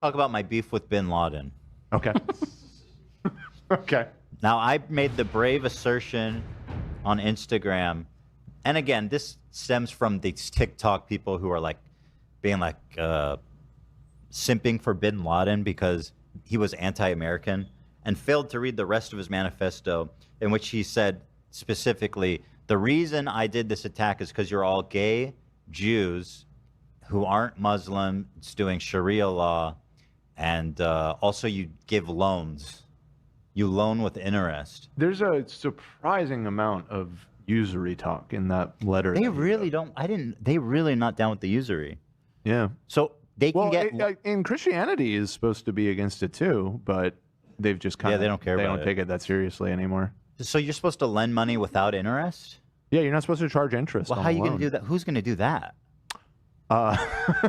Talk about my beef with Bin Laden. Okay. Okay. Now, I made the brave assertion on Instagram, and again, this stems from these TikTok people who are like being like simping for Bin Laden because he was anti-American and failed to read the rest of his manifesto, in which he said specifically, the reason I did this attack is because you're all gay Jews who aren't Muslim, it's doing Sharia law, and also you give loans. You loan with interest. There's a surprising amount of usury talk in that letter. They really don't. They really not down with the usury. Yeah. So they can get. And Christianity is supposed to be against it too, but they've just kind of. they don't care. They about don't take it that seriously anymore. So you're supposed to lend money without interest? Yeah, you're not supposed to charge interest. Well, on how are you going to do that? Who's going to do that?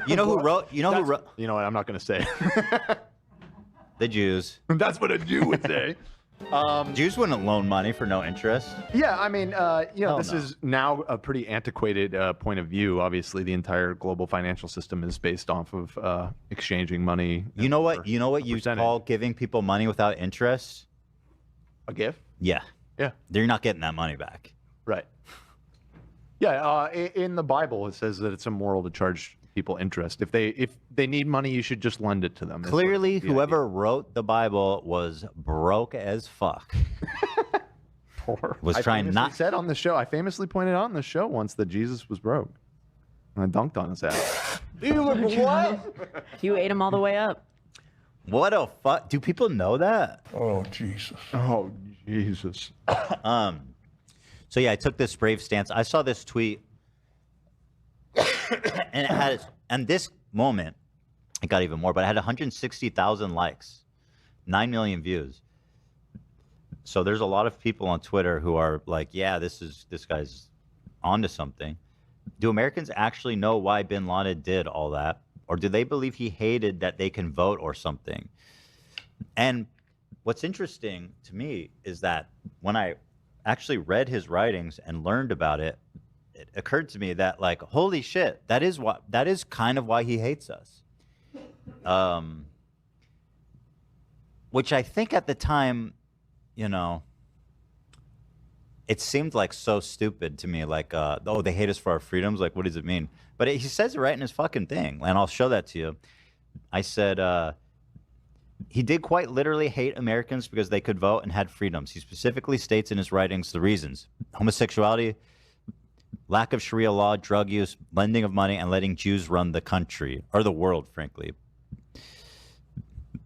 You know who wrote? You know who wrote? You know what? I'm not going to say. The Jews. That's what a Jew would say. Jews wouldn't loan money for no interest. Yeah, I mean, this is now a pretty antiquated point of view. Obviously, the entire global financial system is based off of exchanging money. You know what? You know what you call giving people money without interest? A gift? Yeah. Yeah. They're not getting that money back. Right. Yeah. In the Bible, it says that it's immoral to charge people interest. If they need money, you should just lend it to them. Clearly, whoever wrote the Bible was broke as fuck. Was trying not. Said on the show. I famously pointed out on the show once that Jesus was broke, and I dunked on his ass. What? You ate him all the way up. What a fuck? Do people know that? Oh Jesus. Oh Jesus. So yeah, I took this brave stance. I saw this tweet. And it had, and this moment, it got even more, but it had 160,000 likes, 9 million views. So there's a lot of people on Twitter who are like, yeah, this guy's onto something. Do Americans actually know why Bin Laden did all that? Or do they believe he hated that they can vote or something? And what's interesting to me is that when I actually read his writings and learned about it, it occurred to me that, like, holy shit, that is kind of why he hates us. Which I think at the time, it seemed like so stupid to me. Like, oh, they hate us for our freedoms. Like, what does it mean? But he says it right in his fucking thing, and I'll show that to you. I said he did quite literally hate Americans because they could vote and had freedoms. He specifically states in his writings the reasons: homosexuality, lack of Sharia law, drug use, lending of money, and letting Jews run the country, or the world, frankly.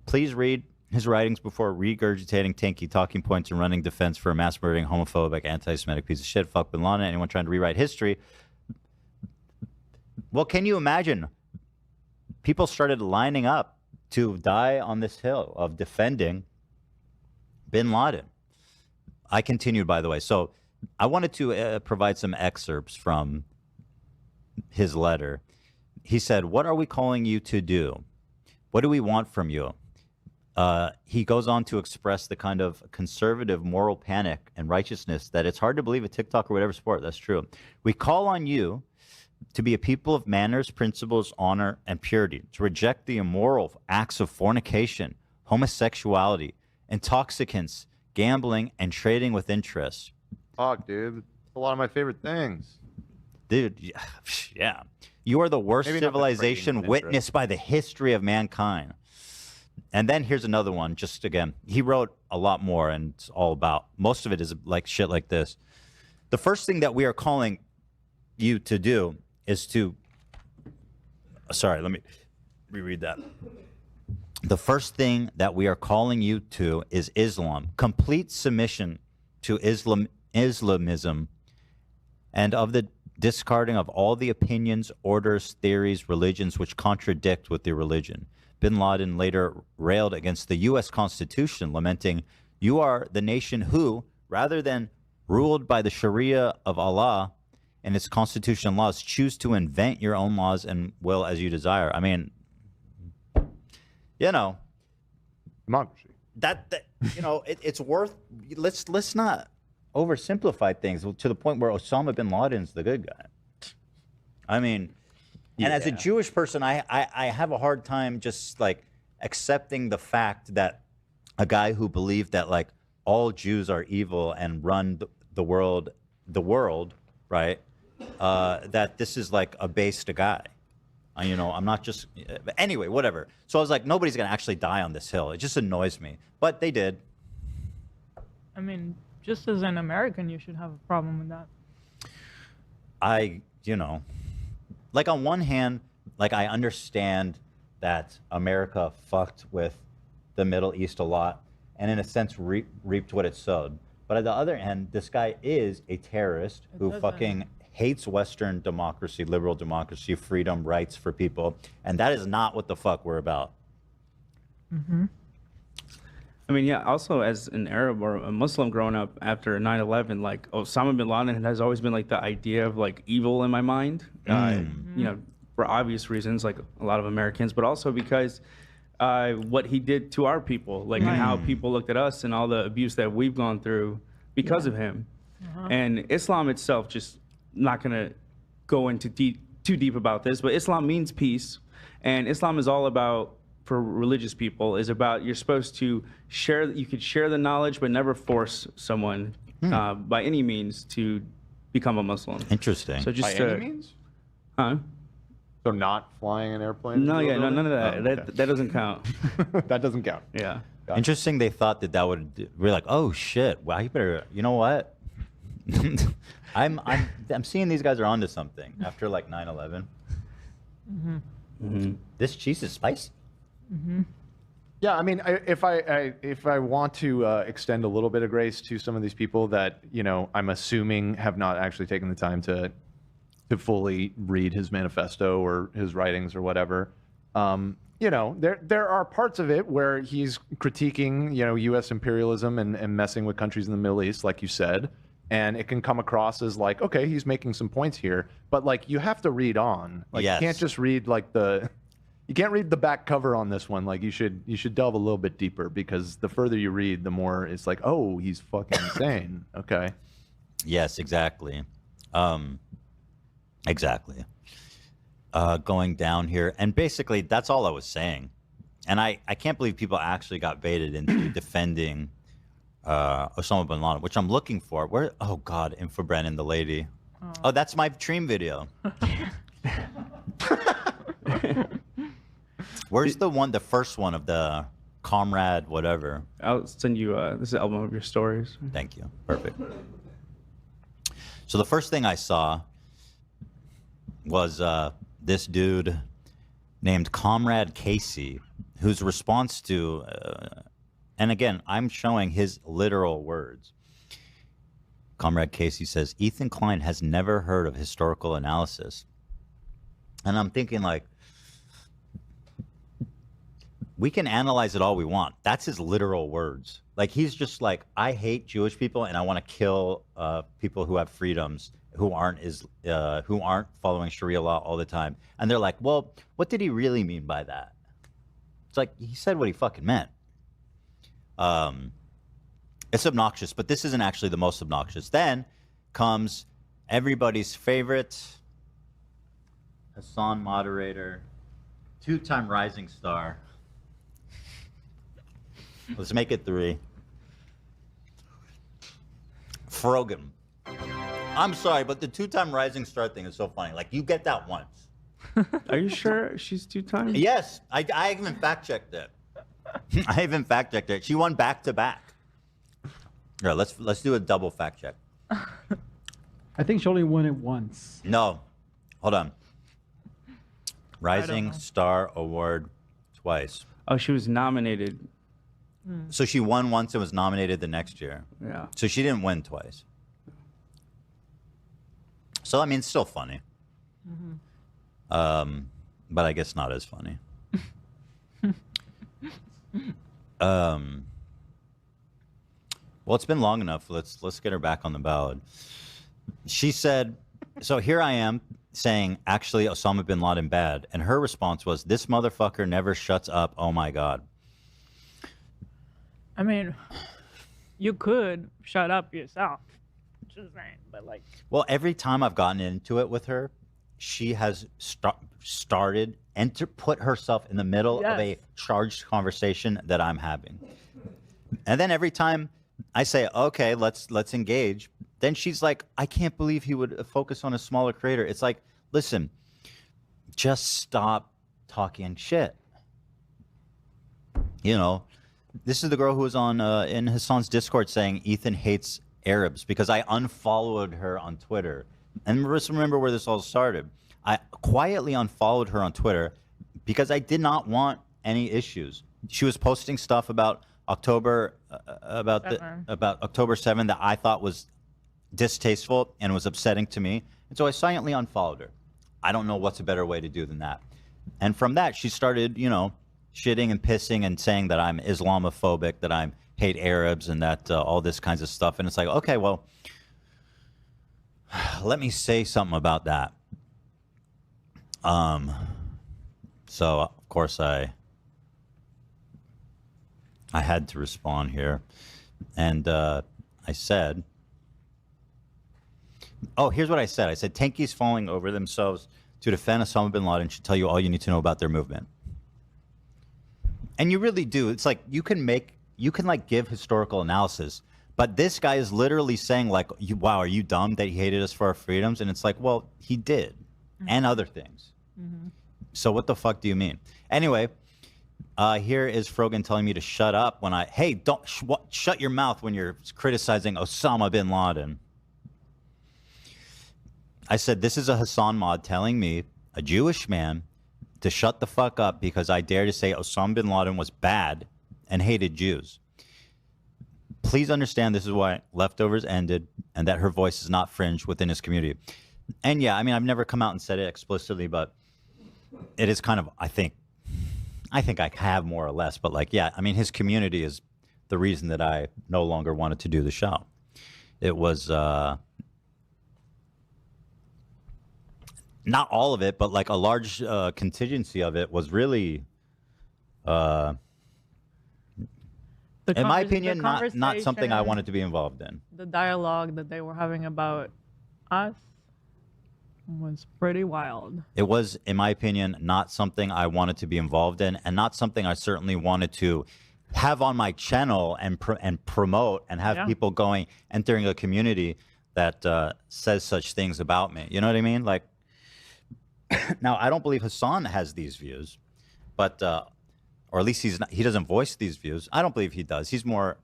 Please read his writings before regurgitating tanky talking points and running defense for a mass-murdering, homophobic, anti-Semitic piece of shit. Fuck Bin Laden, anyone trying to rewrite history. Well, can you imagine? People started lining up to die on this hill of defending Bin Laden. I continued, by the way. So I wanted to provide some excerpts from his letter. He said, what are we calling you to do? What do we want from you? He goes on to express the kind of conservative moral panic and righteousness that it's hard to believe a TikTok or whatever sport. That's true. We call on you to be a people of manners, principles, honor, and purity, to reject the immoral acts of fornication, homosexuality, intoxicants, gambling, and trading with interest. Fuck, dude. A lot of my favorite things. Dude, yeah. You are the worst civilization witnessed by the history of mankind. And then here's another one, just again. He wrote a lot more, and it's all about, most of it is like shit like this. The first thing that we are calling you to do is to, sorry, let me reread that. The first thing that we are calling you to is Islam, complete submission to Islamism, and of the discarding of all the opinions, orders, theories, religions which contradict with the religion. Bin Laden later railed against the U.S. Constitution, lamenting, you are the nation who, rather than ruled by the Sharia of Allah and its constitutional laws, choose to invent your own laws and will as you desire. I mean, democracy. That it's worth. Let's not oversimplify things to the point where Osama bin Laden's the good guy. I mean, and as a Jewish person, I have a hard time just like accepting the fact that a guy who believed that like all Jews are evil and run the world, right? That this is like a based guy. You know, I'm not just. But anyway, whatever. So I was like, nobody's gonna actually die on this hill. It just annoys me, but they did. I mean, just as an American, you should have a problem with that. You know, like on one hand, like I understand that America fucked with the Middle East a lot, and in a sense reaped what it sowed. But on the other hand, this guy is a terrorist who fucking hates Western democracy, liberal democracy, freedom, rights for people, and that is not what the fuck we're about. Mm-hmm. I mean, yeah, also as an Arab or a Muslim growing up after 9/11, like Osama bin Laden has always been like the idea of like evil in my mind, you know, for obvious reasons, like a lot of Americans, but also because what he did to our people, like and how people looked at us and all the abuse that we've gone through because of him. And Islam itself, just not going to go into too deep about this, but Islam means peace. And Islam is all about, for religious people, is about you're supposed to share, you could share the knowledge, but never force someone by any means to become a Muslim. Interesting. So just by any means? Huh? So not flying an airplane? No, yeah, no, none of that. Oh, okay. That doesn't count. That doesn't count. Yeah. Gotcha. Interesting. They thought that would. We're like, oh shit. Well, you better. You know what? I'm seeing these guys are onto something after like 9/11. This cheese is spicy. Yeah, I mean, if I want to extend a little bit of grace to some of these people that, you know, I'm assuming have not actually taken the time to fully read his manifesto or his writings or whatever, you know, there are parts of it where he's critiquing, you know, U.S. imperialism and messing with countries in the Middle East, like you said, and it can come across as like, okay, he's making some points here, but like you have to read on, like you can't just read like you can't read the back cover on this one. Like you should delve a little bit deeper, because the further you read, the more it's like, oh, he's fucking insane. Okay. Yes, exactly. Exactly. Going down here, and basically that's all I was saying. And I can't believe people actually got baited into defending Osama bin Laden, which I'm looking for. Where? Oh God, Info Brennan, the lady. Oh, that's my dream video. Where's the first one of the comrade whatever? I'll send you this is an album of your stories. Thank you. Perfect. So the first thing I saw was this dude named Comrade Casey, whose response to, and again, I'm showing his literal words. Comrade Casey says, Ethan Klein has never heard of historical analysis. And I'm thinking like, we can analyze it all we want. That's his literal words. Like he's just like, I hate Jewish people and I want to kill people who have freedoms, who aren't following Sharia law all the time. And they're like, well, what did he really mean by that? It's like he said what he fucking meant. It's obnoxious, but this isn't actually the most obnoxious. Then comes everybody's favorite Hasan moderator, two-time rising star. Let's make it 3. Frogan. I'm sorry, but the two-time rising star thing is so funny. Like, you get that once. Are you sure she's 2 times? Yes, I even fact-checked it. I even fact-checked it. She won back-to-back. Here, let's do a double fact-check. I think she only won it once. No. Hold on. Rising Star Award twice. Oh, she was nominated. So she won once and was nominated the next year. Yeah. So she didn't win twice. So, I mean, it's still funny. But I guess not as funny. Well, it's been long enough. Let's get her back on the ballot. She said, so here I am saying, actually, Osama bin Laden bad. And her response was, this motherfucker never shuts up. Oh, my God. I mean, you could shut up yourself. Just saying, but like. Well, every time I've gotten into it with her, she has started put herself in the middle of a Yes. charged conversation that I'm having. And then every time I say, okay, let's engage, then she's like, I can't believe he would focus on a smaller creator. It's like, listen, just stop talking shit. You know, this is the girl who was on in Hasan's Discord saying Ethan hates Arabs because I unfollowed her on Twitter. And just remember where this all started. I quietly unfollowed her on Twitter because I did not want any issues. She was posting stuff about October about October 7th that I thought was distasteful and was upsetting to me. And so I silently unfollowed her. I don't know what's a better way to do than that. And from that, she started, you know, shitting and pissing and saying that I'm Islamophobic, that I hate Arabs, and that all this kinds of stuff. And it's like, okay, well, let me say something about that. So of course I had to respond here, and I said, oh, here's what I said. I said, tankies falling over themselves to defend Osama bin Laden should tell you all you need to know about their movement. And you really do. It's like you can like give historical analysis, but this guy is literally saying like, wow, are you dumb that he hated us for our freedoms? And it's like, well, he did, and other things. So what the fuck do you mean? Anyway, here is Frogan telling me to shut up when don't shut your mouth when you're criticizing Osama bin Laden. I said, this is a Hasan mod telling me, a Jewish man, to shut the fuck up because I dare to say Osama bin Laden was bad and hated Jews. Please understand this is why Leftovers ended and that her voice is not fringe within his community. And yeah, I mean, I've never come out and said it explicitly, but it is kind of, I think I have more or less, but like, yeah, I mean, his community is the reason that I no longer wanted to do the show. It was, not all of it, but like a large contingency of it was really, in my opinion, not something I wanted to be involved in. The dialogue that they were having about us was pretty wild. It was, in my opinion, not something I wanted to be involved in, and not something I certainly wanted to have on my channel and promote and have people entering a community that says such things about me. You know what I mean? Like, now, I don't believe Hasan has these views, but or at least he doesn't voice these views. I don't believe he does. He's more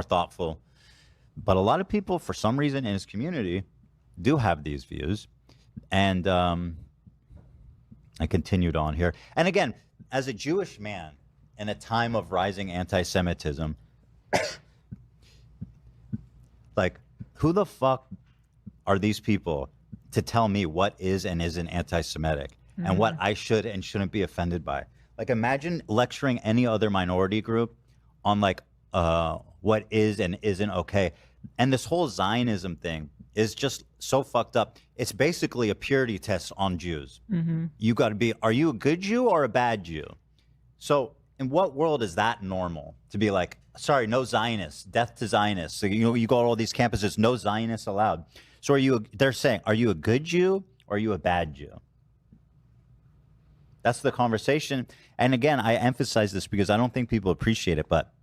thoughtful. But a lot of people, for some reason, in his community, do have these views. And I continued on here. And again, as a Jewish man in a time of rising anti-Semitism, like, who the fuck are these people to tell me what is and isn't anti-Semitic and what I should and shouldn't be offended by? Like, imagine lecturing any other minority group on like what is and isn't okay. And this whole Zionism thing is just so fucked up. It's basically a purity test on Jews. You got to be, are you a good Jew or a bad Jew? So in what world is that normal to be like, sorry, no Zionists, death to Zionists? So, you know, you go to all these campuses, no Zionists allowed. So they're saying, are you a good Jew or are you a bad Jew? That's the conversation. And again, I emphasize this because I don't think people appreciate it, but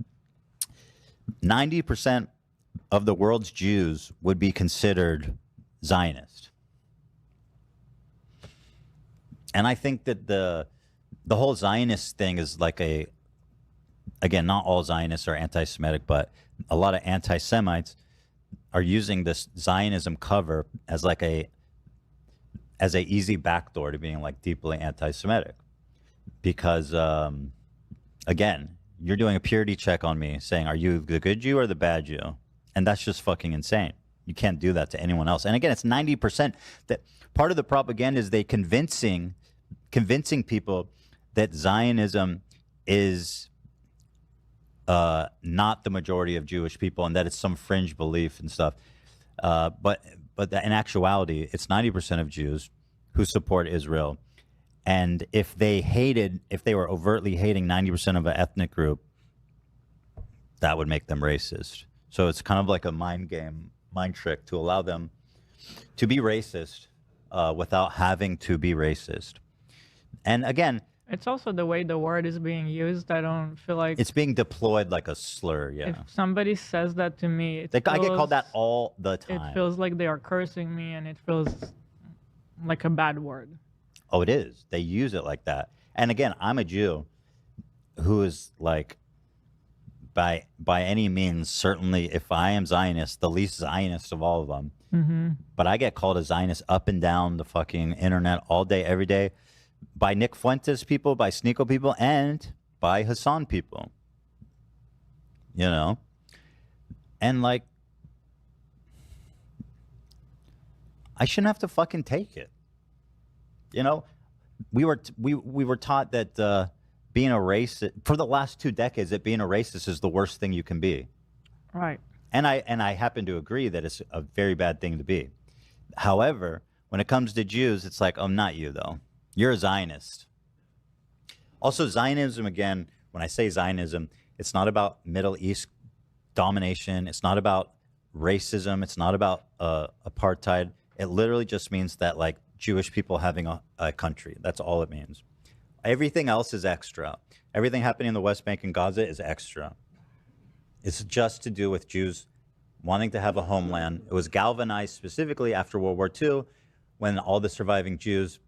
90% of the world's Jews would be considered Zionist. And I think that the whole Zionist thing is like again, not all Zionists are anti-Semitic, but a lot of anti-Semites are using this Zionism cover as like a easy backdoor to being like deeply anti-Semitic, because again, you're doing a purity check on me saying, are you the good Jew or the bad Jew? And that's just fucking insane. You can't do that to anyone else. And again, it's 90% that part of the propaganda is they convincing people that Zionism is not the majority of Jewish people and that it's some fringe belief and stuff. But in actuality, it's 90% of Jews who support Israel. And if they were overtly hating 90% of an ethnic group, that would make them racist. So it's kind of like a mind trick to allow them to be racist without having to be racist. And again, It's also the way the word is being used. I don't feel like it's being deployed like a slur. Yeah. if somebody says that to me, I get called that all the It time. feels like they are cursing me, and it feels like a bad word. Oh, it is. They use it like that. And again, I'm a Jew who is like, by any means, certainly, if I am Zionist, the least Zionist of all of them. Mm-hmm. But I get called a Zionist up and down the fucking internet all day, every day, by Nick Fuentes people, by Sneeko people, and by Hasan people. You know? And like, I shouldn't have to fucking take it. You know? We were taught that being a racist, for the last 2 decades, that being a racist is the worst thing you can be. Right. And I happen to agree that it's a very bad thing to be. However, when it comes to Jews, it's like, oh, not you, though. You're a Zionist. Also, Zionism, again, when I say Zionism, it's not about Middle East domination. It's not about racism. It's not about apartheid. It literally just means that, like, Jewish people having a country. That's all it means. Everything else is extra. Everything happening in the West Bank and Gaza is extra. It's just to do with Jews wanting to have a homeland. It was galvanized specifically after World War II when all the surviving Jews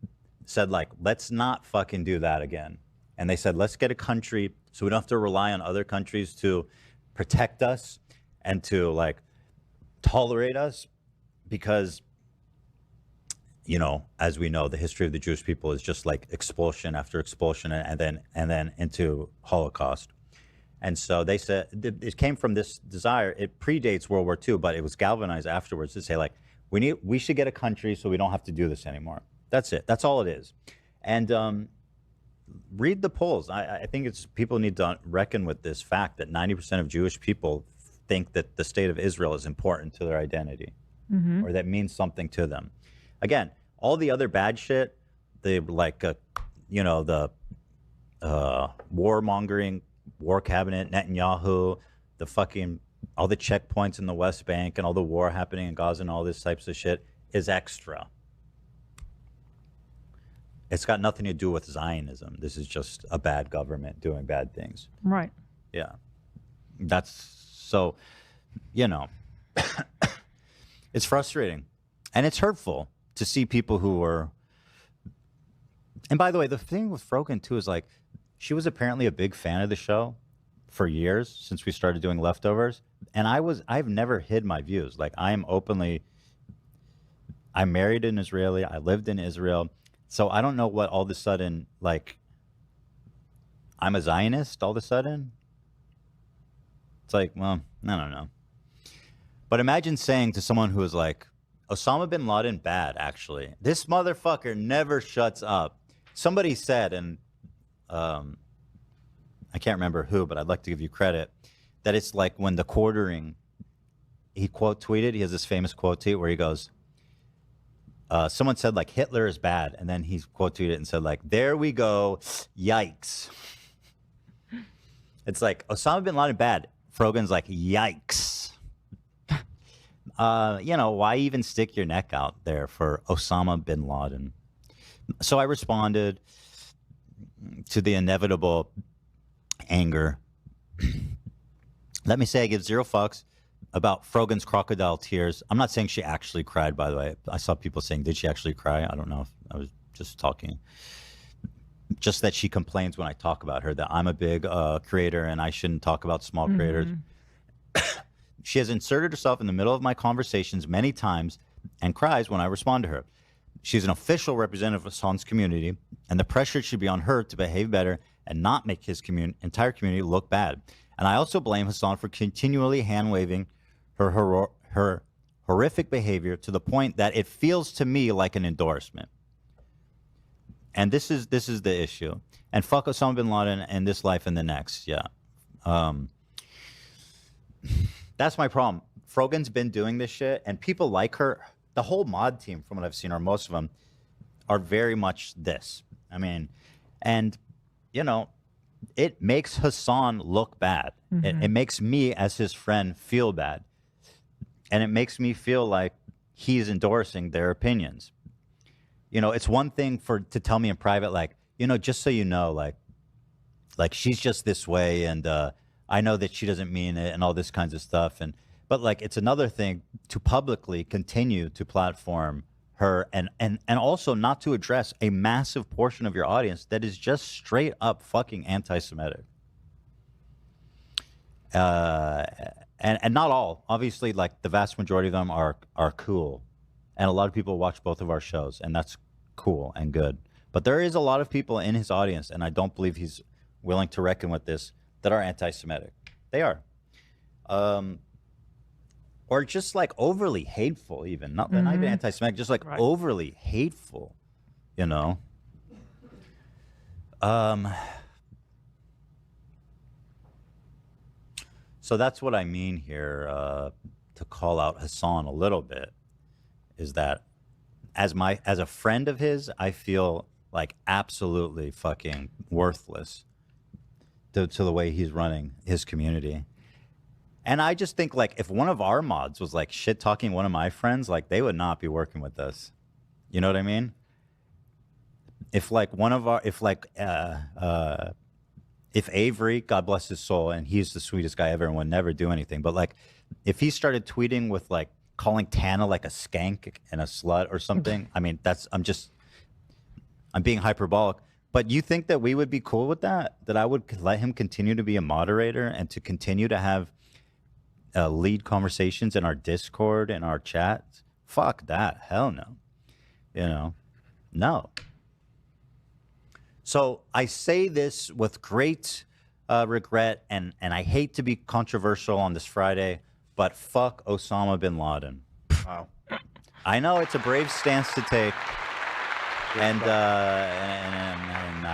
said, like, let's not fucking do that again. And they said, let's get a country so we don't have to rely on other countries to protect us and to, like, tolerate us because, you know, as we know, the history of the Jewish people is just like expulsion after expulsion and then into Holocaust. And so they said it came from this desire. It predates World War II, but it was galvanized afterwards to say, like, we should get a country so we don't have to do this anymore. That's it. That's all it is. And read the polls. I think it's people need to reckon with this fact that 90% of Jewish people think that the state of Israel is important to their identity, or that means something to them. Again, all the other bad shit, the like, you know, the warmongering, war cabinet, Netanyahu, the fucking, all the checkpoints in the West Bank and all the war happening in Gaza and all this types of shit is extra. It's got nothing to do with Zionism. This is just a bad government doing bad things. Right. Yeah. That's so, you know, it's frustrating and it's hurtful to see people who were, and by the way, the thing with Frogan too is like, she was apparently a big fan of the show for years since we started doing Leftovers. And I've never hid my views. Like I'm married an Israeli. I lived in Israel. So I don't know what all of a sudden, like, I'm a Zionist all of a sudden. It's like, well, I don't know. But imagine saying to someone who is like, Osama bin Laden bad, actually. This motherfucker never shuts up. Somebody said, and I can't remember who, but I'd like to give you credit, that it's like when the quartering, he quote tweeted, he has this famous quote tweet where he goes, someone said like Hitler is bad, and then he quote tweeted and said like, there we go, yikes. It's like Osama bin Laden bad. Frogan's like, yikes. You know, why even stick your neck out there for Osama bin Laden? So I responded to the inevitable anger. Let me say I give zero fucks about Frogan's crocodile tears. I'm not saying she actually cried, by the way. I saw people saying, did she actually cry? I don't know if I was just talking. Just that she complains when I talk about her, that I'm a big creator and I shouldn't talk about small creators. She has inserted herself in the middle of my conversations many times and cries when I respond to her. She's an official representative of Hasan's community, and the pressure should be on her to behave better and not make his entire community look bad. And I also blame Hasan for continually hand-waving her horrific behavior to the point that it feels to me like an endorsement. And this is the issue. And fuck Osama bin Laden and this life and the next. Yeah. That's my problem. Frogan's been doing this shit, and people like her. The whole mod team, from what I've seen, or most of them, are very much this. I mean, and, you know, it makes Hasan look bad. It makes me, as his friend, feel bad. And it makes me feel like he's endorsing their opinions. You know, it's one thing to tell me in private, like, just so you know, like she's just this way, and I know that she doesn't mean it, and all this kinds of stuff, but like it's another thing to publicly continue to platform her, and also not to address a massive portion of your audience that is just straight up fucking anti-Semitic. And not all, obviously, like the vast majority of them are cool, and a lot of people watch both of our shows, and that's cool and good. But there is a lot of people in his audience, and I don't believe he's willing to reckon with this, that are anti-Semitic. They are. Or just like overly hateful, even. Not even anti-Semitic, just like overly hateful, So that's what I mean here, to call out Hasan a little bit, is that as a friend of his, I feel like absolutely fucking worthless to the way he's running his community. And I just think, like, if one of our mods was like shit talking one of my friends, like, they would not be working with us. You know what I mean? If Avery, God bless his soul, and he's the sweetest guy ever and would never do anything, but like, if he started tweeting with like calling Tana like a skank and a slut or something, I mean, I'm being hyperbolic. But you think that we would be cool with that? That I would let him continue to be a moderator and to continue to have lead conversations in our Discord and our chats? Fuck that. Hell no. No. So I say this with great regret, and I hate to be controversial on this Friday, but fuck Osama bin Laden. Wow. I know it's a brave stance to take, and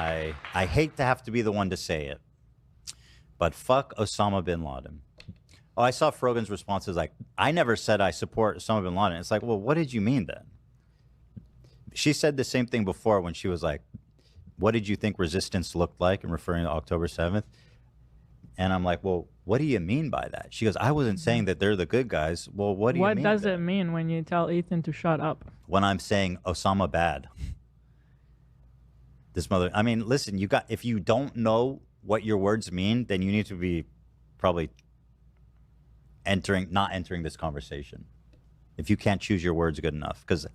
I hate to have to be the one to say it, but fuck Osama bin Laden. Oh, I saw Frogan's response is like, I never said I support Osama bin Laden. It's like, well, what did you mean then? She said the same thing before when she was like, what did you think resistance looked like, in referring to October 7th? And I'm like, well, what do you mean by that? She goes, I wasn't saying that they're the good guys. Well, what do you mean? What does it mean when you tell Ethan to shut up? When I'm saying Osama bad. I mean, listen, if you don't know what your words mean, then you need to be probably not entering this conversation. If you can't choose your words good enough, because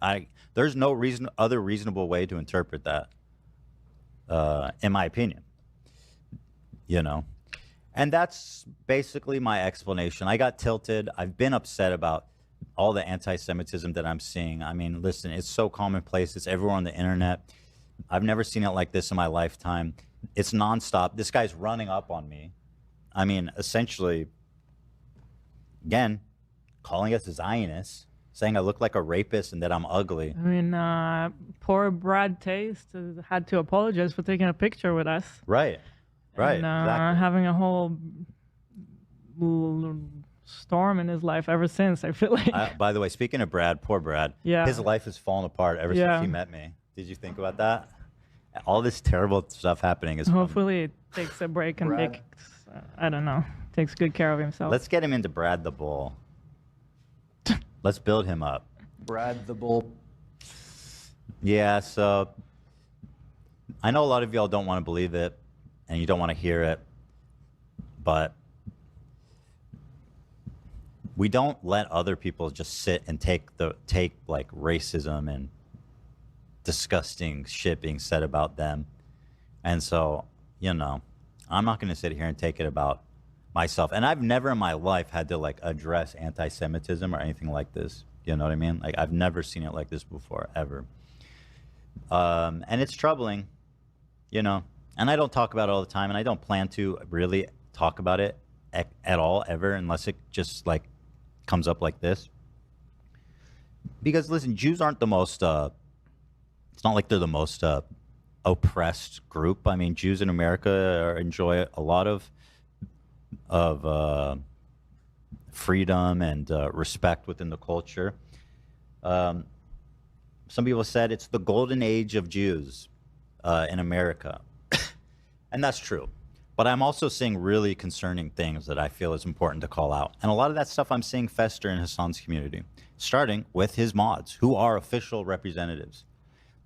there's no other reasonable way to interpret that. In my opinion, and that's basically my explanation. I got tilted. I've been upset about all the anti-Semitism that I'm seeing. I mean, listen, it's so commonplace. It's everywhere on the internet. I've never seen it like this in my lifetime. It's nonstop. This guy's running up on me. I mean, essentially, again, calling us Zionists, saying I look like a rapist and that I'm ugly. I mean, poor Brad Taste had to apologize for taking a picture with us. Right. And, exactly. Having a whole storm in his life ever since, I feel like. By the way, speaking of Brad, poor Brad, his life has fallen apart ever since he met me. Did you think about that? All this terrible stuff happening is hopefully it takes a break and takes good care of himself. Let's get him into Brad the Bull. Let's build him up. Brad the Bull. Yeah, so I know a lot of y'all don't want to believe it and you don't want to hear it, but we don't let other people just sit and take like racism and disgusting shit being said about them. And so, I'm not going to sit here and take it about myself. And I've never in my life had to like address anti-Semitism or anything like this. You know what I mean? Like, I've never seen it like this before, ever. And it's troubling, and I don't talk about it all the time, and I don't plan to really talk about it at all, ever, unless it just like comes up like this. Because listen, Jews aren't the most, it's not like they're the most oppressed group. I mean, Jews in America enjoy a lot of freedom and respect within the culture. Some people said it's the golden age of Jews in America. And that's true. But I'm also seeing really concerning things that I feel is important to call out. And a lot of that stuff I'm seeing fester in Hasan's community, starting with his mods, who are official representatives.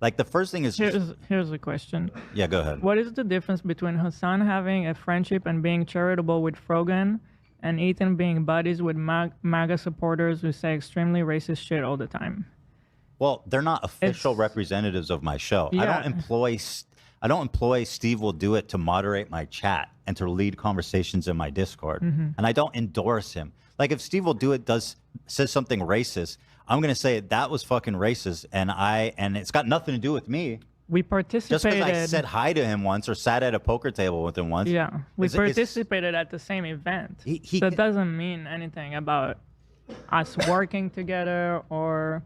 Like the first thing is just, Here's a question. yeah, go ahead. What is the difference between Hasan having a friendship and being charitable with Frogan, and Ethan being buddies with MAGA supporters who say extremely racist shit all the time? Well, they're not official representatives of my show. Yeah. I don't employ Steve Will Do It to moderate my chat and to lead conversations in my Discord. And I don't endorse him. Like if Steve Will Do It says something racist, I'm gonna say that was fucking racist, and it's got nothing to do with me. We Just participated. because I said hi to him once or sat at a poker table with him once. Yeah, we it's- participated at the same event. That doesn't mean anything about us working together or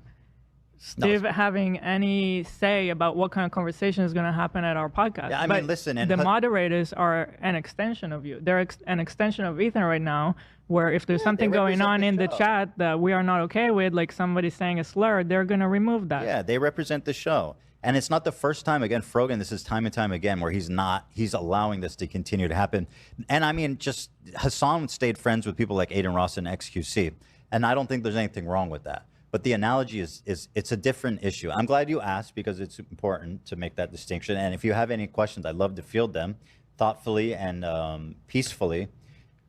Steve having any say about what kind of conversation is going to happen at our podcast. Yeah, I mean, listen, and the moderators are an extension of you. They're an extension of Ethan right now, where if there's something going on in the chat that we are not okay with, like somebody saying a slur, they're going to remove that. Yeah, they represent the show. And it's not the first time, again, Frogan, this is time and time again, where he's allowing this to continue to happen. And I mean, just Hasan stayed friends with people like Aiden Ross and XQC. And I don't think there's anything wrong with that. But the analogy is it's a different issue. I'm glad you asked because it's important to make that distinction. And if you have any questions, I'd love to field them thoughtfully and peacefully.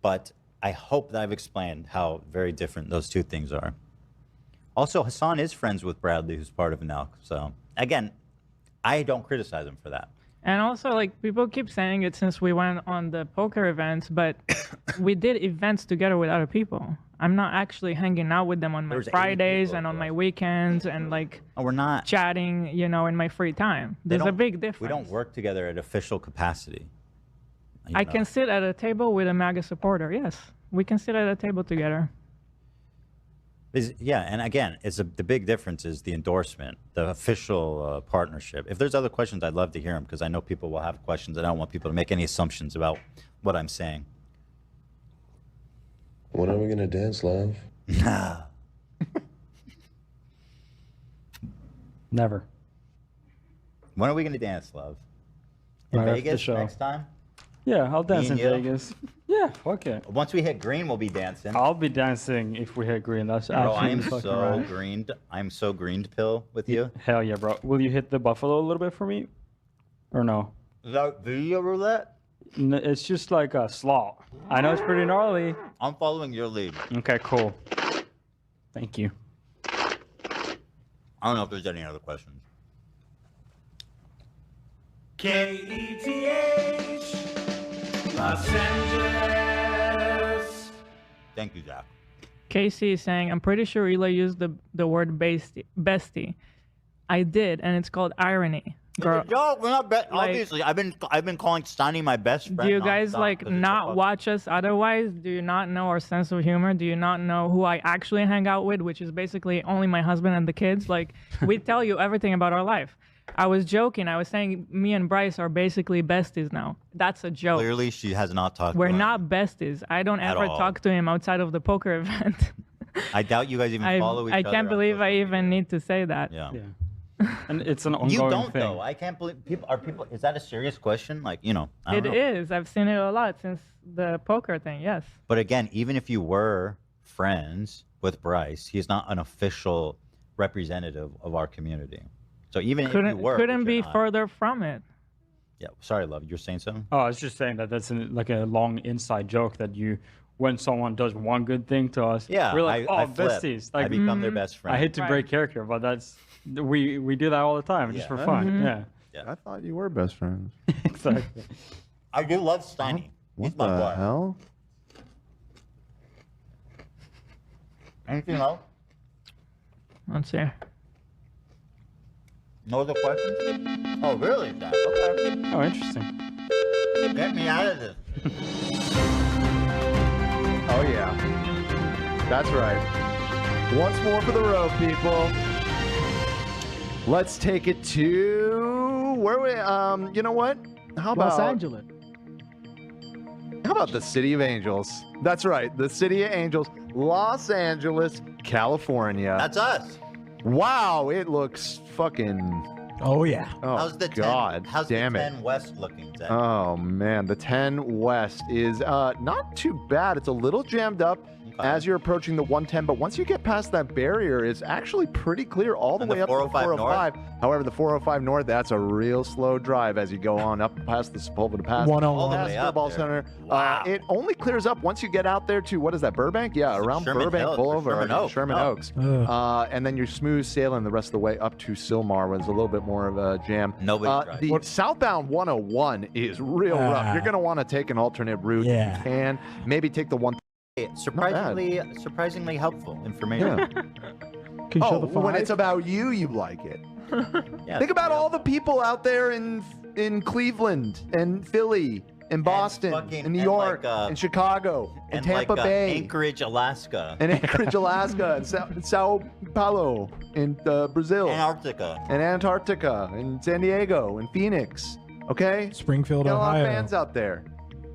But I hope that I've explained how very different those two things are. Also, Hasan is friends with Bradley, who's part of NELK. So again, I don't criticize him for that. And also, like, people keep saying it since we went on the poker events, but we did events together with other people. I'm not actually hanging out with them on my Fridays and on my weekends and, like, we're not chatting, you know, in my free time. There's a big difference. We don't work together at official capacity. I can sit at a table with a MAGA supporter. Yes, we can sit at a table together. Yeah, and again, the big difference is the endorsement, the official partnership. If there's other questions, I'd love to hear them because I know people will have questions and I don't want people to make any assumptions about what I'm saying. When are we gonna dance, love? Never. When are we going to dance, love? In Right after the Vegas show. next time? Yeah, I'll dance in and you? Vegas. Yeah, fuck it. Once we hit green, we'll be dancing. I'll be dancing if we hit green. That's Bro, absolutely I'm fucking so right. greened. I'm so greened pill with you. Hell yeah, bro. Will you hit the buffalo a little bit for me? Or no? Is that video roulette? It's just like a slot. I know it's pretty gnarly. I'm following your lead. Okay, cool. Thank you. I don't know if there's any other questions. KETH, Los Angeles. Thank you, Jack. Casey is saying, I'm pretty sure Eli used the word bestie. I did, and it's called irony. Girl, No, we're not. Obviously, I've been calling Steiny my best friend. do you guys nonstop like 'cause it's not about- watch us otherwise? Do you not know our sense of humor? Do you not know who I actually hang out with, which is basically only my husband and the kids? Like, we tell you everything about our life. I was joking. I was saying me and Bryce are basically besties now. That's a joke. Clearly, she has not talked. We're to him. not besties. I don't At ever all. talk to him outside of the poker event. I doubt you guys even follow each I other. can't on believe I social even media. need to say that. Yeah. And it's an ongoing You don't thing. though. I can't believe people. Are people? Is that a serious question? Like I It don't know. is. I've seen it a lot since the poker thing. Yes. But again, even if you were friends with Bryce, he's not an official representative of our community. So even if you were, Couldn't which be you're not- further from it. Yeah. Sorry, love. You're saying something? Oh, I was just saying that that's like a long inside joke that when someone does one good thing to us, Yeah. we're like, I oh, flip. besties. I Like, become their best friend. I hate to Right. break character, but we do that all the time just for Yeah. fun. Mm-hmm. Yeah, I thought you were best friends. exactly. I do love Steiny. He's What my the boy. hell? Anything else? Let's see. No other questions? Oh, really, Jack? Okay. Oh, interesting. Get me out of this. Oh yeah, that's right. Once more for the road, people. Let's take it to where we. You know what? How about Los Angeles. How about the City of Angels? That's right, the City of Angels, Los Angeles, California. That's us. Wow, it looks fucking. Oh yeah. Oh How's the 10? God, How's damn the it. 10 West looking, Zach? Oh man, the 10 West is not too bad. It's a little jammed up. as you're approaching the 110. But once you get past that barrier, it's actually pretty clear all the And way the up to the 405 405. However, the 405 north, that's a real slow drive as you go on up past the Sepulveda Pass. 101. All the Past way up Football there. Center. Wow. It only clears up once you get out there to, what is that, Burbank? Yeah, around Sherman Burbank Hills, Boulevard. Sherman Oaks. Oaks. And then you're smooth sailing the rest of the way up to Sylmar, when it's a little bit more of a jam. Nobody's The southbound 101 is real rough. You're going to want to take an alternate route if you can. Maybe take the one. Surprisingly helpful information. Yeah. Can you show the when five? it's about you, you like it. Yeah, Think about all the people out there in Cleveland and Philly and Boston fucking- and New and York like, and Chicago and Tampa Bay Anchorage, Alaska, and Anchorage, Alaska and Sao Paulo in Brazil Antarctica. and Antarctica and San Diego and Phoenix. Okay? Springfield, Got a lot of Ohio. fans out there.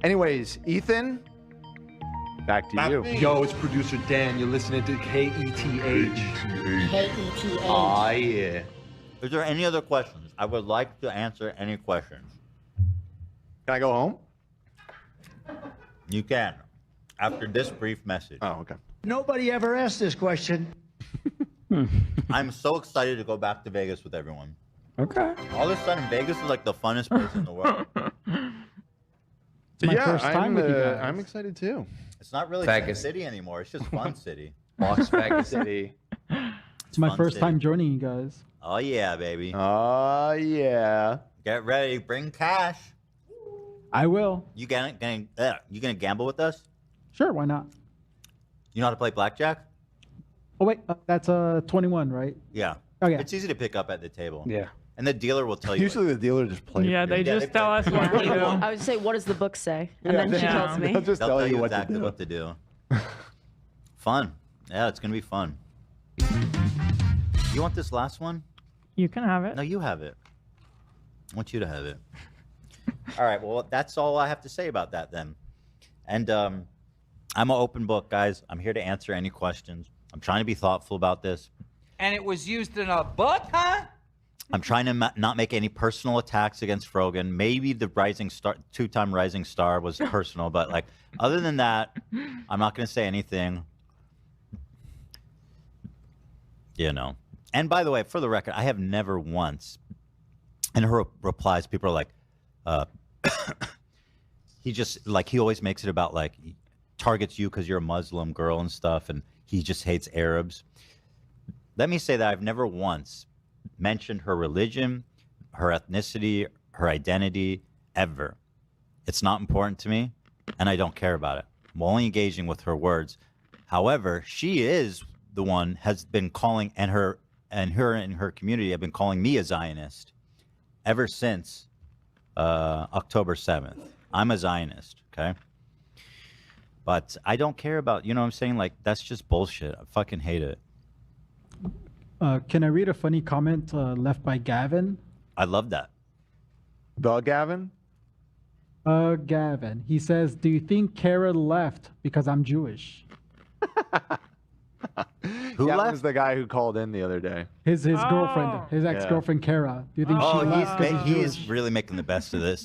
Anyways, Ethan, back to you. Yo, it's producer Dan. You're listening to KETH. KETH. Aw, yeah. Is there any other questions? I would like to answer any questions. Can I go home? You can, after this brief message. Oh, okay. Nobody ever asked this question. I'm so excited to go back to Vegas with everyone. Okay. All of a sudden, Vegas is like the funnest place in the world. It's my first time with you guys. I'm excited too. It's not really Vegas. Fun City anymore. It's just Fun City. Las Vegas. City. It's my Fun first City. time joining you guys. Oh yeah, baby. Oh, yeah. Get ready. Bring cash. I will. You gonna gamble with us? Sure, why not? You know how to play blackjack? Oh wait, that's 21, right? Yeah. Okay. It's easy to pick up at the table. Yeah. And the dealer will tell you. Usually the dealer just plays. Yeah, they just tell us what to do. I would say, what does the book say? And then she Yeah. tells me. They'll just They'll tell you what exactly to do. what to do. Fun. Yeah, it's gonna be fun. You want this last one? You can have it. No, you have it. I want you to have it. All right. Well, that's all I have to say about that then. And I'm an open book, guys. I'm here to answer any questions. I'm trying to be thoughtful about this. And it was used in a book, huh? I'm trying to not make any personal attacks against Frogan. Maybe the rising star, two-time rising star, was personal, but like other than that, I'm not going to say anything. You know. And by the way, for the record, I have never once. In her replies, people are like, he just like he always makes it about like he targets you because you're a Muslim girl and stuff, and he just hates Arabs. Let me say that I've never once mentioned her religion, her ethnicity, her identity, ever. It's not important to me, and I don't care about it. I'm only engaging with her words. However, she is the one has been calling, and her and her community have been calling me a Zionist ever since October 7th. I'm a Zionist, okay? But I don't care about, you know what I'm saying? Like, that's just bullshit. I fucking hate it. Can I read a funny comment left by Gavin? I love that. The Gavin? Gavin. He says, do you think Kara left because I'm Jewish? Who Gavin left? was the guy who called in the other day. His girlfriend, Oh. his ex-girlfriend Kara. Do you think Oh, she left because I'm he's Jewish? really making the best of this.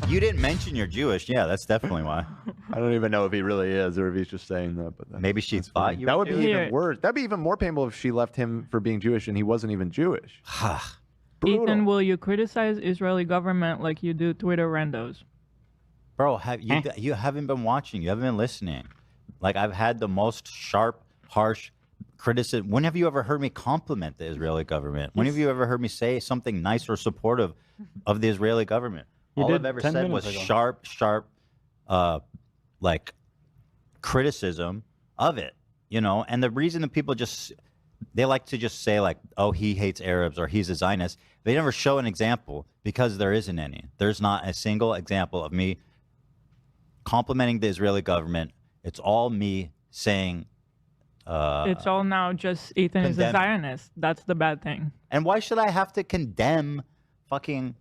You didn't mention you're Jewish. Yeah, that's definitely why. I don't even know if he really is or if he's just saying that. But Maybe she that's thought funny. you That were would be Jewish. even Here. worse. That'd be even more painful if she left him for being Jewish and he wasn't even Jewish. Brutal. Ethan, will you criticize Israeli government like you do Twitter randos? Bro, you haven't been watching. You haven't been listening. Like, I've had the most sharp, harsh criticism. When have you ever heard me compliment the Israeli government? When have you ever heard me say something nice or supportive of the Israeli government? You All did I've ever 10 said was minutes ago. sharp, like, criticism of it, you know? And the reason that people they like to just say, like, oh, he hates Arabs or he's a Zionist. They never show an example because there isn't any. There's not a single example of me complimenting the Israeli government. It's all me saying. It's all now just Ethan is a condemn- Zionist. That's the bad thing. And why should I have to condemn fucking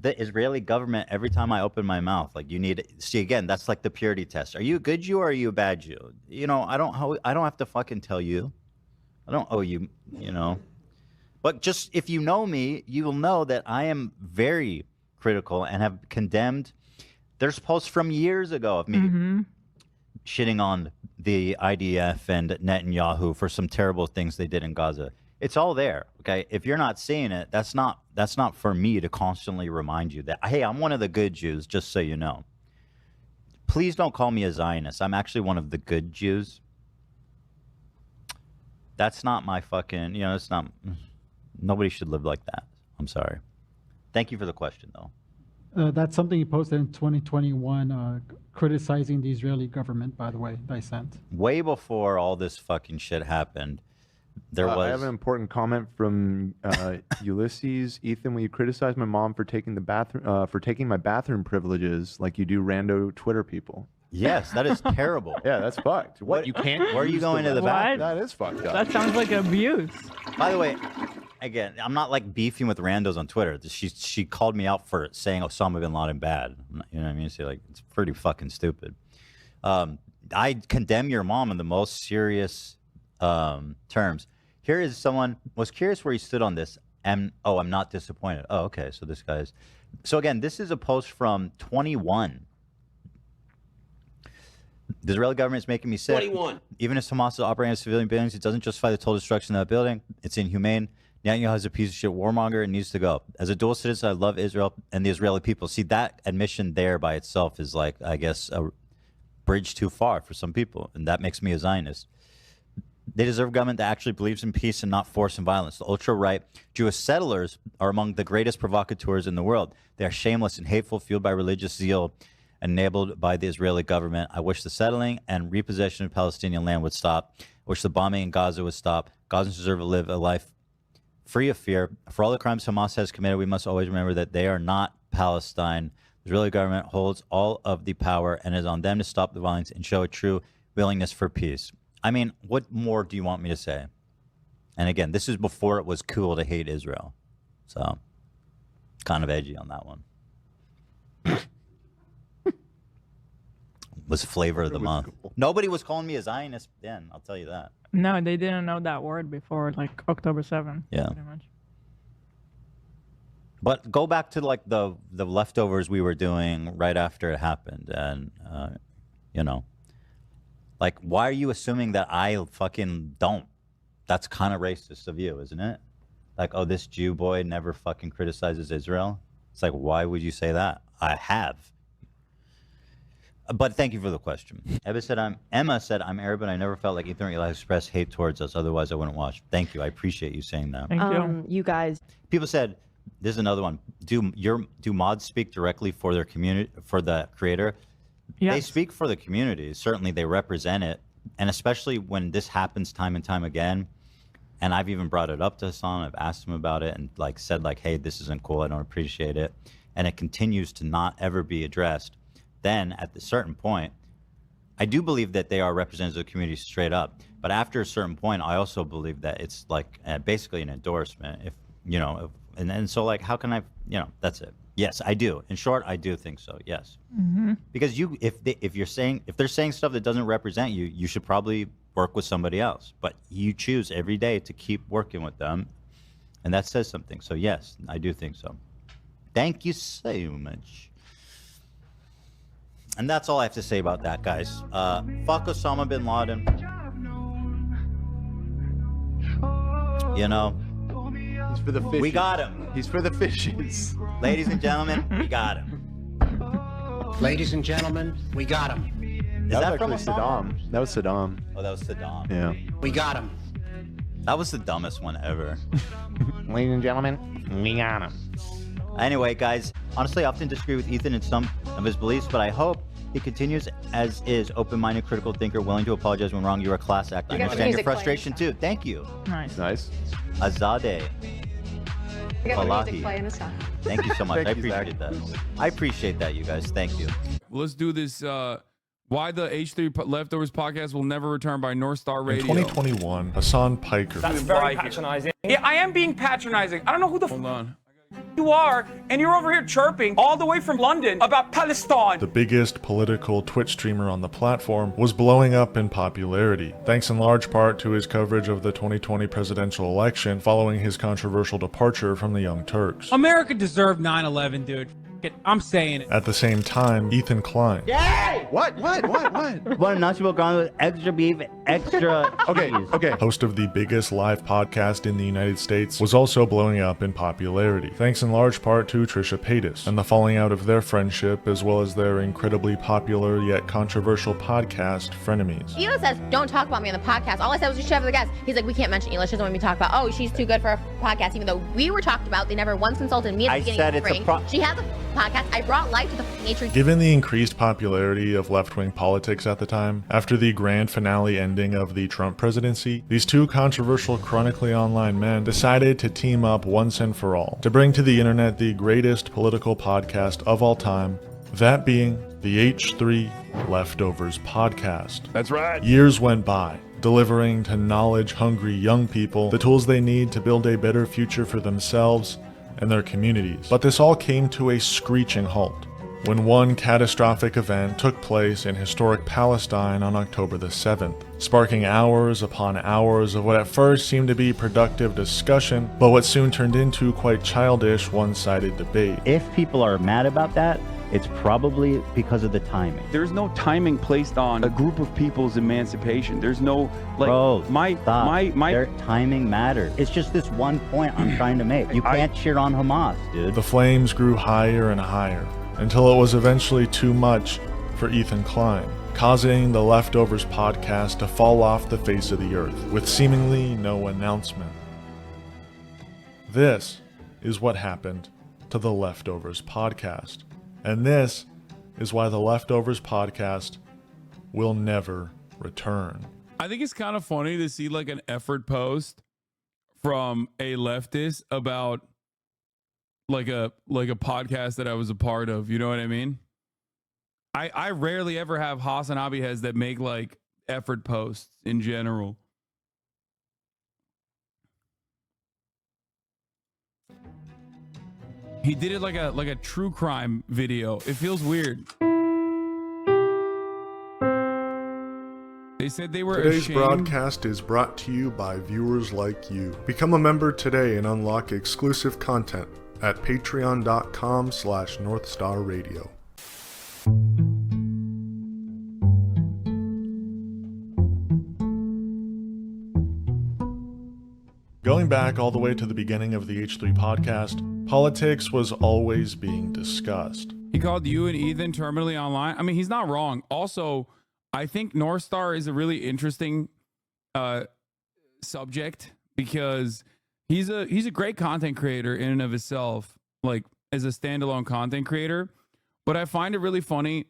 the Israeli government every time I open my mouth? Like, you need see again. That's like the purity test. Are you a good Jew or are you a bad Jew? You know, I don't have to fucking tell you. I don't owe you. You know. But just if you know me, you will know that I am very critical and have condemned. There's posts from years ago of me shitting on the IDF and Netanyahu for some terrible things they did in Gaza. It's all there, okay? If you're not seeing it, that's not for me to constantly remind you that, hey, I'm one of the good Jews, just so you know. Please don't call me a Zionist. I'm actually one of the good Jews. That's not my fucking, it's not, nobody should live like that. I'm sorry. Thank you for the question, though. That's something he posted in 2021, criticizing the Israeli government, by the way, that I sent. Way before all this fucking shit happened, there was... I have an important comment from Ulysses. Ethan, will you criticize my mom for taking my bathroom privileges like you do rando Twitter people? Yes, that is terrible. Yeah, that's fucked. What, you can't... Where are you going to the bathroom? That is fucked up. That sounds like abuse. By the way, again, I'm not like beefing with randos on Twitter. She called me out for saying Osama bin Laden bad. You know what I mean? So, like, it's pretty fucking stupid. I condemn your mom in the most serious terms. Here is someone was curious where he stood on this. And I'm not disappointed. Oh, okay. So this guy's. So again, this is a post from 21. The Israeli government is making me sick. 21. Even if Hamas is operating as civilian buildings, it doesn't justify the total destruction of that building. It's inhumane. Netanyahu is a piece of shit warmonger and needs to go. As a dual citizen, I love Israel and the Israeli people. See, that admission there by itself is like, I guess, a bridge too far for some people, and that makes me a Zionist. They deserve a government that actually believes in peace and not force and violence. The ultra-right Jewish settlers are among the greatest provocateurs in the world. They are shameless and hateful, fueled by religious zeal, enabled by the Israeli government. I wish the settling and repossession of Palestinian land would stop. I wish the bombing in Gaza would stop. Gazans deserve to live a life free of fear. For all the crimes Hamas has committed, we must always remember that they are not Palestine. The Israeli government holds all of the power, and it is on them to stop the violence and show a true willingness for peace. I mean, what more do you want me to say? And again, this is before it was cool to hate Israel. So, kind of edgy on that one. Was flavor of the month. Cool. Nobody was calling me a Zionist then, I'll tell you that. No, they didn't know that word before, like, October 7th. Yeah. Pretty much. But go back to, like, the leftovers we were doing right after it happened. And, like, why are you assuming that I fucking don't? That's kind of racist of you, isn't it? Like, oh, this Jew boy never fucking criticizes Israel? It's like, why would you say that? I have. But thank you for the question. Emma said, I'm Arab, and I never felt like Ethan or Eli expressed hate towards us. Otherwise, I wouldn't watch. Thank you. I appreciate you saying that. Thank you. You guys. People said, this is another one. Do mods speak directly for their community, for the creator? Yes. They speak for the community. Certainly, they represent it. And especially when this happens time and time again, and I've even brought it up to Hasan. I've asked him about it and like said, like, hey, this isn't cool. I don't appreciate it. And it continues to not ever be addressed. Then at a certain point, I do believe that they are representatives of the community straight up. But after a certain point, I also believe that it's like basically an endorsement. And so like, how can I, that's it. Yes, I do. In short, I do think so. Yes. Mm-hmm. Because if they're saying stuff that doesn't represent you, you should probably work with somebody else. But you choose every day to keep working with them. And that says something. So yes, I do think so. Thank you so much. And that's all I have to say about that, guys. Fuck Osama bin Laden. He's for the fishes. We got him. He's for the fishes. Ladies and gentlemen, we got him. Ladies and gentlemen, we got him. That was actually Saddam. That was Saddam. Oh, that was Saddam. Yeah. We got him. That was the dumbest one ever. Ladies and gentlemen, we got him. Anyway, guys, honestly, I often disagree with Ethan in some of his beliefs, but I hope he continues as is, open-minded, critical thinker, willing to apologize when wrong. You're a class act. I understand your frustration too. Thank you. Nice. Azadeh. Falahi. Thank you so much. I appreciate that. I appreciate that, you guys. Thank you. Let's do this. Why the H3 Leftovers podcast will never return by North Star Radio. In 2021, Hasan Piker. That's very patronizing. Yeah, I am being patronizing. I don't know who the Hold on. You are, and you're over here chirping all the way from London about Palestine. The biggest political Twitch streamer on the platform was blowing up in popularity, thanks in large part to his coverage of the 2020 presidential election following his controversial departure from the Young Turks. America deserved 9/11, dude. I'm saying it. At the same time, Ethan Klein, What? One Nacho Grande with extra beef, extra cheese. host of the biggest live podcast in the United States, was also blowing up in popularity, thanks in large part to Trisha Paytas and the falling out of their friendship, as well as their incredibly popular yet controversial podcast, Frenemies. Ela says, don't talk about me on the podcast. All I said was just have the guest. He's like, we can't mention Ela. She doesn't want me to talk about, oh, she's too good for a podcast, even though we were talked about. They never once consulted me at the beginning of the spring. She has a podcast. I brought life to the nature. Given the increased popularity of left-wing politics at the time, after the grand finale ending of the Trump presidency, these two controversial chronically online men decided to team up once and for all to bring to the internet the greatest political podcast of all time, that being the H3 Leftovers podcast. That's right. Years went by, delivering to knowledge-hungry young people the tools they need to build a better future for themselves and their communities. But this all came to a screeching halt when one catastrophic event took place in historic Palestine on October the 7th, sparking hours upon hours of what at first seemed to be productive discussion, but what soon turned into quite childish one-sided debate. If people are mad about that, it's probably because of the timing. There's no timing placed on a group of people's emancipation. There's no, like, Bro, my Their timing matters. It's just this one point I'm trying to make. You can't cheer on Hamas, dude. The flames grew higher and higher, until it was eventually too much for Ethan Klein, causing the Leftovers podcast to fall off the face of the earth with seemingly no announcement. This is what happened to the Leftovers podcast. And this is why the Leftovers podcast will never return. I think it's kind of funny to see like an effort post from a leftist about like a podcast that I was a part of. You know what I mean? I rarely ever have Hasan Abihez that make like effort posts in general. He did it like a true crime video. It feels weird. They said they were Today's ashamed. broadcast is brought to you by viewers like you. Become a member today and unlock exclusive content at patreon.com/NorthstarRadio. Going back all the way to the beginning of the H3 podcast, politics was always being discussed. He called you and Ethan terminally online. I mean, he's not wrong. Also, I think North Star is a really interesting subject because he's a great content creator in and of himself, like as a standalone content creator. But I find it really funny.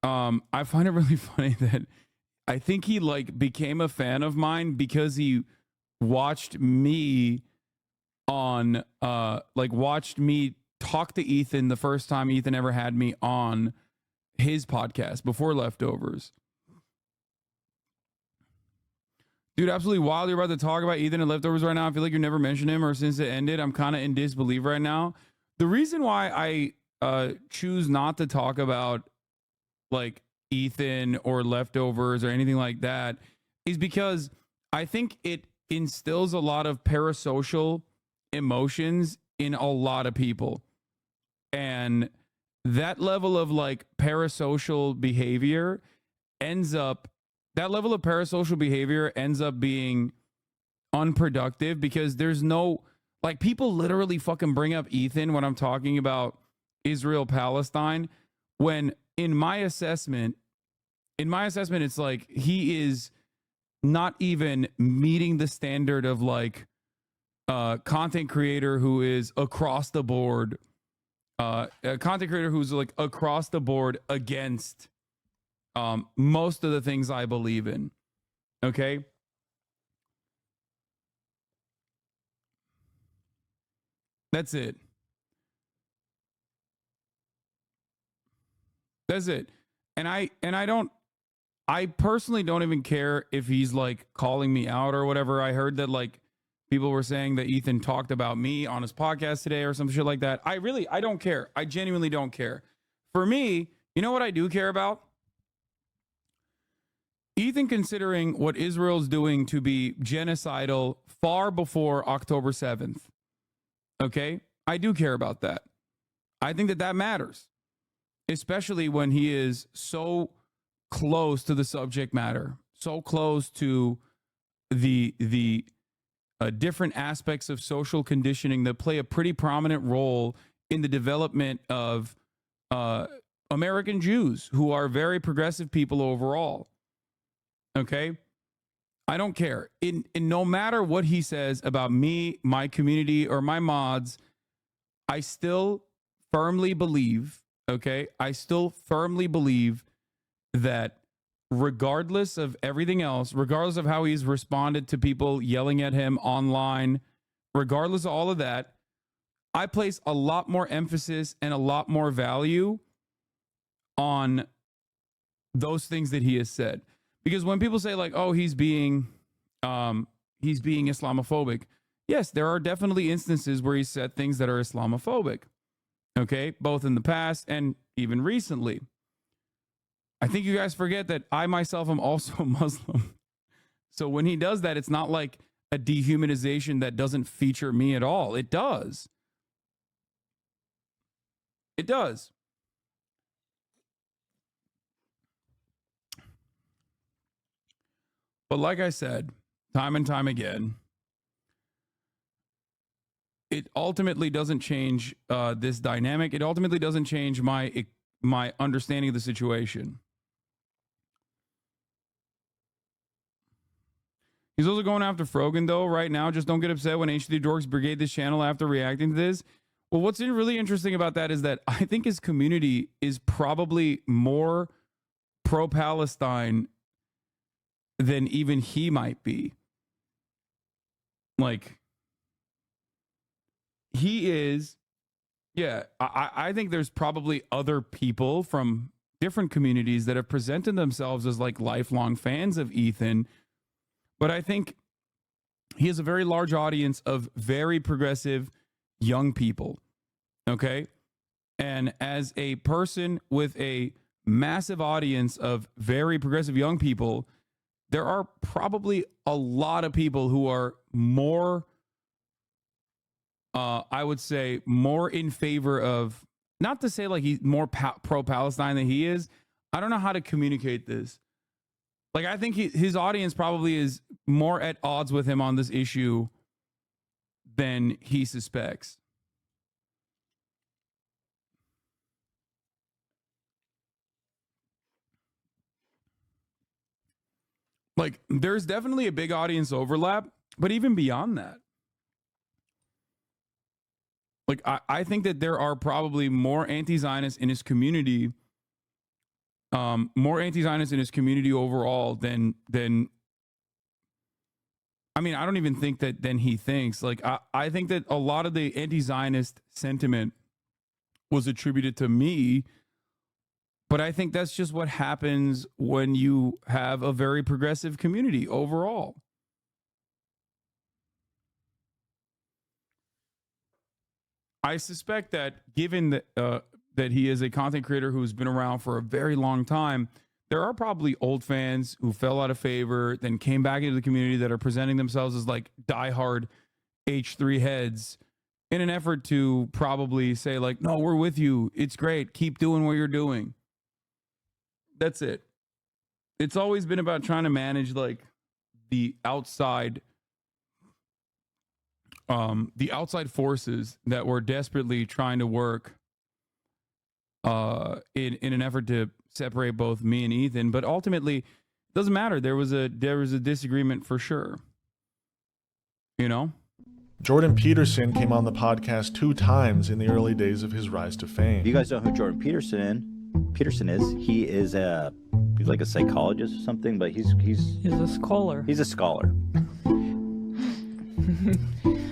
I find it really funny that I think he like became a fan of mine because he watched me on watched me talk to Ethan the first time Ethan ever had me on his podcast before Leftovers. Dude, absolutely wild. You're about to talk about Ethan and Leftovers right now. I feel like you never mentioned him, or since it ended, I'm kind of in disbelief right now. The reason why I choose not to talk about like Ethan or Leftovers or anything like that is because I think it instills a lot of parasocial emotions in a lot of people. And that level of like parasocial behavior ends up being unproductive because there's no, like, people literally fucking bring up Ethan when I'm talking about Israel Palestine, when in my assessment it's like he is not even meeting the standard of like content creator who is across the board, a content creator who's like across the board against most of the things I believe in. Okay. That's it. That's it. And I personally don't even care if he's like calling me out or whatever. I heard that like people were saying that Ethan talked about me on his podcast today or some shit like that. I don't care. I genuinely don't care. For me, you know what I do care about? Ethan considering what Israel's doing to be genocidal far before October 7th. Okay? I do care about that. I think that that matters, especially when he is so close to the subject matter, so close to the different aspects of social conditioning that play a pretty prominent role in the development of American Jews, who are very progressive people overall. Okay? I don't care. In no matter what he says about me, my community, or my mods, I still firmly believe, okay? I still firmly believe that regardless of everything else, regardless of how he's responded to people yelling at him online, regardless of all of that, I place a lot more emphasis and a lot more value on those things that he has said. Because when people say like, oh, he's being Islamophobic. Yes, there are definitely instances where he said things that are Islamophobic. Okay, both in the past and even recently. I think you guys forget that I myself am also Muslim. So when he does that, it's not like a dehumanization that doesn't feature me at all. It does. It does. But like I said, time and time again, it ultimately doesn't change this dynamic. It ultimately doesn't change my understanding of the situation. He's also going after Frogan, though, right now. Just don't get upset when HD Dorks brigade this channel after reacting to this. Well, what's really interesting about that is that I think his community is probably more pro-Palestine than even he might be. Like, he is, yeah, I think there's probably other people from different communities that have presented themselves as like lifelong fans of Ethan. But I think he has a very large audience of very progressive young people. Okay. And as a person with a massive audience of very progressive young people, there are probably a lot of people who are more, I would say, more in favor of, not to say like he's more pro-Palestine than he is. I don't know how to communicate this. Like, I think his audience probably is more at odds with him on this issue than he suspects. Like, there's definitely a big audience overlap, but even beyond that, like, I think that there are probably more anti-Zionists in his community, overall than I mean, I don't even think that than he thinks. Like, I think that a lot of the anti-Zionist sentiment was attributed to me, but I think that's just what happens when you have a very progressive community overall. I suspect that given that that he is a content creator who's been around for a very long time, there are probably old fans who fell out of favor, then came back into the community that are presenting themselves as like diehard H3 heads in an effort to probably say like, no, we're with you. It's great. Keep doing what you're doing. That's it. It's always been about trying to manage like the outside forces that were desperately trying to work in an effort to separate both me and Ethan. But ultimately, it doesn't matter. There was a disagreement for sure. You know? Jordan Peterson came on the podcast 2 times in the early days of his rise to fame. You guys know who Jordan Peterson is? He's like a psychologist or something, but he's a scholar. He's a scholar.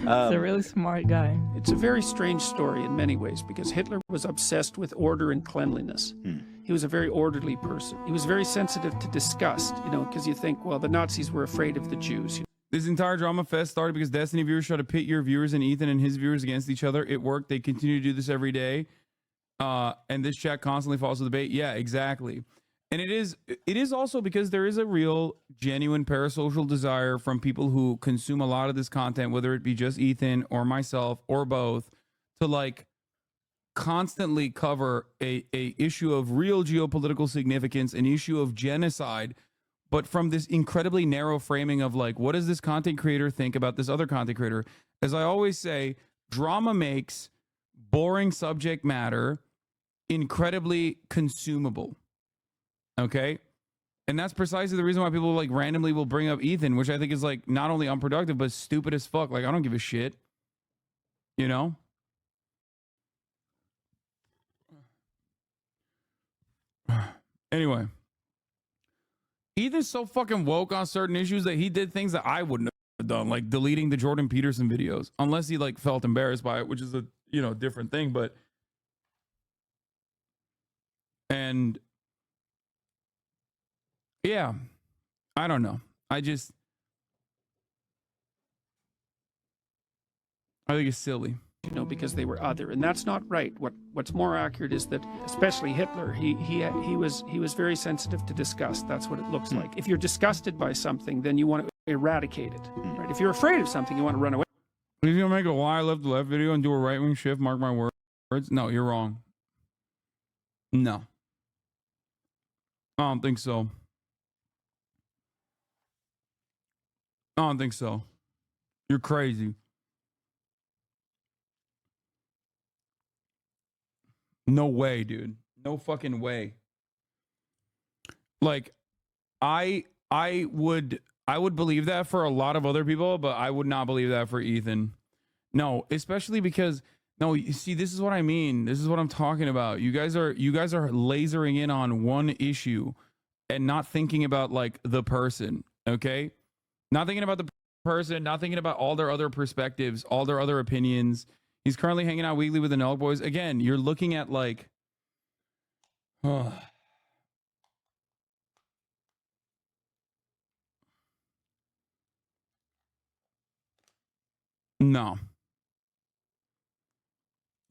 He's a really smart guy. It's a very strange story in many ways because Hitler was obsessed with order and cleanliness. He was a very orderly person. He was very sensitive to disgust, because you think, well, the Nazis were afraid of the Jews. This entire drama fest started because Destiny viewers tried to pit your viewers and Ethan and his viewers against each other. It worked. They continue to do this every day. And this chat constantly follows the debate. Yeah, exactly. And it is also because there is a real, genuine parasocial desire from people who consume a lot of this content, whether it be just Ethan or myself or both, to like constantly cover a issue of real geopolitical significance, an issue of genocide, but from this incredibly narrow framing of like, what does this content creator think about this other content creator? As I always say, drama makes boring subject matter incredibly consumable. Okay? And that's precisely the reason why people like randomly will bring up Ethan, which I think is like not only unproductive, but stupid as fuck. Like, I don't give a shit. You know? Anyway, Ethan's so fucking woke on certain issues that he did things that I wouldn't have done, like deleting the Jordan Peterson videos, unless he like felt embarrassed by it, which is a, you know, different thing. But and yeah, I don't know. I think it's silly. You know, because they were other, and that's not right. What's more accurate is that, especially Hitler, he was very sensitive to disgust. That's what it looks like. If you're disgusted by something, then you want to eradicate it. Right? If you're afraid of something, you want to run away. If you make a why left to left video and do a right wing shift, mark my words. No, you're wrong. No, I don't think so. I don't think so. You're crazy. No way, dude. No fucking way. Like, I would believe that for a lot of other people, but I would not believe that for Ethan. No, especially because no, you see, this is what I mean. This is what I'm talking about. You guys are lasering in on one issue and not thinking about like the person, okay? Not thinking about the person, not thinking about all their other perspectives, all their other opinions. He's currently hanging out weekly with the Nelk Boys. Again, you're looking at like, no.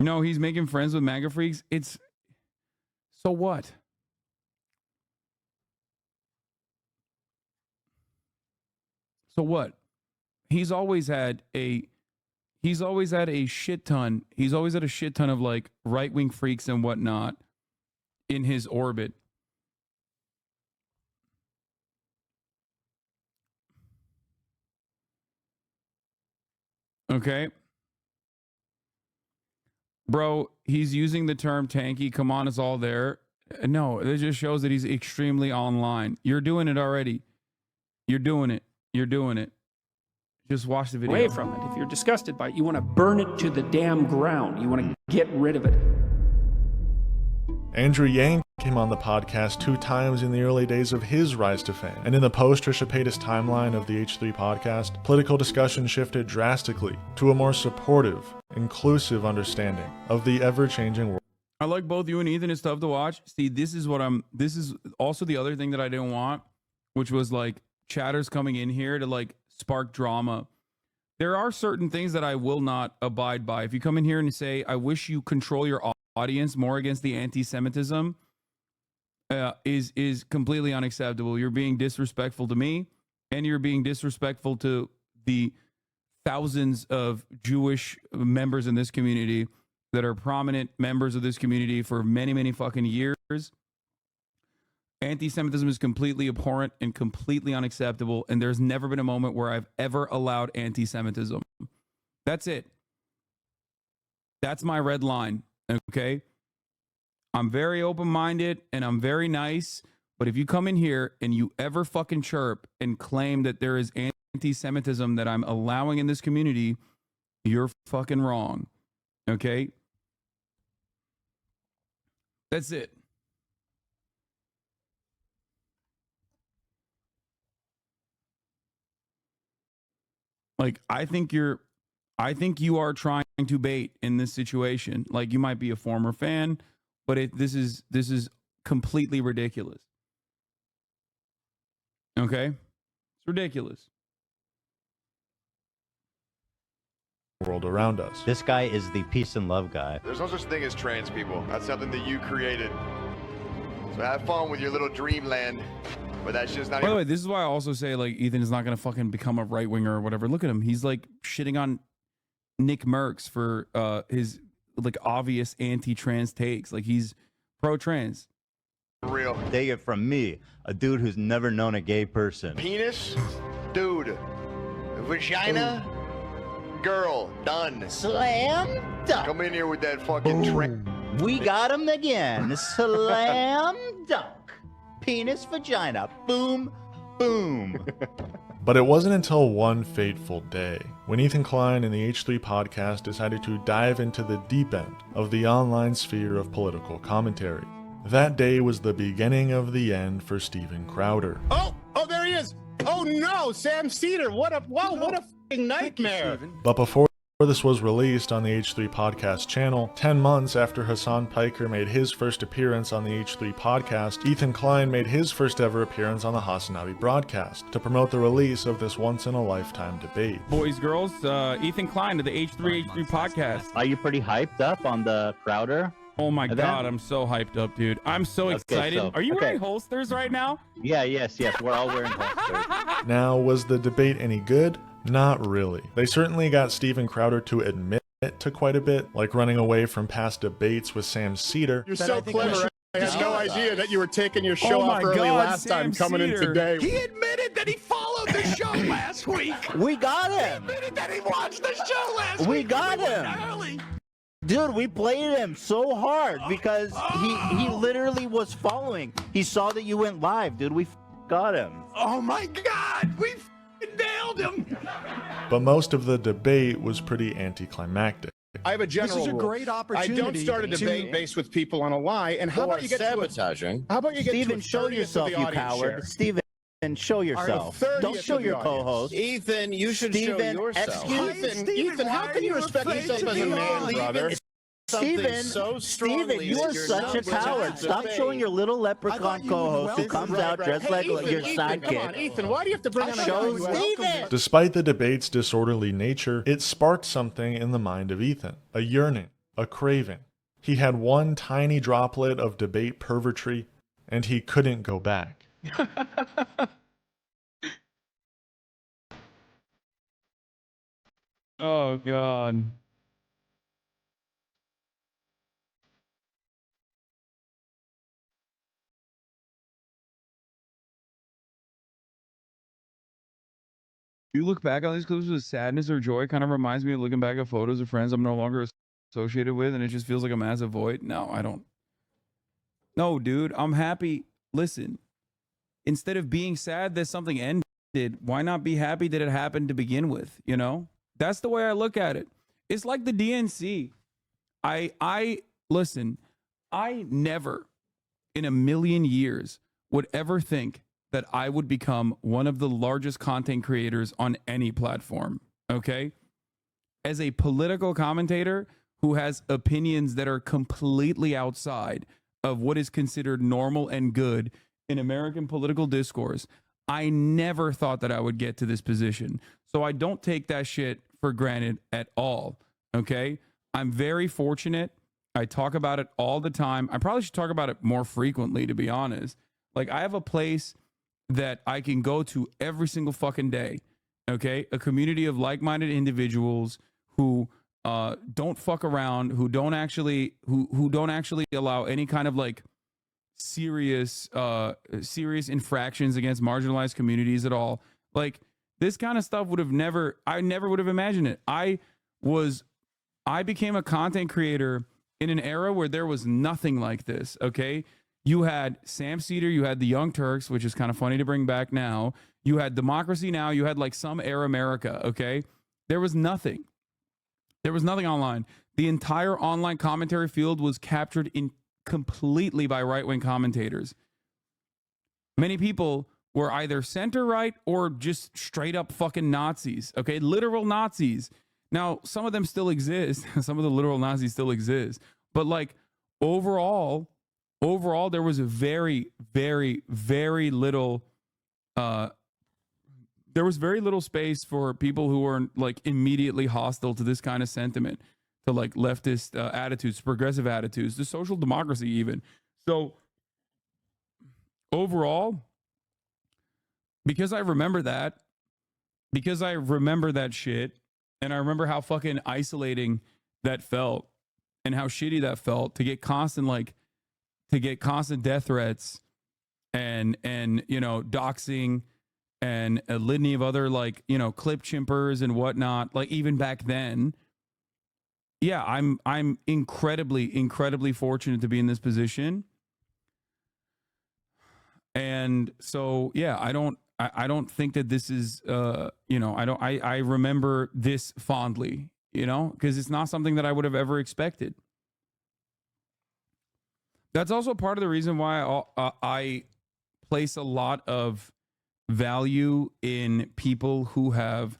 No, he's making friends with MAGA freaks. It's, so what? So what? He's always had a shit ton. He's always had a shit ton of like right-wing freaks and whatnot in his orbit. Okay. Bro, he's using the term tanky. Come on, it's all there. No, it just shows that he's extremely online. You're doing it already. You're doing it. You're doing it. Just watch the video. Away from it. If you're disgusted by it, you want to burn it to the damn ground. You want to get rid of it. Andrew Yang came on the podcast 2 times in the early days of his rise to fame. And in the post-Trisha Paytas timeline of the H3 podcast, political discussion shifted drastically to a more supportive, inclusive understanding of the ever-changing world. I like both you and Ethan. It's tough to watch. See, this is also the other thing that I didn't want, which was like chatters coming in here to like spark drama. There are certain things that I will not abide by. If you come in here and say, I wish you control your audience more against the anti-Semitism, is completely unacceptable. You're being disrespectful to me, and you're being disrespectful to the thousands of Jewish members in this community that are prominent members of this community for many, many fucking years. Anti-Semitism is completely abhorrent and completely unacceptable, and there's never been a moment where I've ever allowed anti-Semitism. That's it. That's my red line, okay? I'm very open-minded, and I'm very nice, but if you come in here and you ever fucking chirp and claim that there is anti-Semitism that I'm allowing in this community, you're fucking wrong, okay? That's it. Like, I think you are trying to bait in this situation. Like, you might be a former fan, but this is completely ridiculous. Okay? It's ridiculous. World around us. This guy is the peace and love guy. There's no such thing as trans people. That's something that you created. So have fun with your little dreamland. But that's just not. By the way, this is why I also say like Ethan is not gonna fucking become a right winger or whatever. Look at him. He's like shitting on Nick Merckx for his like obvious anti-trans takes. Like he's pro-trans. Real. Take it from me, a dude who's never known a gay person. Penis, dude. Vagina, girl, done. Slam dunk. Come in here with that fucking We got him again. Slam dunk. Penis, vagina. Boom, boom. But it wasn't until one fateful day when Ethan Klein and the H3 podcast decided to dive into the deep end of the online sphere of political commentary. That day was the beginning of the end for Steven Crowder. Oh, there he is. Oh no, Sam Cedar. What a fucking nightmare. But before this was released on the H3 podcast channel, 10 months after Hasan Piker made his first appearance on the H3 podcast, Ethan Klein made his first ever appearance on the Hasanabi broadcast to promote the release of this once-in-a-lifetime debate. Boys, girls, Ethan Klein to the H3 podcast. Are you pretty hyped up on the Crowder? Oh my God, I'm so hyped up, dude. I'm so excited. Are you wearing holsters right now? Yeah, yes. We're all wearing holsters. Now, was the debate any good? Not really. They certainly got Steven Crowder to admit to quite a bit, like running away from past debates with Sam Cedar. You're so clever. I had no idea that you were taking your show off early last time, coming in today. He admitted that he followed the show last week. We got him. He admitted that he watched the show last week. We got him. Dude, we played him so hard because he literally was following. He saw that you went live, dude. We got him. Oh my God, we nailed him. But most of the debate was pretty anticlimactic. I have a general This is a rule. great opportunity. I don't start a debate based with people on a lie. And how about you get sabotaging? How about you get Steven, to a show 30th yourself, of the you audience coward. share? Steven, show yourself. Don't show your co-host. Ethan, you should show Steven, yourself. Ethan, how can you respect yourself as a man, brother? Steven, you are such a coward. Stop showing your little leprechaun co-host who comes out dressed like your Ethan, come on, sidekick. Ethan, why do you have to bring on a Show guy who Steven. Despite the debate's disorderly nature, it sparked something in the mind of Ethan, a yearning, a craving. He had one tiny droplet of debate pervertry, and he couldn't go back. Oh, God. You look back on these clips with sadness or joy, kind of reminds me of looking back at photos of friends I'm no longer associated with, and it just feels like a massive void. No, I don't. No, dude, I'm happy. Listen, instead of being sad that something ended, why not be happy that it happened to begin with? You know, that's the way I look at it. It's like the DNC. Listen, I never in a million years would ever think that I would become one of the largest content creators on any platform, okay? As a political commentator who has opinions that are completely outside of what is considered normal and good in American political discourse, I never thought that I would get to this position. So I don't take that shit for granted at all, okay? I'm very fortunate. I talk about it all the time. I probably should talk about it more frequently, to be honest. Like, I have a place that I can go to every single fucking day, okay? A community of like-minded individuals who don't fuck around, who don't actually allow any kind of like serious infractions against marginalized communities at all. Like, this kind of stuff I never would have imagined it. I became a content creator in an era where there was nothing like this, okay? You had Sam Cedar, you had the Young Turks, which is kind of funny to bring back now. You had Democracy Now!, you had like Some Air America, okay? There was nothing. There was nothing online. The entire online commentary field was captured in completely by right-wing commentators. Many people were either center-right or just straight-up fucking Nazis, okay? Literal Nazis. Now, some of them still exist. Some of the literal Nazis still exist. But like overall, there was a very, very, very little, there was very little space for people who were like immediately hostile to this kind of sentiment, to like leftist attitudes, progressive attitudes, to social democracy even. So overall, because I remember that shit, and I remember how fucking isolating that felt, and how shitty that felt to get constant death threats and you know, doxing and a litany of other, like, you know, clip chimpers and whatnot, like even back then. Yeah, I'm incredibly fortunate to be in this position. And so, yeah, I don't think that this is, you know, I remember this fondly, you know, because it's not something that I would have ever expected. That's also part of the reason why I place a lot of value in people who have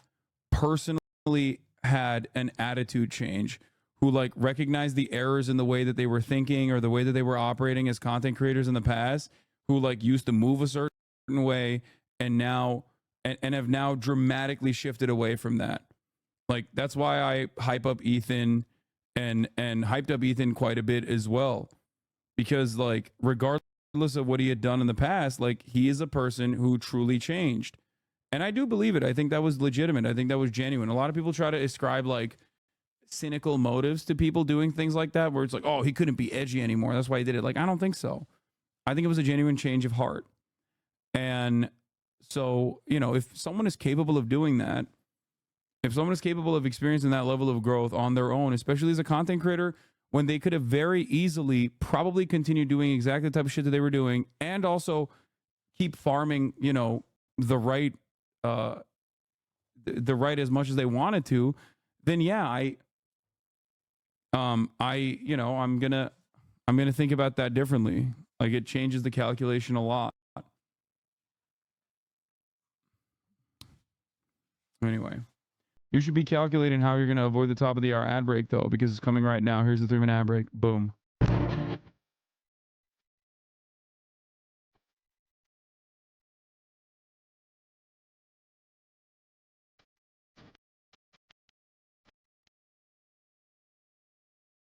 personally had an attitude change, who like recognize the errors in the way that they were thinking or the way that they were operating as content creators in the past, who like used to move a certain way and now and have now dramatically shifted away from that. Like, that's why I hype up Ethan and hyped up Ethan quite a bit as well, because like regardless of what he had done in the past, like he is a person who truly changed. And I do believe it. I think that was legitimate. I think that was genuine. A lot of people try to ascribe like cynical motives to people doing things like that, where it's like, oh, he couldn't be edgy anymore, that's why he did it. Like, I don't think so. I think it was a genuine change of heart. And so, you know, if someone is capable of doing that, if someone is capable of experiencing that level of growth on their own, especially as a content creator, when they could have very easily probably continued doing exactly the type of shit that they were doing and also keep farming, you know, the right as much as they wanted to, then yeah, you know, I'm gonna think about that differently. Like, it changes the calculation a lot. Anyway, you should be calculating how you're going to avoid the top of the hour ad break, though, because it's coming right now. Here's the 3-minute ad break. Boom.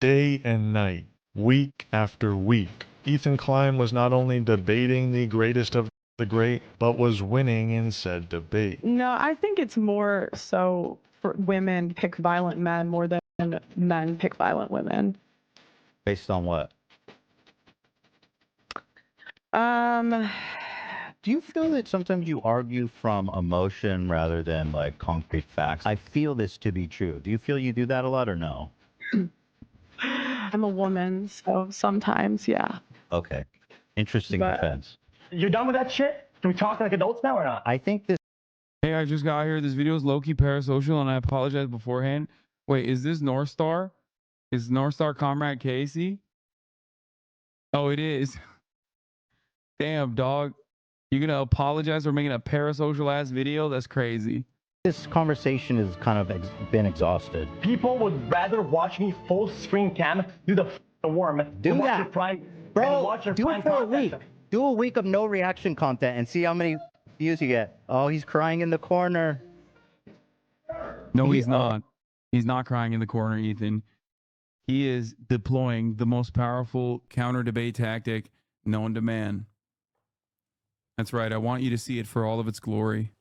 Day and night, week after week, Ethan Klein was not only debating the greatest of the great, but was winning in said debate. No, I think it's more so for women pick violent men more than men pick violent women. Based on what? Do you feel that sometimes you argue from emotion rather than like concrete facts? I feel this to be true. Do you feel you do that a lot or no? I'm a woman, so sometimes, yeah. Okay. Interesting But- defense. You done with that shit? Can we talk like adults now or not? I think this. Hey, I just got here. This video is low-key parasocial, and I apologize beforehand. Wait, is this North Star? Is North Star Comrade Casey? Oh, it is. Damn, dog. You're going to apologize for making a parasocial-ass video? That's crazy. This conversation has kind of been exhausted. People would rather watch me full screen cam do the worm. Do than watch that. your prime, Bro, watch your do prime it for content. a week. Do a week of no reaction content and see how many views you get. Oh, he's crying in the corner. No, he's not. He's not crying in the corner, Ethan. He is deploying the most powerful counter-debate tactic known to man. That's right. I want you to see it for all of its glory.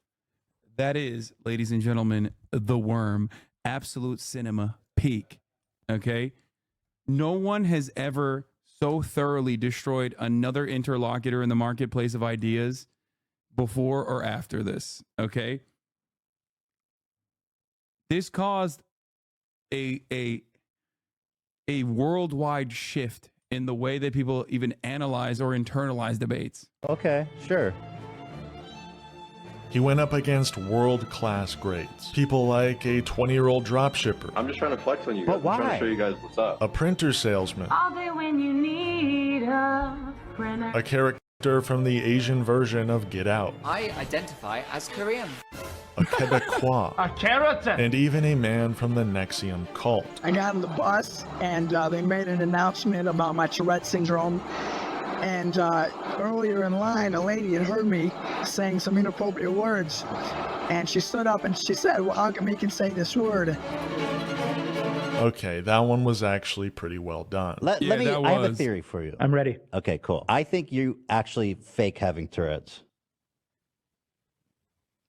That is, ladies and gentlemen, The Worm. Absolute cinema peak. Okay? No one has ever so thoroughly destroyed another interlocutor in the marketplace of ideas before or after this. Okay? This caused a worldwide shift in the way that people even analyze or internalize debates. Okay, sure. He went up against world-class greats. People like a 20-year-old dropshipper, I'm just trying to flex on you guys. But I'm trying why? to show you guys what's up. a printer salesman, All day when you need a friend. a character from the Asian version of Get Out, I identify as Korean. a Quebecois, A carrot. and even a man from the Nexium cult. I got on the bus and they made an announcement about my Tourette syndrome. And earlier in line, a lady had heard me saying some inappropriate words. And she stood up and she said, well, how come he can say this word? Okay, that one was actually pretty well done. Let me. I have a theory for you. I'm ready. Okay, cool. I think you actually fake having Tourette's.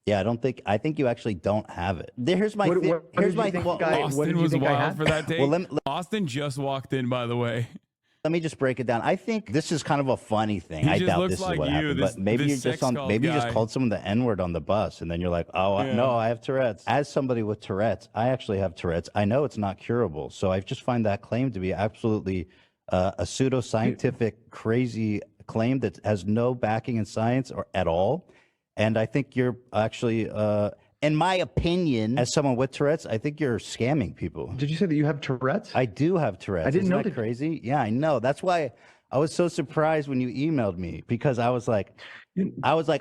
Yeah, I think you actually don't have it. Here's my Austin was wild for that day. Austin just walked in, by the way. Let me just break it down. I think this is kind of a funny thing. He I just doubt looks this like is what you, happened. this- But maybe this you're just sex cult maybe you just guy. called someone the N-word on the bus, and then you're like, oh Yeah. no, I have Tourette's. As somebody with Tourette's, I actually have Tourette's. I know it's not curable, so I just find that claim to be absolutely a pseudoscientific, crazy claim that has no backing in science or at all. And I think you're actually. In my opinion, as someone with Tourette's, I think you're scamming people. Did you say that you have Tourette's? I do have Tourette's. I didn't Isn't know that crazy. Yeah, I know. That's why I was so surprised when you emailed me, because I was like,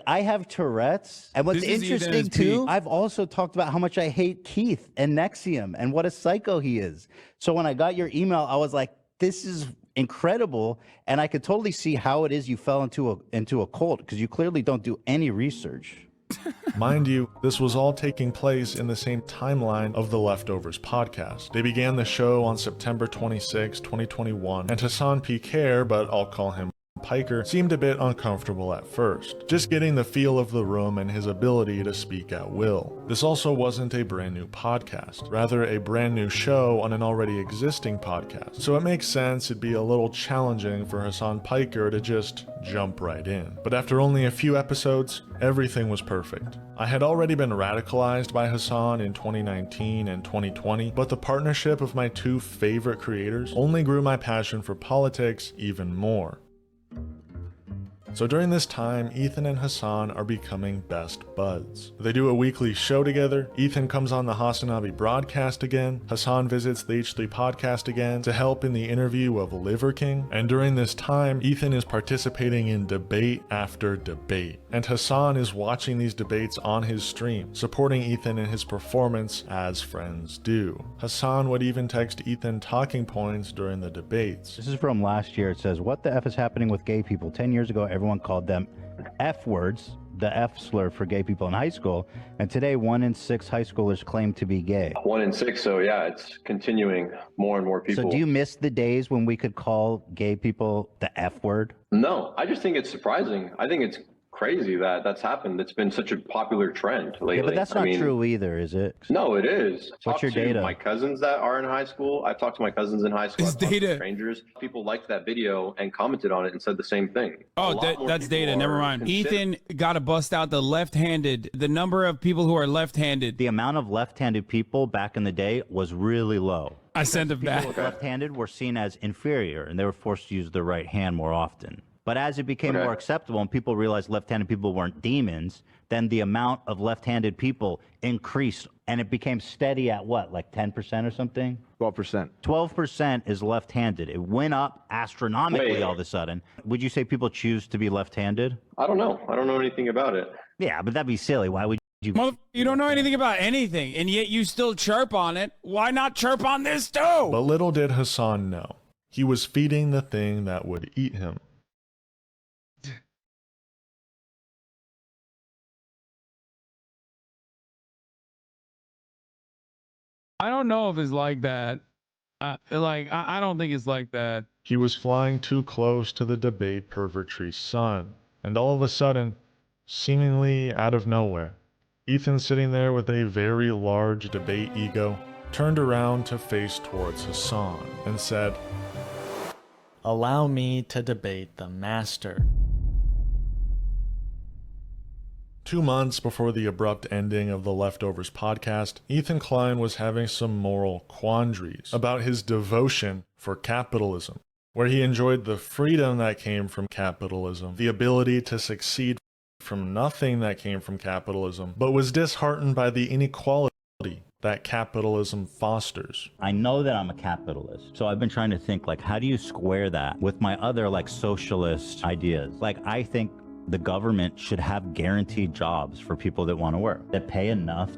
I have Tourette's. And what's This is Ethan at interesting his too, peak. I've also talked about how much I hate Keith and Nexium and what a psycho he is. So when I got your email, I was like, this is incredible, and I could totally see how it is you fell into a cult, because you clearly don't do any research. Mind you, this was all taking place in the same timeline of the Leftovers podcast. They began the show on September 26, 2021, and Hasan Piquer, but I'll call him Piker, seemed a bit uncomfortable at first, just getting the feel of the room and his ability to speak at will. This also wasn't a brand new podcast, rather a brand new show on an already existing podcast, so it makes sense it'd be a little challenging for Hasan Piker to just jump right in. But after only a few episodes, everything was perfect. I had already been radicalized by Hasan in 2019 and 2020, but the partnership of my two favorite creators only grew my passion for politics even more. So during this time, Ethan and Hasan are becoming best buds. They do a weekly show together. Ethan comes on the Hasanabi broadcast again. Hasan visits the H3 podcast again to help in the interview of Liver King. And during this time, Ethan is participating in debate after debate. And Hasan is watching these debates on his stream, supporting Ethan in his performance as friends do. Hasan would even text Ethan talking points during the debates. This is from last year. It says, what the F is happening with gay people? 10 years ago, everyone called them F words, the F slur for gay people in high school. And today, 1 in 6 high schoolers claim to be gay. 1 in 6. So yeah, it's continuing. More and more people. So do you miss the days when we could call gay people the F word? No, I just think it's surprising. I think it's crazy that that's happened. It's been such a popular trend lately. Yeah, but that's not true either, is it? No, it is. What's your Talk to data? My cousins that are in high school. I've talked to my cousins in high school. I've talked to strangers. People liked that video and commented on it and said the same thing. Oh, that's data. Never mind. Ethan got to bust out the left-handed. The number of people who are left-handed. The amount of left-handed people back in the day was really low. I sent it back. People left-handed were seen as inferior, and they were forced to use their right hand more often. But as it became more acceptable and people realized left-handed people weren't demons, then the amount of left-handed people increased, and it became steady at what, like 10% or something? 12%. 12% is left-handed. It went up astronomically Wait. all of a sudden. Would you say people choose to be left-handed? I don't know. I don't know anything about it. Yeah, but that'd be silly. Why would you? You don't know anything about anything, and yet you still chirp on it. Why not chirp on this too? But little did Hasan know, he was feeding the thing that would eat him. I don't know if it's like that. I don't think it's like that. He was flying too close to the debate pervertry's son, and all of a sudden, seemingly out of nowhere, Ethan, sitting there with a very large debate ego, turned around to face towards Hasan and said, "Allow me to debate the master." 2 months before the abrupt ending of the Leftovers podcast, Ethan Klein was having some moral quandaries about his devotion for capitalism, where he enjoyed the freedom that came from capitalism, the ability to succeed from nothing that came from capitalism, but was disheartened by the inequality that capitalism fosters. I know that I'm a capitalist, so I've been trying to think, like, how do you square that with my other, like, socialist ideas? Like, I think the government should have guaranteed jobs for people that want to work, that pay enough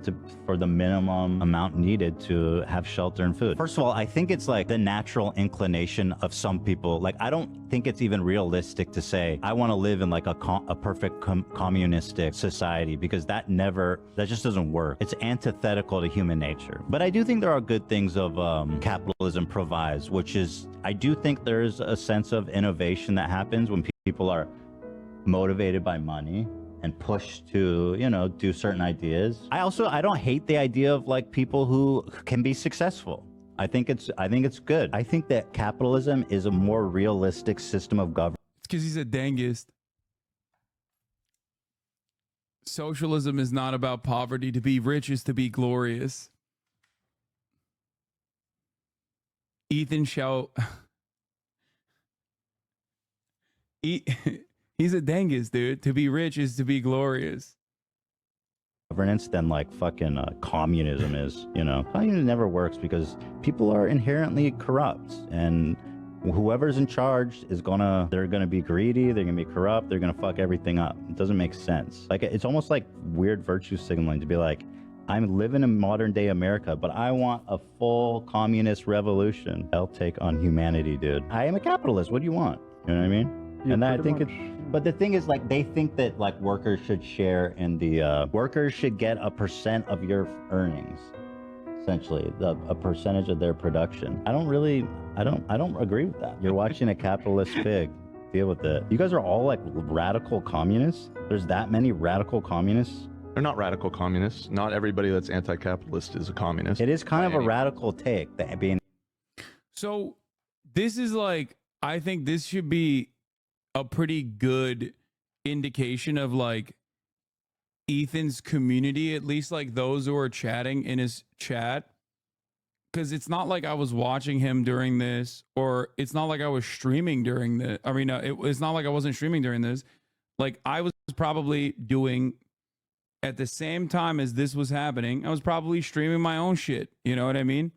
for the minimum amount needed to have shelter and food. First of all, I think it's like the natural inclination of some people. Like, I don't think it's even realistic to say, I want to live in like a perfect communistic society, because that just doesn't work. It's antithetical to human nature. But I do think there are good things of capitalism provides, which is, I do think there's a sense of innovation that happens when people are motivated by money. and pushed to, do certain ideas. I don't hate the idea of like people who can be successful. I think it's good. I think that capitalism is a more realistic system of government. It's because he's a dangist. Socialism is not about poverty. To be rich is to be glorious. Ethan shall... He's a dangist, dude. To be rich is to be glorious. Governance than like fucking communism is, Communism never works because people are inherently corrupt, and whoever's in charge they're gonna be greedy, they're gonna be corrupt, they're gonna fuck everything up. It doesn't make sense. Like, it's almost like weird virtue signaling to be like, I'm living in modern day America, but I want a full communist revolution. I'll take on humanity, dude. I am a capitalist. What do you want? You know what I mean? Yeah, and I pretty think much. but the thing is, like, they think that like workers should share in the workers should get a percent of your earnings, essentially, a percentage of their production. I don't agree with that. You're watching a capitalist pig. Deal with it. You guys are all like radical communists. There's that many radical communists. They're not radical communists. Not everybody that's anti-capitalist is a communist. It is kind of a radical take, that being. So this is like, I think this should be a pretty good indication of like Ethan's community, at least like those who are chatting in his chat. Because it's not like I was watching him during this, or it's not like I was streaming during the, it's not like I wasn't streaming during this. Like, I was probably doing, at the same time as this was happening, I was probably streaming my own shit. You know what I mean?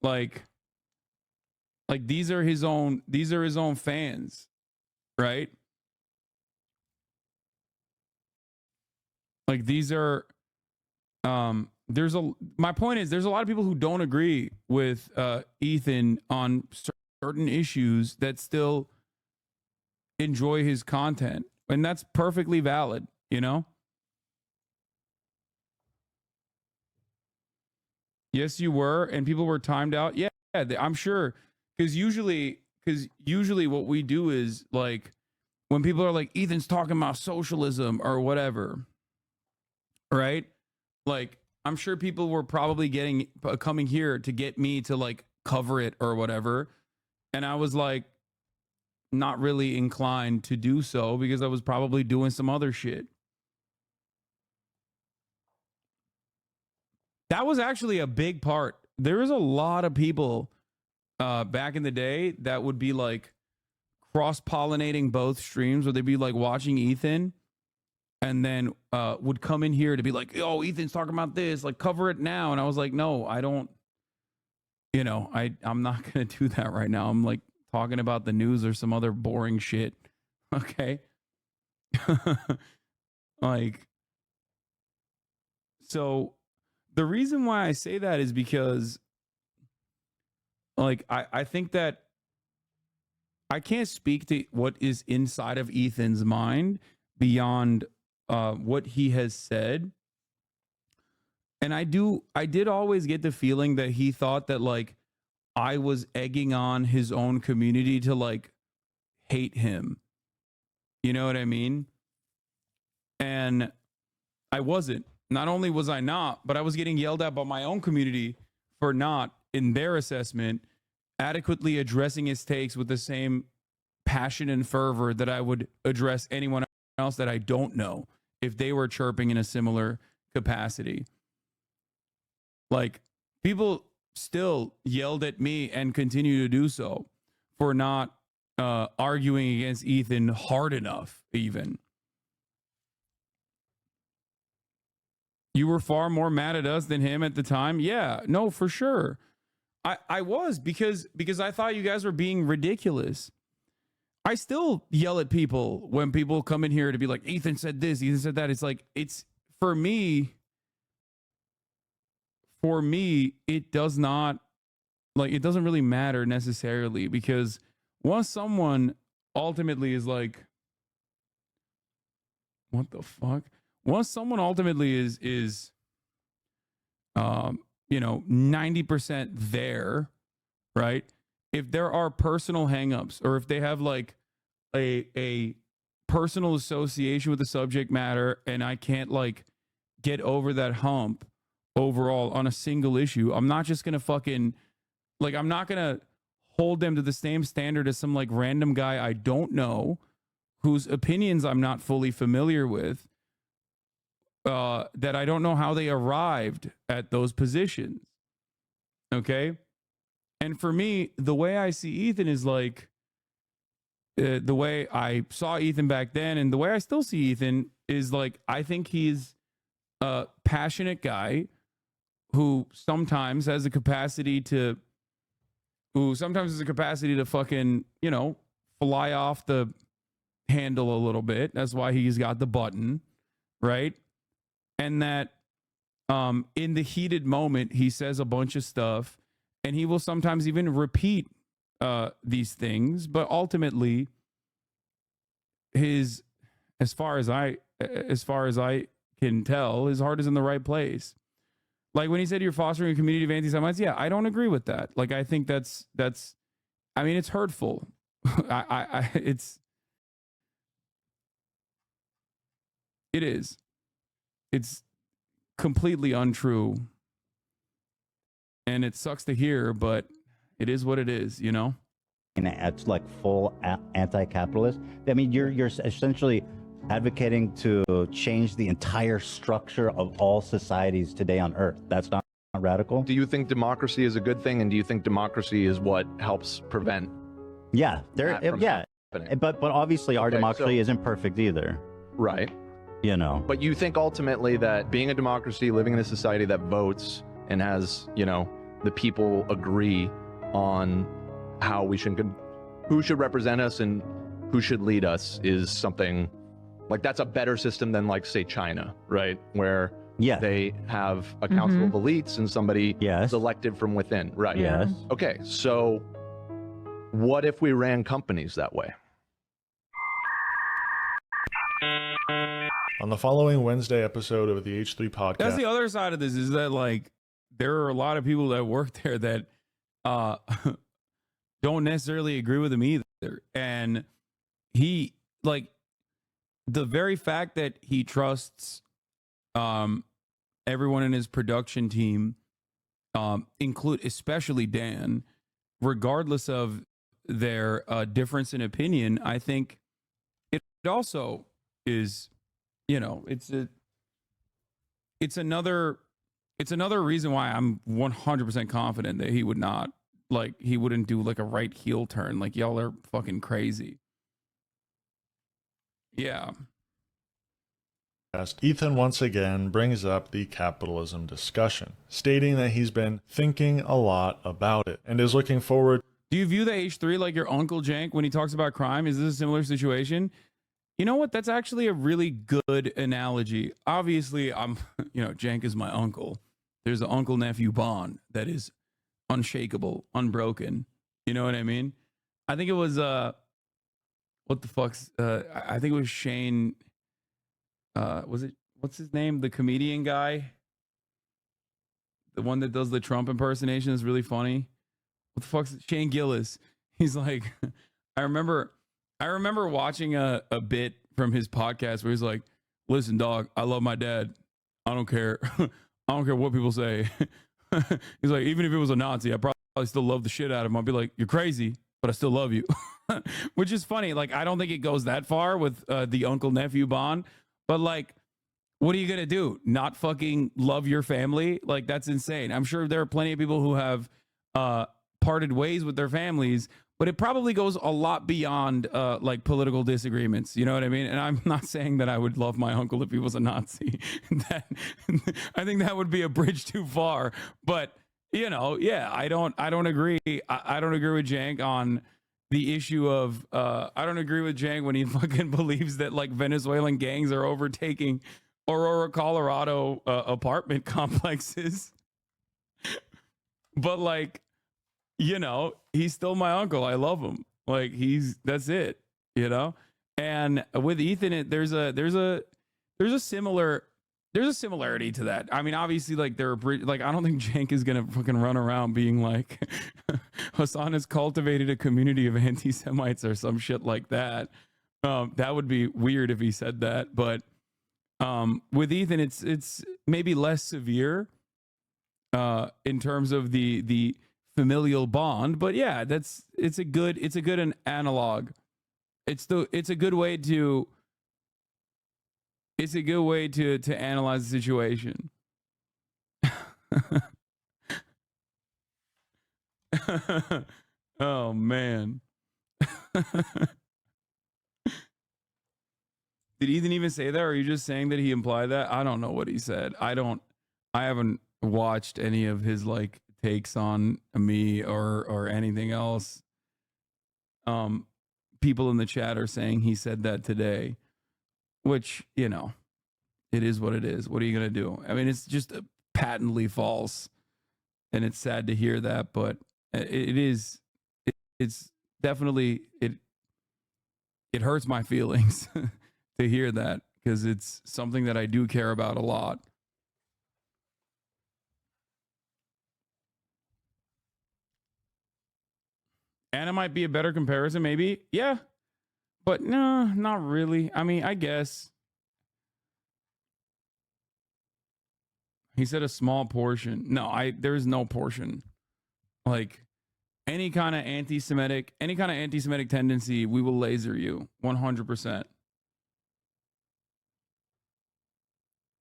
Like these are his own fans, right? Like, these are, my point is, there's a lot of people who don't agree with Ethan on certain issues that still enjoy his content, and that's perfectly valid, Yes, you were, and people were timed out. Yeah, I'm sure, because usually what we do is, like, when people are like, Ethan's talking about socialism or whatever, right? Like, I'm sure people were probably coming here to get me to like cover it or whatever. And I was like, not really inclined to do so because I was probably doing some other shit. That was actually a big part. There was a lot of people back in the day that would be like cross-pollinating both streams, where they'd be like watching Ethan and then would come in here to be like, oh, Ethan's talking about this, like, cover it now. And I was like, no, I don't, I'm not going to do that right now. I'm like talking about the news or some other boring shit. Okay. Like, so the reason why I say that is because, like, I think that I can't speak to what is inside of Ethan's mind beyond what he has said. And I did always get the feeling that he thought that, like, I was egging on his own community to like hate him. You know what I mean? And I wasn't. Not only was I not, but I was getting yelled at by my own community for not, in their assessment, adequately addressing his takes with the same passion and fervor that I would address anyone else that I don't know if they were chirping in a similar capacity. Like, people still yelled at me and continue to do so for not arguing against Ethan hard enough, even. You were far more mad at us than him at the time? Yeah, no, for sure. I was, because I thought you guys were being ridiculous. I still yell at people when people come in here to be like, Ethan said this, Ethan said that. It's like, it's, for me, it does not, like, it doesn't really matter necessarily, because once someone ultimately is like, what the fuck? Once someone ultimately is 90% there, right? If there are personal hangups, or if they have like a personal association with the subject matter, and I can't like get over that hump overall on a single issue, I'm not just gonna fucking like, I'm not gonna hold them to the same standard as some like random guy I don't know, whose opinions I'm not fully familiar with, that I don't know how they arrived at those positions. Okay. And for me, the way I see Ethan is like, the way I saw Ethan back then and the way I still see Ethan is like, I think he's a passionate guy who sometimes has a capacity to fucking, you know, fly off the handle a little bit. That's why he's got the button, right? And that in the heated moment, he says a bunch of stuff, and he will sometimes even repeat these things, but ultimately as far as I can tell, his heart is in the right place. Like when he said you're fostering a community of anti-Semites, yeah, I don't agree with that. Like, I think that's I mean, it's hurtful. It's completely untrue. And it sucks to hear, but it is what it is, you know? And it's like full anti-capitalist. I mean, you're essentially advocating to change the entire structure of all societies today on Earth. That's not radical. Do you think democracy is a good thing, and do you think democracy is what helps prevent? Yeah, but obviously our democracy isn't perfect either. Right. You know. But you think ultimately that being a democracy, living in a society that votes and has, you know, the people agree on how we should, who should represent us and who should lead us, is something like that's a better system than, like, say, China, right? Where they have a council of elites and somebody is elected from within, right? Yes. Okay, so what if we ran companies that way? On the following Wednesday episode of the H3 podcast. That's the other side of this, is that like there are a lot of people that work there that don't necessarily agree with him either. And he, like, the very fact that he trusts everyone in his production team, especially Dan, regardless of their difference in opinion, I think it also is, you know, it's another reason why I'm 100% confident that he wouldn't do like a right heel turn. Like, y'all are fucking crazy. Yeah. Ethan once again brings up the capitalism discussion, stating that he's been thinking a lot about it and is looking forward. Do you view the H3 like your Uncle Jank when he talks about crime? Is this a similar situation? You know what? That's actually a really good analogy. Obviously, Jank is my uncle. There's an uncle-nephew bond that is unshakable, unbroken. You know what I mean? I think it was, I think it was Shane, what's his name? The comedian guy? The one that does the Trump impersonation is really funny. What the fuck's it? Shane Gillis. He's like, I remember watching a bit from his podcast where he's like, listen, dog, I love my dad. I don't care. I don't care what people say. He's like, even if it was a Nazi, I probably still love the shit out of him. I'll be like, you're crazy, but I still love you. Which is funny. Like, I don't think it goes that far with the uncle-nephew bond. But, like, what are you going to do? Not fucking love your family? Like, that's insane. I'm sure there are plenty of people who have parted ways with their families, but it probably goes a lot beyond like political disagreements. You know what I mean? And I'm not saying that I would love my uncle if he was a Nazi. I think that would be a bridge too far. But, you know, yeah, I don't agree. I don't agree with Jank on the issue of I don't agree with Jank when he fucking believes that like Venezuelan gangs are overtaking Aurora, Colorado apartment complexes. But, like, you know, he's still my uncle. I love him. Like, that's it, you know? And with Ethan, there's a similarity to that. I mean, obviously, like, I don't think Jank is gonna fucking run around being like Hasan has cultivated a community of anti-Semites or some shit like that. That would be weird if he said that, but with Ethan, it's maybe less severe in terms of the familial bond. But yeah, it's a good analog. It's a good way to analyze the situation. Oh man. Did Ethan even say that, or are you just saying that he implied that? I don't know what he said. I haven't watched any of his like takes on me or anything else. People in the chat are saying he said that today, which, you know, it is what it is. What are you going to do? I mean, it's just patently false, and it's sad to hear that, but it's definitely, it hurts my feelings to hear that, because it's something that I do care about a lot. Anna might be a better comparison, maybe. Yeah. But no, not really. I mean, I guess. He said a small portion. No, there's no portion. Like any kind of anti-Semitic tendency, we will laser you 100%.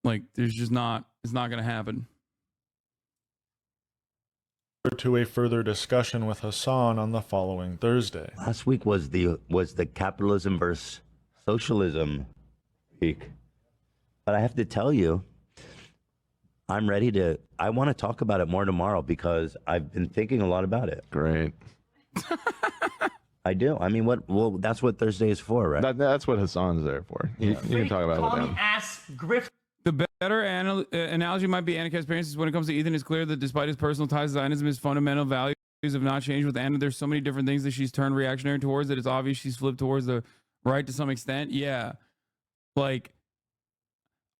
Like there's just not, it's not going to happen. To a further discussion with Hasan on the following Thursday. Last week was the capitalism versus socialism week. But I have to tell you, I want to talk about it more tomorrow because I've been thinking a lot about it. Great. I do. I mean, that's what Thursday is for, right? That's what Hasan's there for. You can talk about it with him. Ass grift. The better analogy might be Anika's parents. When it comes to Ethan, it's clear that despite his personal ties to Zionism, his fundamental values have not changed with Anna. There's so many different things that she's turned reactionary towards that it's obvious she's flipped towards the right to some extent. Yeah. Like,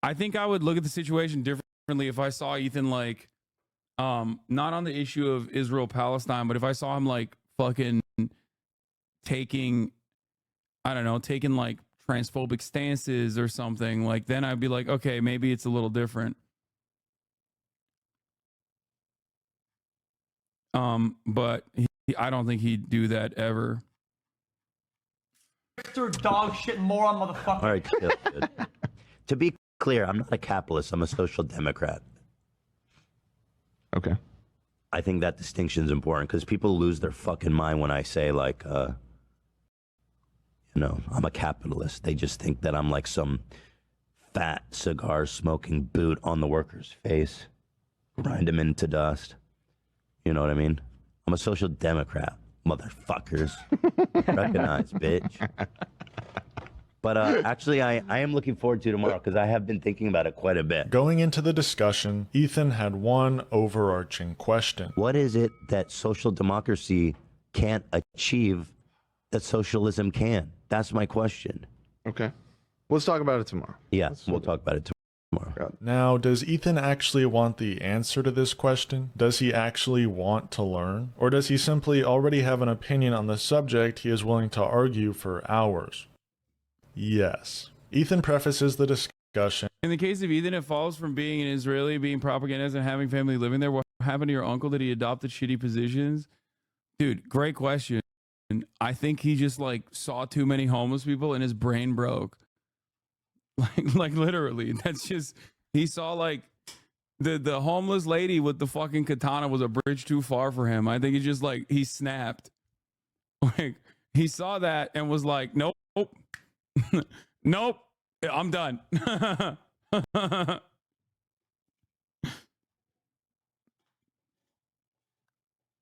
I think I would look at the situation differently if I saw Ethan, like, not on the issue of Israel-Palestine, but if I saw him, like, fucking taking like transphobic stances or something, like, then I'd be like, okay, maybe it's a little different. But I don't think he'd do that ever. Dog shit moron motherfucker. All right, chill, dude. To be clear, I'm not a capitalist. I'm a social democrat. Okay. I think that distinction is important because people lose their fucking mind when I say, like, I'm a capitalist. They just think that I'm like some fat cigar smoking boot on the worker's face, grind him into dust. You know what I mean? I'm a social democrat, motherfuckers. Recognize, bitch. But actually, I am looking forward to tomorrow because I have been thinking about it quite a bit. Going into the discussion, Ethan had one overarching question. What is it that social democracy can't achieve that socialism can? That's my question. Okay. Let's talk about it tomorrow. Yeah, we'll talk about it tomorrow. Now, does Ethan actually want the answer to this question? Does he actually want to learn? Or does he simply already have an opinion on the subject he is willing to argue for hours? Yes. Ethan prefaces the discussion. In the case of Ethan, it follows from being an Israeli, being propagandist, and having family living there. What happened to your uncle? Did he adopted shitty positions? Dude, great question. I think he just like saw too many homeless people and his brain broke. Like literally. That's just, he saw like the homeless lady with the fucking katana was a bridge too far for him. I think he just like, he snapped. Like he saw that and was like, nope. Nope. I'm done.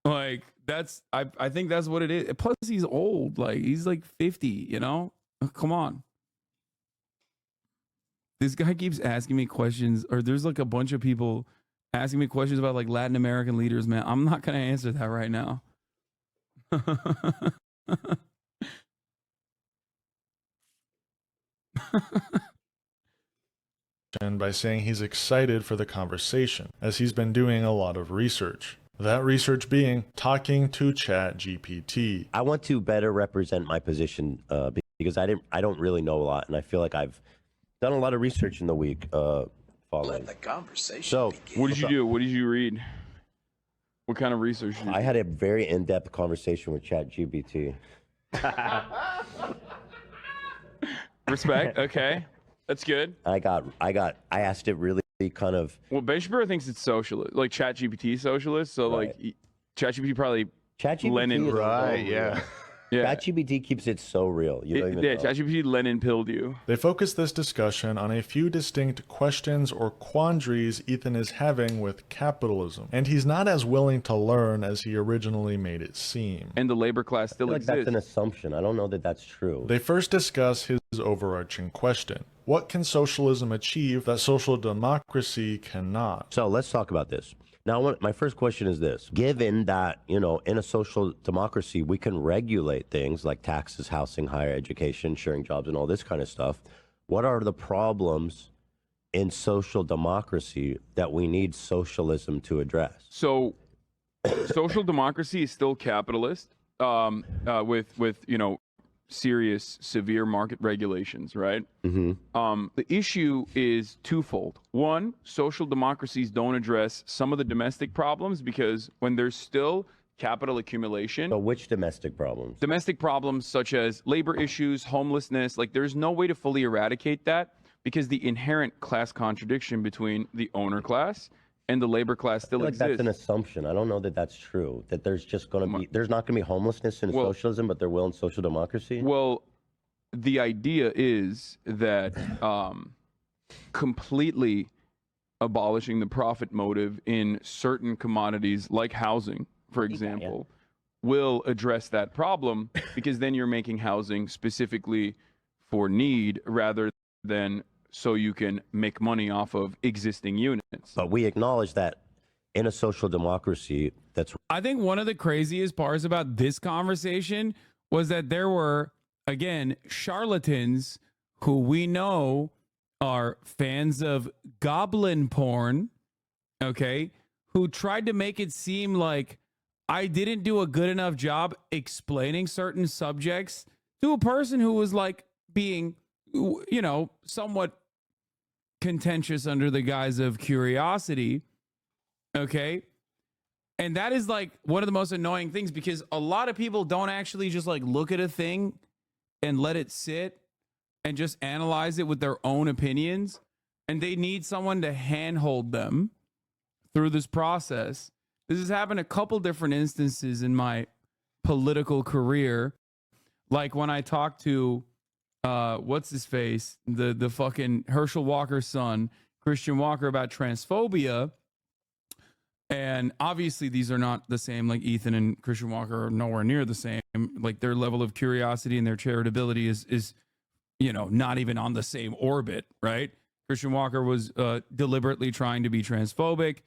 Like that's, I think that's what it is. Plus he's old. Like he's like 50, you know? Come on. This guy keeps asking me questions, or there's like a bunch of people asking me questions about like Latin American leaders, man. I'm not going to answer that right now. By saying he's excited for the conversation, as he's been doing a lot of research. That research being talking to ChatGPT. I want to better represent my position because I don't really know a lot, and I feel like I've done a lot of research in the week following. Let the conversation So, begin. What did you do? What did you read? What kind of research did you do? I had a very in-depth conversation with ChatGPT. Respect. Okay, that's good. I asked it really kind of. Well, Ben Shapiro thinks it's socialist, like ChatGPT socialist. So Right. like ChatGPT probably ChatGPT Lenin. is so Right, real. yeah. Yeah. ChatGPT keeps it so real. You don't even know. ChatGPT Lenin pilled you. They focus this discussion on a few distinct questions or quandaries Ethan is having with capitalism, and he's not as willing to learn as he originally made it seem. And the labor class I still feel like that's exists. an assumption. I don't know that that's true. They first discuss his overarching question. What can socialism achieve that social democracy cannot? So let's talk about this. Now, my first question is this. Given that, in a social democracy, we can regulate things like taxes, housing, higher education, sharing jobs, and all this kind of stuff, what are the problems in social democracy that we need socialism to address? So, social democracy is still capitalist, with serious, severe market regulations, right? Mm-hmm. The issue is twofold. One, social democracies don't address some of the domestic problems because when there's still capital accumulation. So which domestic problems? Domestic problems such as labor issues, homelessness, like there's no way to fully eradicate that because the inherent class contradiction between the owner class and the labor class still That's exists. an assumption. I don't know that that's true. That there's just going to be, there's not going to be homelessness in socialism, but there will in social democracy. Well, the idea is that completely abolishing the profit motive in certain commodities like housing, for example, will address that problem because then you're making housing specifically for need rather than so you can make money off of existing units. But we acknowledge that in a social democracy, that's. I think one of the craziest parts about this conversation was that there were, again, charlatans who we know are fans of goblin porn, okay, who tried to make it seem like I didn't do a good enough job explaining certain subjects to a person who was like being, somewhat contentious under the guise of curiosity. Okay. And that is like one of the most annoying things because a lot of people don't actually just like look at a thing and let it sit and just analyze it with their own opinions. And they need someone to handhold them through this process. This has happened a couple different instances in my political career. Like when I talked to what's his face, the fucking Herschel Walker's son, Christian Walker, about transphobia. And obviously these are not the same. Like Ethan and Christian Walker are nowhere near the same. Like their level of curiosity and their charitability is not even on the same orbit, right? Christian Walker was deliberately trying to be transphobic.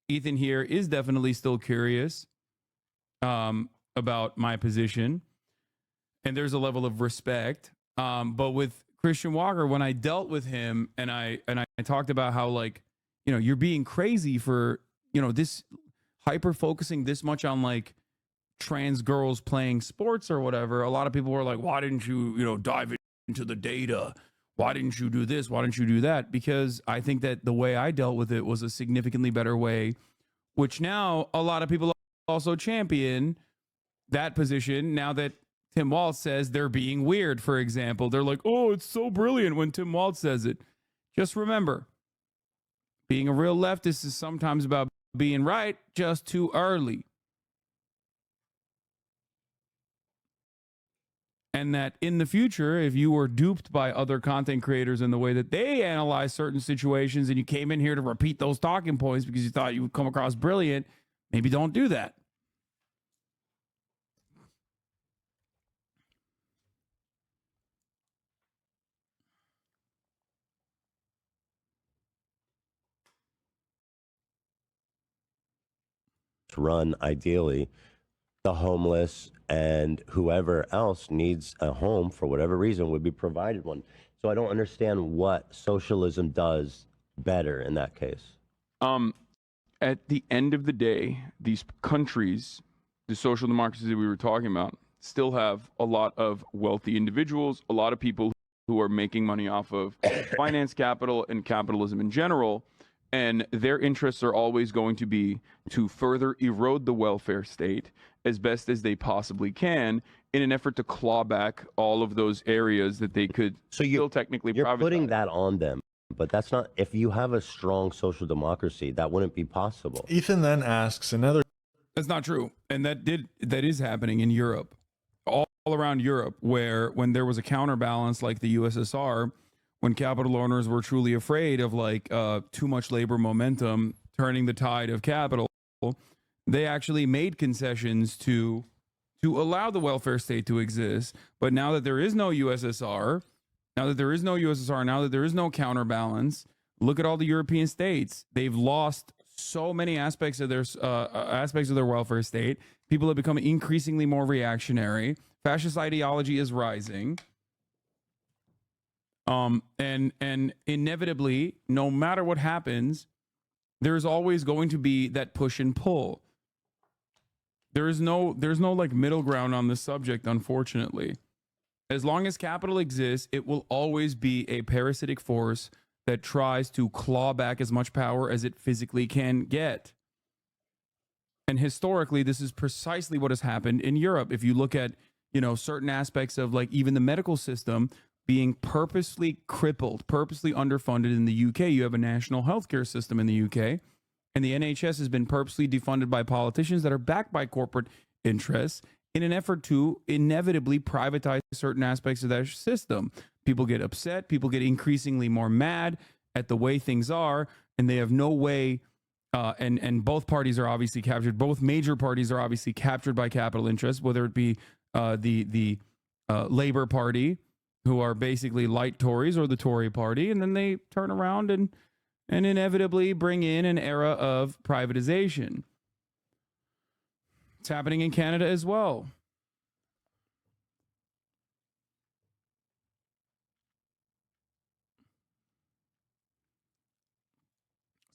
Ethan here is definitely still curious about my position. And there's a level of respect. But with Christian Walker, when I dealt with him and I talked about how, like, you're being crazy for, this hyper focusing this much on like trans girls playing sports or whatever. A lot of people were like, why didn't you, dive into the data? Why didn't you do this? Why didn't you do that? Because I think that the way I dealt with it was a significantly better way, which now a lot of people also champion that position now that Tim Walz says they're being weird, for example. They're like, oh, it's so brilliant when Tim Walz says it. Just remember, being a real leftist is sometimes about being right just too early. And that in the future, if you were duped by other content creators in the way that they analyze certain situations and you came in here to repeat those talking points because you thought you would come across brilliant, maybe don't do that. Run, ideally, the homeless and whoever else needs a home for whatever reason would be provided one. So I don't understand what socialism does better in that case. at the end of the day, these countries, the social democracies that we were talking about, still have a lot of wealthy individuals, a lot of people who are making money off of finance capital and capitalism in general. And their interests are always going to be to further erode the welfare state as best as they possibly can in an effort to claw back all of those areas that they could still technically You're privatize. putting that on them, but that's not. If you have a strong social democracy, that wouldn't be possible. Ethan then asks another. That's not true, and that is happening in Europe, all around Europe, where when there was a counterbalance like the USSR, when capital owners were truly afraid of like too much labor momentum turning the tide of capital, they actually made concessions to allow the welfare state to exist. But now that there is no USSR, now that there is no counterbalance, look at all the European states. They've lost so many aspects of their welfare state. People have become increasingly more reactionary. Fascist ideology is rising. And inevitably, no matter what happens, there's always going to be that push and pull. There's no like middle ground on this subject, unfortunately. As long as capital exists, it will always be a parasitic force that tries to claw back as much power as it physically can get. And historically, this is precisely what has happened in Europe. If you look at, certain aspects of like even the medical system being purposely crippled, purposely underfunded in the UK, you have a national healthcare system in the UK, and the NHS has been purposely defunded by politicians that are backed by corporate interests in an effort to inevitably privatize certain aspects of that system. People get upset, people get increasingly more mad at the way things are, and they have no way, and both parties are obviously captured. Both major parties are obviously captured by capital interests, whether it be the Labour Party, who are basically light Tories, or the Tory Party, and then they turn around and inevitably bring in an era of privatization. It's happening in Canada as well.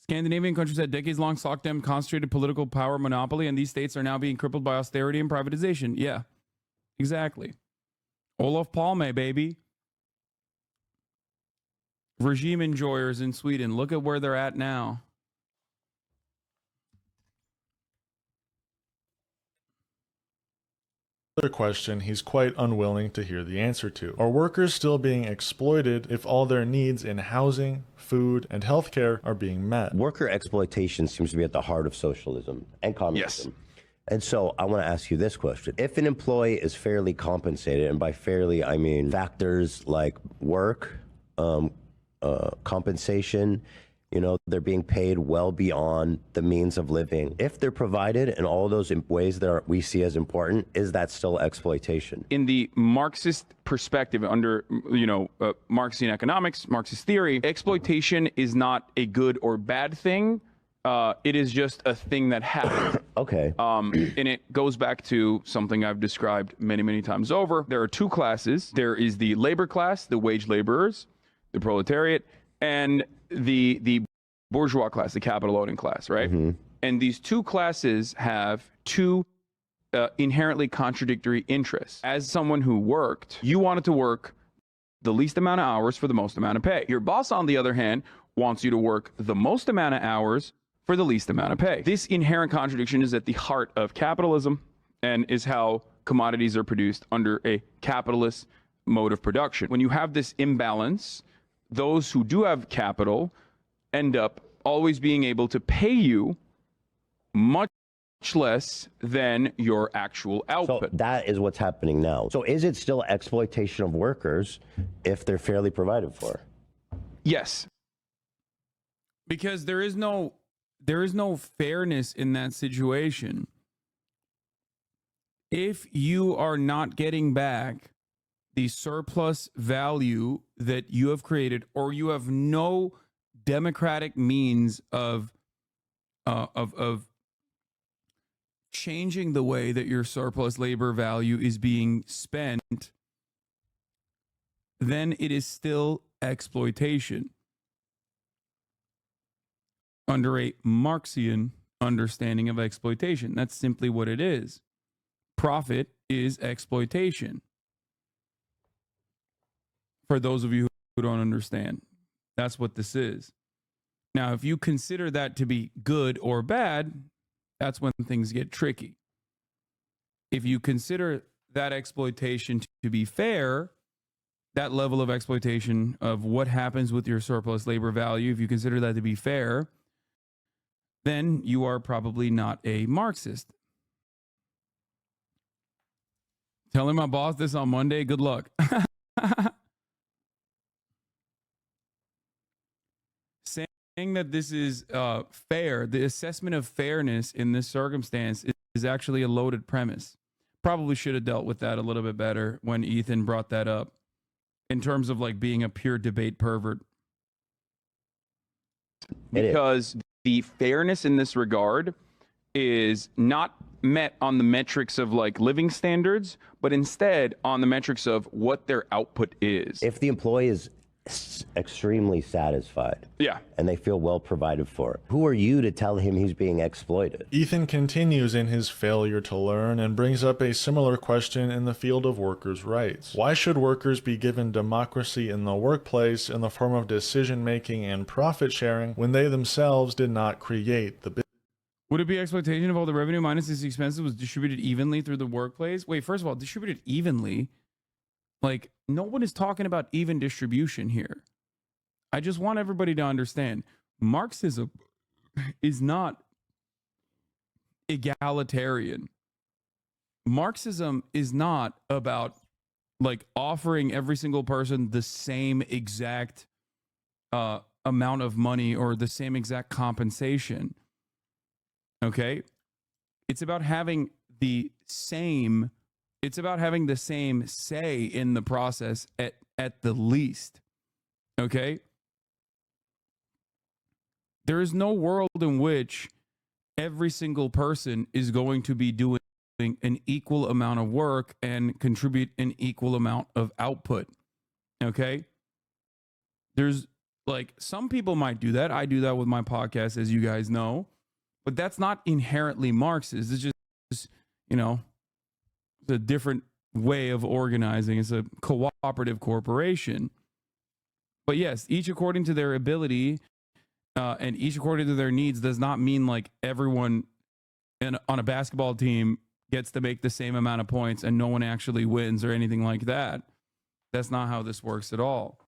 Scandinavian countries had decades-long socked-down concentrated political power monopoly, and these states are now being crippled by austerity and privatization. Yeah, exactly. Olof Palme, baby. Regime enjoyers in Sweden. Look at where they're at now. Another question he's quite unwilling to hear the answer to. Are workers still being exploited if all their needs in housing, food, and healthcare are being met? Worker exploitation seems to be at the heart of socialism and communism. Yes. And so I want to ask you this question. If an employee is fairly compensated, and by fairly I mean factors like work, compensation, they're being paid well beyond the means of living. If they're provided in all those ways that we see as important, is that still exploitation? In the Marxist perspective, under Marxian economics, Marxist theory, exploitation is not a good or bad thing. It is just a thing that happens. Okay. And it goes back to something I've described many, many times over. There are two classes. There is the labor class, the wage laborers, the proletariat, and the bourgeois class, the capital owning class, right? Mm-hmm. And these two classes have two inherently contradictory interests. As someone who worked, you wanted to work the least amount of hours for the most amount of pay. Your boss, on the other hand, wants you to work the most amount of hours for the least amount of pay. This inherent contradiction is at the heart of capitalism and is how commodities are produced under a capitalist mode of production. When you have this imbalance, those who do have capital end up always being able to pay you much less than your actual output. So that is what's happening now. So is it still exploitation of workers if they're fairly provided for? Yes. Because there is no fairness in that situation. If you are not getting back the surplus value that you have created, or you have no democratic means of changing the way that your surplus labor value is being spent, then it is still exploitation. under a Marxian understanding of exploitation. That's simply what it is. Profit is exploitation. For those of you who don't understand, that's what this is. Now, if you consider that to be good or bad, that's when things get tricky. If you consider that exploitation to be fair, that level of exploitation of what happens with your surplus labor value, if you consider that to be fair, then you are probably not a Marxist. Telling my boss this on Monday, good luck. Saying that this is fair, the assessment of fairness in this circumstance is actually a loaded premise. Probably should have dealt with that a little bit better when Ethan brought that up in terms of like being a pure debate pervert. Because the fairness in this regard is not met on the metrics of like living standards, but instead on the metrics of what their output is. If the employee is extremely satisfied, yeah, and they feel well provided for, who are you to tell him he's being exploited? Ethan continues in his failure to learn and brings up a similar question in the field of workers' rights. Why should workers be given democracy in the workplace in the form of decision-making and profit sharing when they themselves did not create the business? Would it be exploitation if all the revenue minus these expenses was distributed evenly through the workplace? Wait, first of all, distributed evenly? Like, no one is talking about even distribution here. I just want everybody to understand, Marxism is not egalitarian. Marxism is not about like offering every single person the same exact amount of money or the same exact compensation. Okay? It's about having the same say in the process at the least. Okay? There is no world in which every single person is going to be doing an equal amount of work and contribute an equal amount of output. Okay? There's like some people might do that. I do that with my podcast, as you guys know, but that's not inherently Marxist. It's just, you know, it's a different way of organizing. It's a cooperative corporation. But yes, each according to their ability and each according to their needs does not mean like everyone on a basketball team gets to make the same amount of points and no one actually wins or anything like that. That's not how this works at all.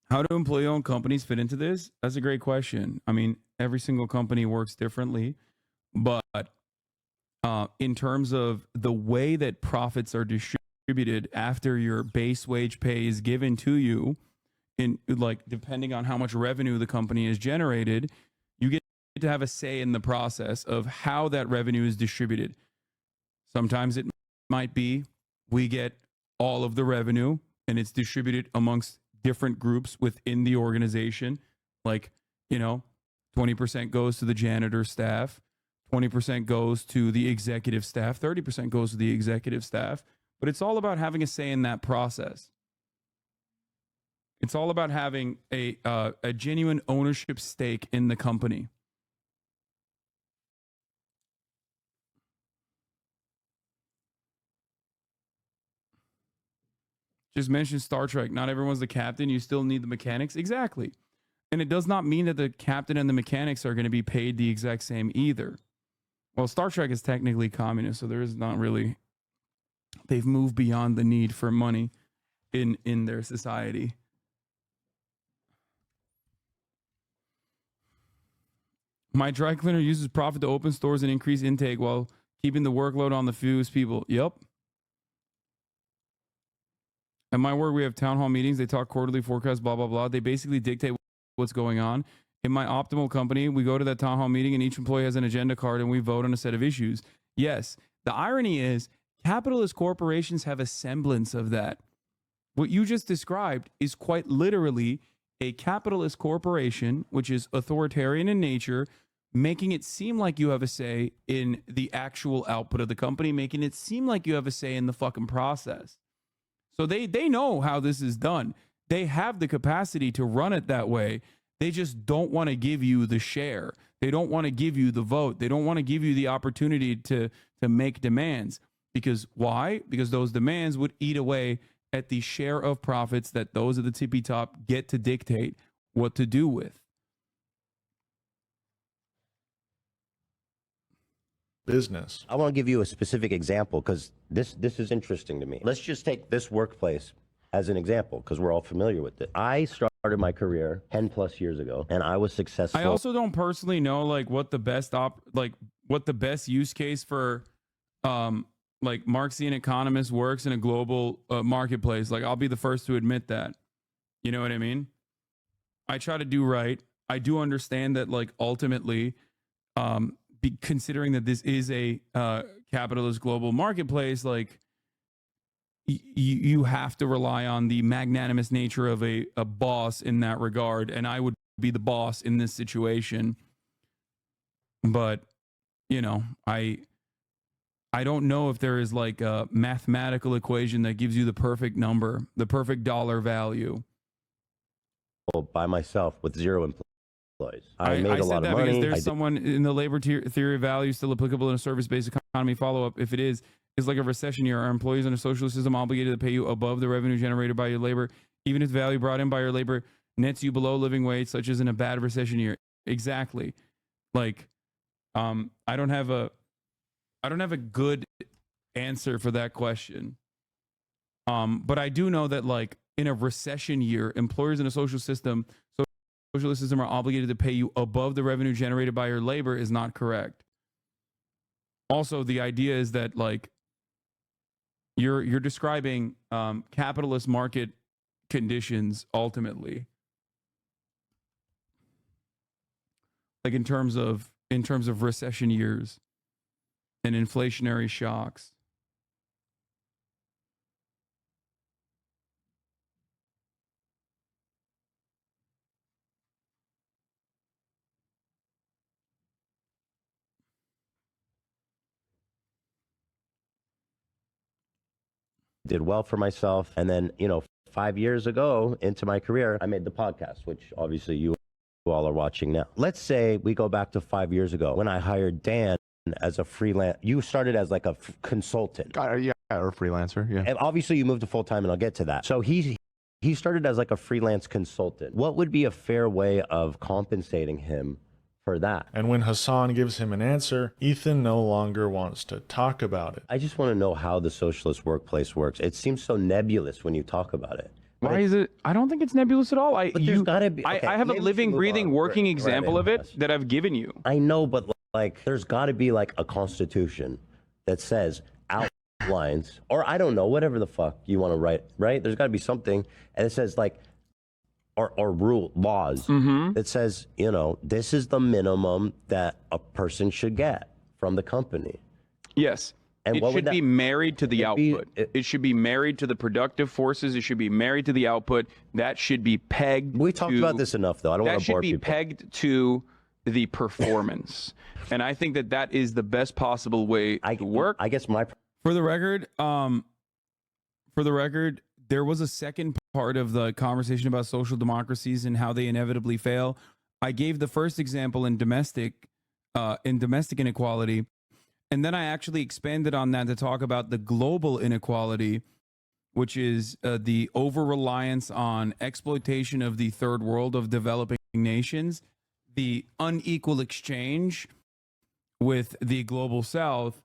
How do employee-owned companies fit into this? That's a great question. I mean, every single company works differently, but in terms of the way that profits are distributed after your base wage pay is given to you, in like depending on how much revenue the company has generated, you get to have a say in the process of how that revenue is distributed. Sometimes it might be we get all of the revenue and it's distributed amongst different groups within the organization. Like, you know, 20% goes to the janitor staff, 20% goes to the executive staff, 30% goes to the executive staff. But it's all about having a say in that process. It's all about having a genuine ownership stake in the company. Just mentioned Star Trek. Not everyone's the captain. You still need the mechanics. Exactly. And it does not mean that the captain and the mechanics are going to be paid the exact same either. Well, Star Trek is technically communist, so there is not really... They've moved beyond the need for money in their society. My dry cleaner uses profit to open stores and increase intake while keeping the workload on the fewest people. Yep. At my work, we have town hall meetings. They talk quarterly forecasts, blah, blah, blah. They basically dictate what's going on. In my optimal company, we go to that town hall meeting and each employee has an agenda card and we vote on a set of issues. Yes. The irony is capitalist corporations have a semblance of that. What you just described is quite literally a capitalist corporation, which is authoritarian in nature, making it seem like you have a say in the actual output of the company, making it seem like you have a say in the fucking process. So they know how this is done. They have the capacity to run it that way. They just don't want to give you the share. They don't want to give you the vote. They don't want to give you the opportunity to make demands. Because why? Because those demands would eat away at the share of profits that those at the tippy top get to dictate what to do with. Business. I want to give you a specific example because this is interesting to me. Let's just take this workplace as an example because we're all familiar with it. I started my career 10 plus years ago and I was successful. I also don't personally know like what the best what the best use case for like Marxian economist works in a global marketplace. Like I'll be the first to admit that. You know what I mean? I try to do right. I do understand that like ultimately considering that this is a capitalist global marketplace, like you have to rely on the magnanimous nature of a boss in that regard. And I would be the boss in this situation. But, you know, I don't know if there is like a mathematical equation that gives you the perfect number, the perfect dollar value. By myself with 0 employees. I made I a said lot that of money. because there's someone in the labor theory of value still applicable in a service-based economy. Follow-up, if it is like a recession year. Are employees in a social system obligated to pay you above the revenue generated by your labor, even if the value brought in by your labor nets you below living wage, such as in a bad recession year? Exactly. Like, I don't have a good answer for that question. But I do know that like in a recession year, employers in a social system are obligated to pay you above the revenue generated by your labor is not correct. Also, the idea is that like you're describing capitalist market conditions ultimately, like in terms of recession years and inflationary shocks. Did well for myself. And then, 5 years ago into my career, I made the podcast, which obviously you all are watching now. Let's say we go back to 5 years ago when I hired Dan as a freelance. You started as like a consultant. Yeah, or a freelancer. Yeah. And obviously you moved to full time, and I'll get to that. So he started as like a freelance consultant. What would be a fair way of compensating him for that? And when Hasan gives him an answer, Ethan no longer wants to talk about it. I just want to know how the socialist workplace works. It seems so nebulous when you talk about it. Why is it? I don't think it's nebulous at all. There's gotta be. Okay, I have a living, breathing, working example of it that I've given you. I know, but like, there's got to be like a constitution that says outlines, or I don't know, whatever the fuck you want to write, right? There's got to be something, and it says like, or rule laws that says, this is the minimum that a person should get from the company. Yes. And it should be married to the output. It should be married to the productive forces. It should be married to the output. That should be pegged. We talked about this enough, though. I don't want to bore people. That should be pegged to the performance. And I think that that is the best possible way to work. I guess For the record, there was a second part of the conversation about social democracies and how they inevitably fail. I gave the first example in domestic inequality. And then I actually expanded on that to talk about the global inequality, which is the over-reliance on exploitation of the third world of developing nations, the unequal exchange with the global south.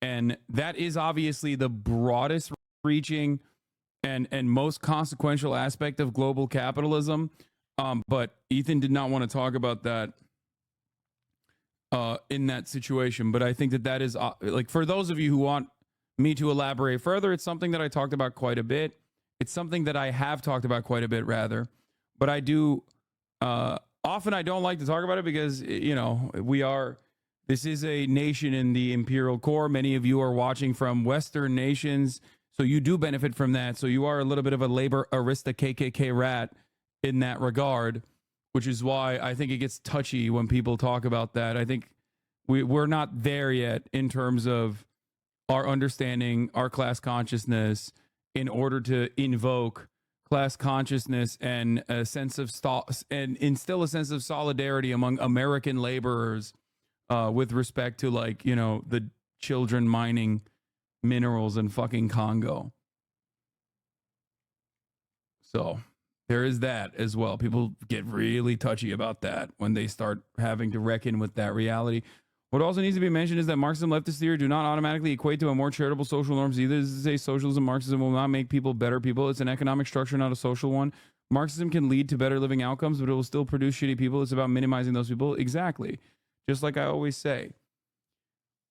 And that is obviously the broadest reaching and most consequential aspect of global capitalism. But Ethan did not want to talk about that in that situation. But I think that is like, for those of you who want me to elaborate further, it's something that I talked about quite a bit. It's something that I have talked about quite a bit, rather. But I do often I don't like to talk about it because, this is a nation in the imperial core. Many of you are watching from Western nations, so you do benefit from that. So you are a little bit of a labor arista KKK rat in that regard, which is why I think it gets touchy when people talk about that. I think we're not there yet in terms of our understanding, our class consciousness, in order to invoke class consciousness and a sense of and instill a sense of solidarity among American laborers with respect to, like, you know, the children mining minerals in fucking Congo. So there is that as well. People get really touchy about that when they start having to reckon with that reality. What also needs to be mentioned is that Marxism leftist theory do not automatically equate to a more charitable social norms either. This is to say socialism, Marxism will not make people better people. It's an economic structure, not a social one. Marxism can lead to better living outcomes, but it will still produce shitty people. It's about minimizing those people. Exactly. Just like I always say.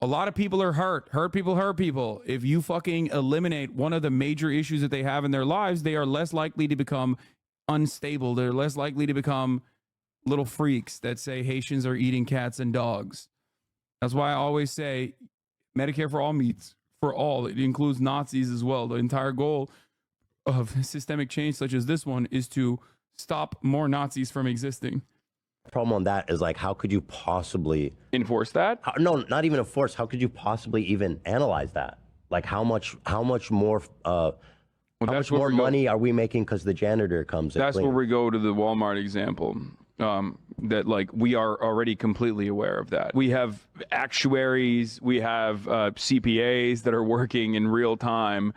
A lot of people are hurt. Hurt people hurt people. If you fucking eliminate one of the major issues that they have in their lives, they are less likely to become unstable. They're less likely to become little freaks that say Haitians are eating cats and dogs. That's why I always say Medicare for all means for all. It includes Nazis as well. The entire goal of systemic change such as this one is to stop more Nazis from existing. The problem on that is, like, how could you possibly enforce that? No, not even enforce. How could you possibly even analyze that? Like, how much more money are we making because the janitor comes? That's where we go to the Walmart example. That, like, we are already completely aware of that. We have actuaries, we have CPAs that are working in real time,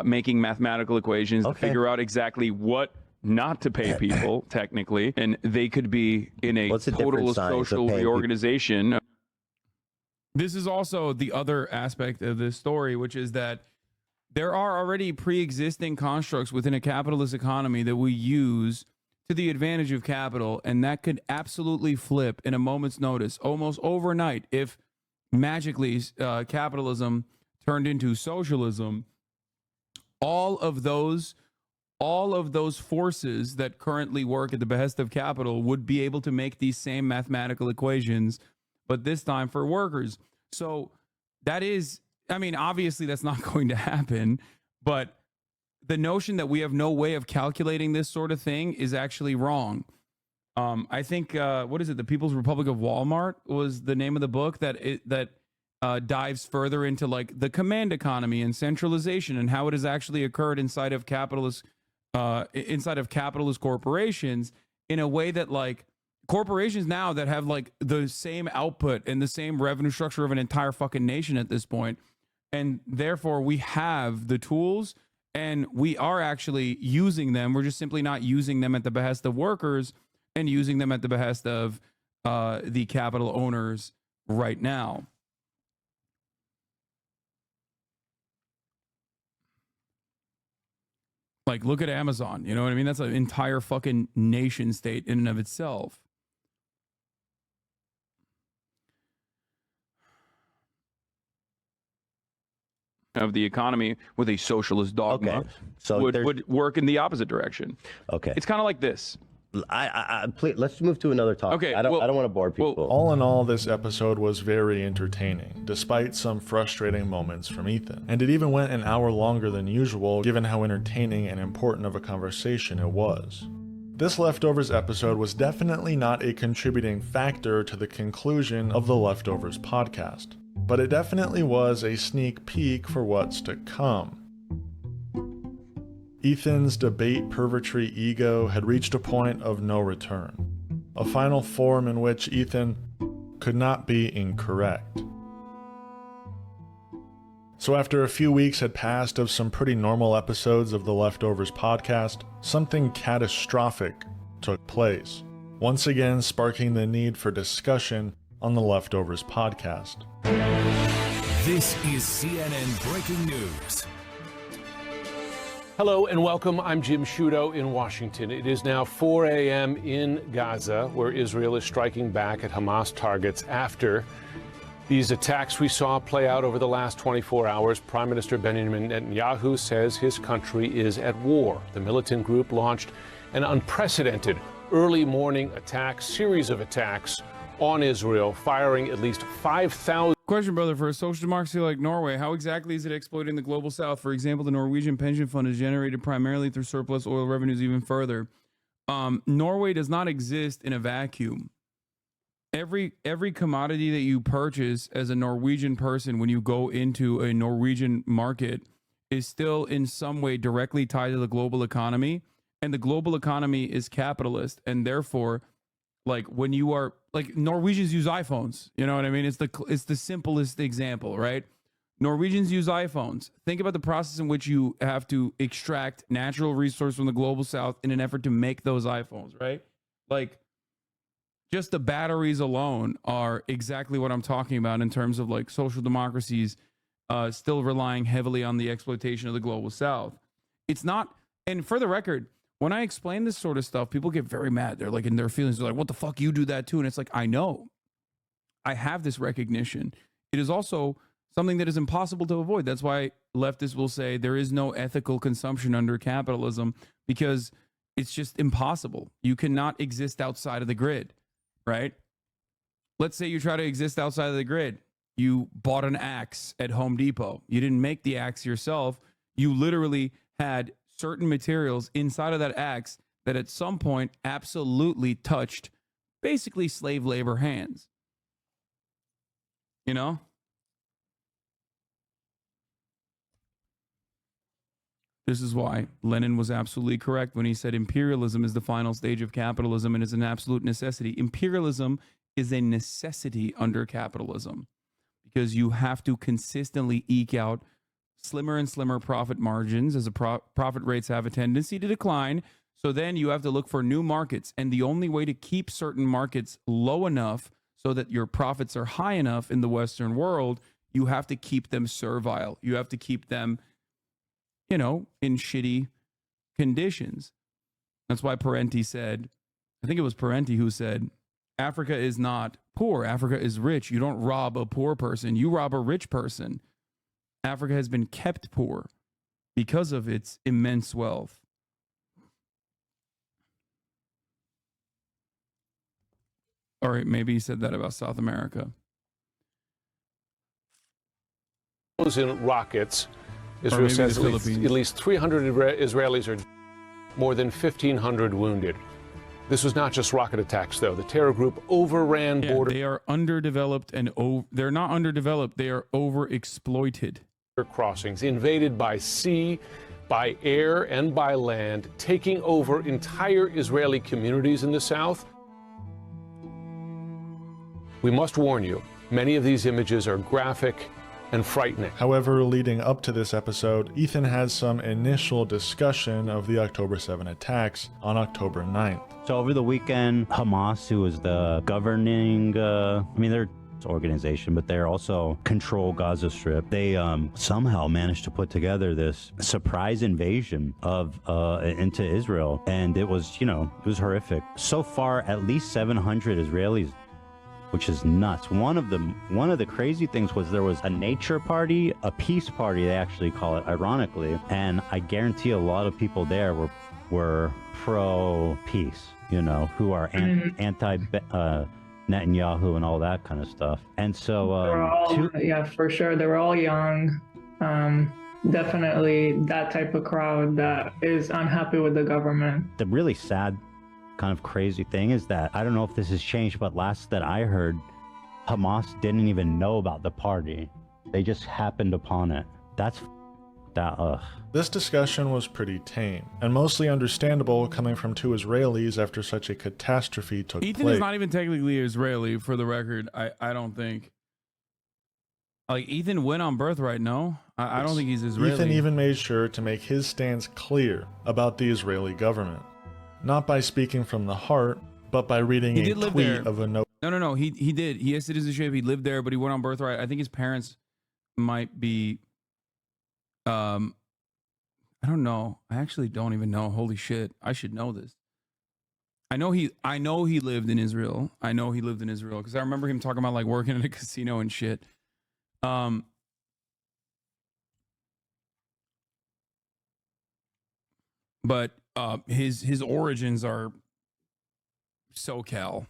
making mathematical equations to figure out exactly what not to pay people, technically, and they could be in a total social reorganization. This is also the other aspect of this story, which is that there are already pre-existing constructs within a capitalist economy that we use to the advantage of capital, and that could absolutely flip in a moment's notice, almost overnight, if magically capitalism turned into socialism. All of those forces that currently work at the behest of capital would be able to make these same mathematical equations, but this time for workers. So that is, I mean, obviously that's not going to happen, but the notion that we have no way of calculating this sort of thing is actually wrong. I think, what is it? The People's Republic of Walmart was the name of the book that dives further into, like, the command economy and centralization and how it has actually occurred inside of capitalist corporations in a way that, like, corporations now that have, like, the same output and the same revenue structure of an entire fucking nation at this point, and therefore we have the tools and we are actually using them. We're just simply not using them at the behest of workers and using them at the behest of the capital owners right now. Like, look at Amazon. You know what I mean? That's an entire fucking nation state in and of itself. Of the economy with a socialist dogma would work in the opposite direction. Okay. It's kind of like this. Please, let's move to another topic. Okay, I don't want to bore people. All in all, this episode was very entertaining, despite some frustrating moments from Ethan. And it even went an hour longer than usual, given how entertaining and important of a conversation it was. This Leftovers episode was definitely not a contributing factor to the conclusion of the Leftovers podcast, but it definitely was a sneak peek for what's to come. Ethan's debate purgatory ego had reached a point of no return, a final form in which Ethan could not be incorrect. So after a few weeks had passed of some pretty normal episodes of the Leftovers podcast, something catastrophic took place, once again sparking the need for discussion on the Leftovers podcast. This is CNN Breaking News. Hello and welcome. I'm Jim Sciutto in Washington. It is now 4 a.m. in Gaza, where Israel is striking back at Hamas targets after these attacks we saw play out over the last 24 hours. Prime Minister Benjamin Netanyahu says his country is at war. The militant group launched an unprecedented early morning series of attacks on Israel, firing at least 5,000. Question, brother, for a social democracy like Norway, how exactly is it exploiting the global south? For example, the Norwegian pension fund is generated primarily through surplus oil revenues even further. Norway does not exist in a vacuum. Every commodity that you purchase as a Norwegian person when you go into a Norwegian market is still in some way directly tied to the global economy, and the global economy is capitalist, and therefore, like when you are like Norwegians use iPhones, you know what I mean? It's the simplest example, right? Norwegians use iPhones. Think about the process in which you have to extract natural resource from the global south in an effort to make those iPhones, right? Like just the batteries alone are exactly what I'm talking about in terms of like social democracies still relying heavily on the exploitation of the global south. It's not, and for the record, when I explain this sort of stuff, people get very mad. They're like in their feelings. They're like, what the fuck, you do that too? And it's like, I know. I have this recognition. It is also something that is impossible to avoid. That's why leftists will say there is no ethical consumption under capitalism, because it's just impossible. You cannot exist outside of the grid, right? Let's say you try to exist outside of the grid. You bought an axe at Home Depot. You didn't make the axe yourself. You literally had certain materials inside of that axe that at some point absolutely touched basically slave labor hands. You know? This is why Lenin was absolutely correct when he said imperialism is the final stage of capitalism and is an absolute necessity. Imperialism is a necessity under capitalism because you have to consistently eke out slimmer and slimmer profit margins as profit rates have a tendency to decline. So then you have to look for new markets. And the only way to keep certain markets low enough so that your profits are high enough in the Western world, you have to keep them servile. You have to keep them, you know, in shitty conditions. That's why Parenti said, I think it was Parenti who said, Africa is not poor. Africa is rich. You don't rob a poor person. You rob a rich person. Africa has been kept poor because of its immense wealth. All right, maybe he said that about South America. In rockets, Israel says at least 300 Israelis are more than 1,500 wounded. This was not just rocket attacks, though. The terror group overran border. They are underdeveloped and they're not underdeveloped. They are overexploited. Crossings invaded by sea, by air, and by land, taking over entire Israeli communities in the south. We must warn you, many of these images are graphic and frightening. However, leading up to this episode, Ethan has some initial discussion of the October 7 attacks on October 9th. So over the weekend, Hamas, who is the governing, they're organization, but they're also control Gaza Strip. They somehow managed to put together this surprise invasion of into Israel, and it was, it was horrific. So far, at least 700 Israelis, which is nuts. One of the crazy things was there was a nature party, a peace party, they actually call it, ironically, and I guarantee a lot of people there were pro peace, who are anti Netanyahu and all that kind of stuff. And so yeah, for sure, they were all young. Definitely that type of crowd that is unhappy with the government. The really sad kind of crazy thing is that, I don't know if this has changed, but last that I heard, Hamas didn't even know about the party. They just happened upon it. This discussion was pretty tame, and mostly understandable coming from two Israelis after such a catastrophe took place. Ethan is not even technically Israeli, for the record, I don't think. Like, Ethan went on birthright, no? I don't think he's Israeli. Ethan even made sure to make his stance clear about the Israeli government. Not by speaking from the heart, but by reading a tweet of a note. No, he did. He has citizenship, he lived there, but he went on birthright. I think his parents might be... I don't know. I actually don't even know. Holy shit. I should know this. I know he lived in Israel. I know he lived in Israel because I remember him talking about like working in a casino and shit. But his origins are SoCal.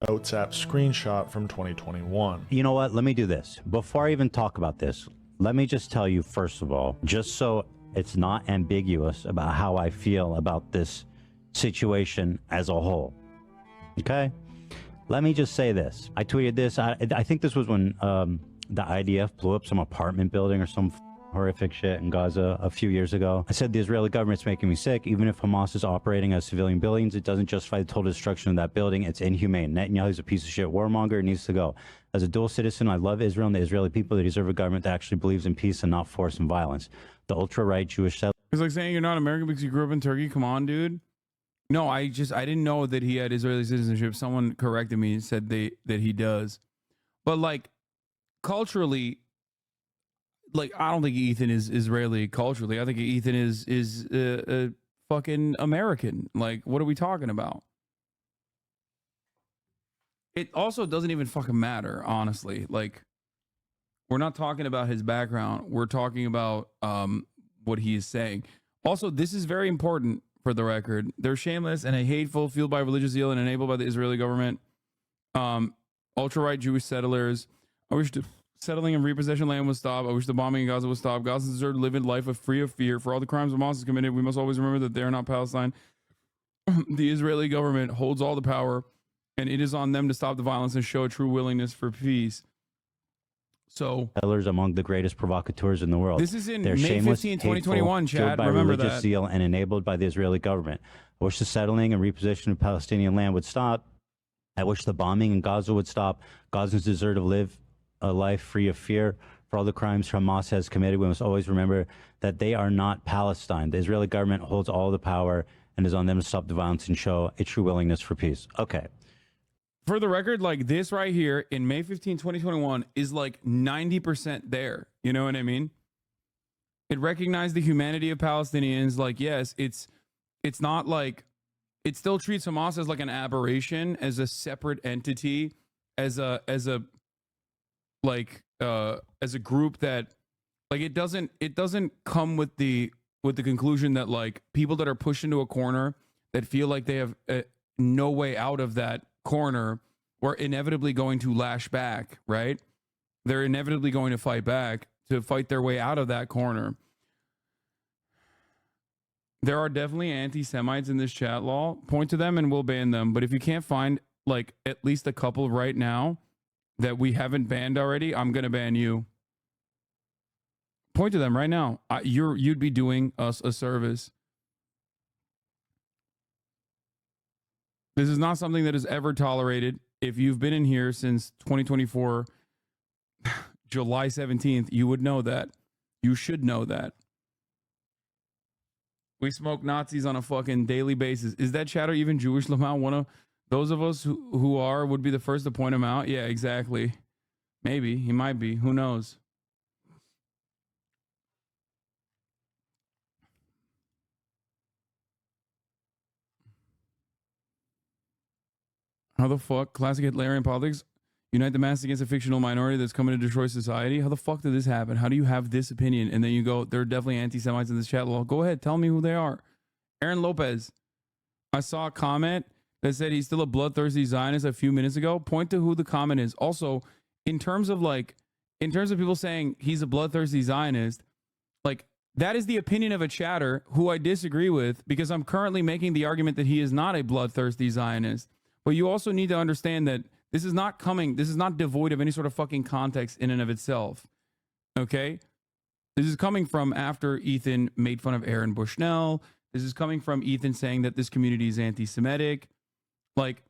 WhatsApp screenshot from 2021. You know what? Let me do this. Before I even talk about this, let me just tell you, first of all, just so it's not ambiguous about how I feel about this situation as a whole. Okay? Let me just say this. I tweeted this. I think this was when the IDF blew up some apartment building or some horrific shit in Gaza a few years ago. I said the Israeli government's making me sick. Even if Hamas is operating as civilian buildings, it doesn't justify the total destruction of that building. It's inhumane. Netanyahu's a piece of shit warmonger. It needs to go. As a dual citizen, I love Israel and the Israeli people. They deserve a government that actually believes in peace and not force and violence. The ultra-right Jewish settlers... It's like saying you're not American because you grew up in Turkey. Come on, dude. No, I didn't know that he had Israeli citizenship. Someone corrected me and said that he does. But like culturally, like I don't think Ethan is Israeli culturally. I think Ethan is fucking American. Like, what are we talking about? It also doesn't even fucking matter, honestly. Like, we're not talking about his background. We're talking about what he is saying. Also, this is very important for the record. They're shameless and hateful, fueled by religious zeal and enabled by the Israeli government. Ultra-right Jewish settlers. I wish settling and repossession land would stop. I wish the bombing in Gaza would stop. Gazans deserve to live in life free of fear. For all the crimes Hamas has committed, we must always remember that they are not Palestine. The Israeli government holds all the power, and it is on them to stop the violence and show a true willingness for peace. So, settlers among the greatest provocateurs in the world. This is in They're May shameless, 15, hateful, 2021, fueled Chad. by Remember religious that. zeal and enabled by the Israeli government. I wish the settling and repossession of Palestinian land would stop. I wish the bombing in Gaza would stop. Gazans deserve to live a life free of fear. For all the crimes Hamas has committed, we must always remember that they are not Palestine. The Israeli government holds all the power and is on them to stop the violence and show a true willingness for peace. Okay. For the record, like this right here in May 15, 2021 is like 90% there. You know what I mean? It recognized the humanity of Palestinians. Like, yes, it's not like, it still treats Hamas as like an aberration, as a separate entity, as a group that, like, it doesn't come with the conclusion that like people that are pushed into a corner that feel like they have no way out of that corner were inevitably going to lash back, right? They're inevitably going to fight back to fight their way out of that corner. There are definitely anti-Semites in this chat law. Point to them and we'll ban them. But if you can't find like at least a couple right now that we haven't banned already, I'm going to ban you. Point to them right now. You'd be doing us a service. This is not something that is ever tolerated. If you've been in here since 2024, July 17th, you would know that. You should know that. We smoke Nazis on a fucking daily basis. Is that chatter even Jewish, Lamau? One of those of us who are would be the first to point him out? Yeah, exactly. Maybe. He might be. Who knows? How the fuck? Classic Hitlerian politics. Unite the masses against a fictional minority that's coming to destroy society. How the fuck did this happen? How do you have this opinion? And then you go, there are definitely anti-Semites in this chat. Well, go ahead. Tell me who they are. Aaron Lopez. I saw a comment that said he's still a bloodthirsty Zionist a few minutes ago. Point to who the comment is. Also, in terms of people saying he's a bloodthirsty Zionist, like that is the opinion of a chatter who I disagree with because I'm currently making the argument that he is not a bloodthirsty Zionist. But you also need to understand that this is not devoid of any sort of fucking context in and of itself. Okay? This is coming from after Ethan made fun of Aaron Bushnell. This is coming from Ethan saying that this community is anti-Semitic. Like,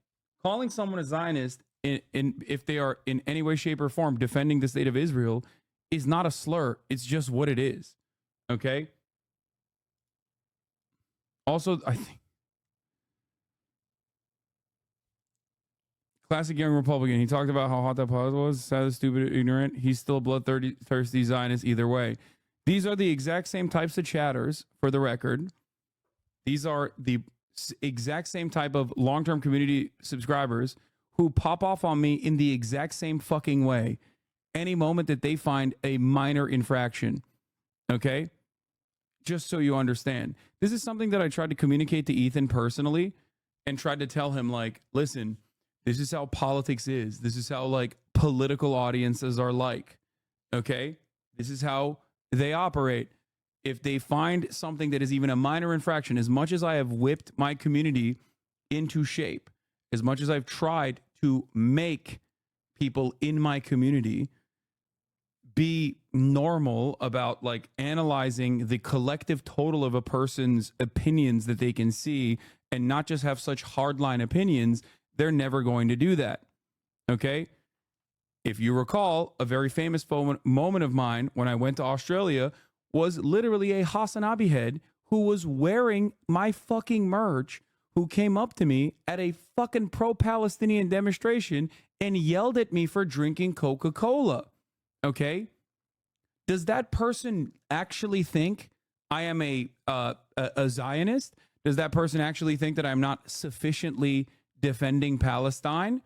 calling someone a Zionist if they are in any way, shape, or form defending the state of Israel is not a slur. It's just what it is. Okay? Also, I think classic young Republican. He talked about how hot that pause was. Sad, stupid, ignorant. He's still a bloodthirsty Zionist either way. These are the exact same types of chatters, for the record. These are the exact same type of long-term community subscribers who pop off on me in the exact same fucking way any moment that they find a minor infraction. Okay? Just so you understand. This is something that I tried to communicate to Ethan personally and tried to tell him, like, listen, this is how politics is. This is how, like, political audiences are like. Okay? This is how they operate. If they find something that is even a minor infraction, as much as I have whipped my community into shape, as much as I've tried to make people in my community be normal about like analyzing the collective total of a person's opinions that they can see and not just have such hardline opinions, they're never going to do that. Okay? If you recall, a very famous moment of mine when I went to Australia was literally a Hasan head who was wearing my fucking merch, who came up to me at a fucking pro-Palestinian demonstration and yelled at me for drinking Coca-Cola. Okay? Does that person actually think I am a Zionist? Does that person actually think that I'm not sufficiently defending Palestine?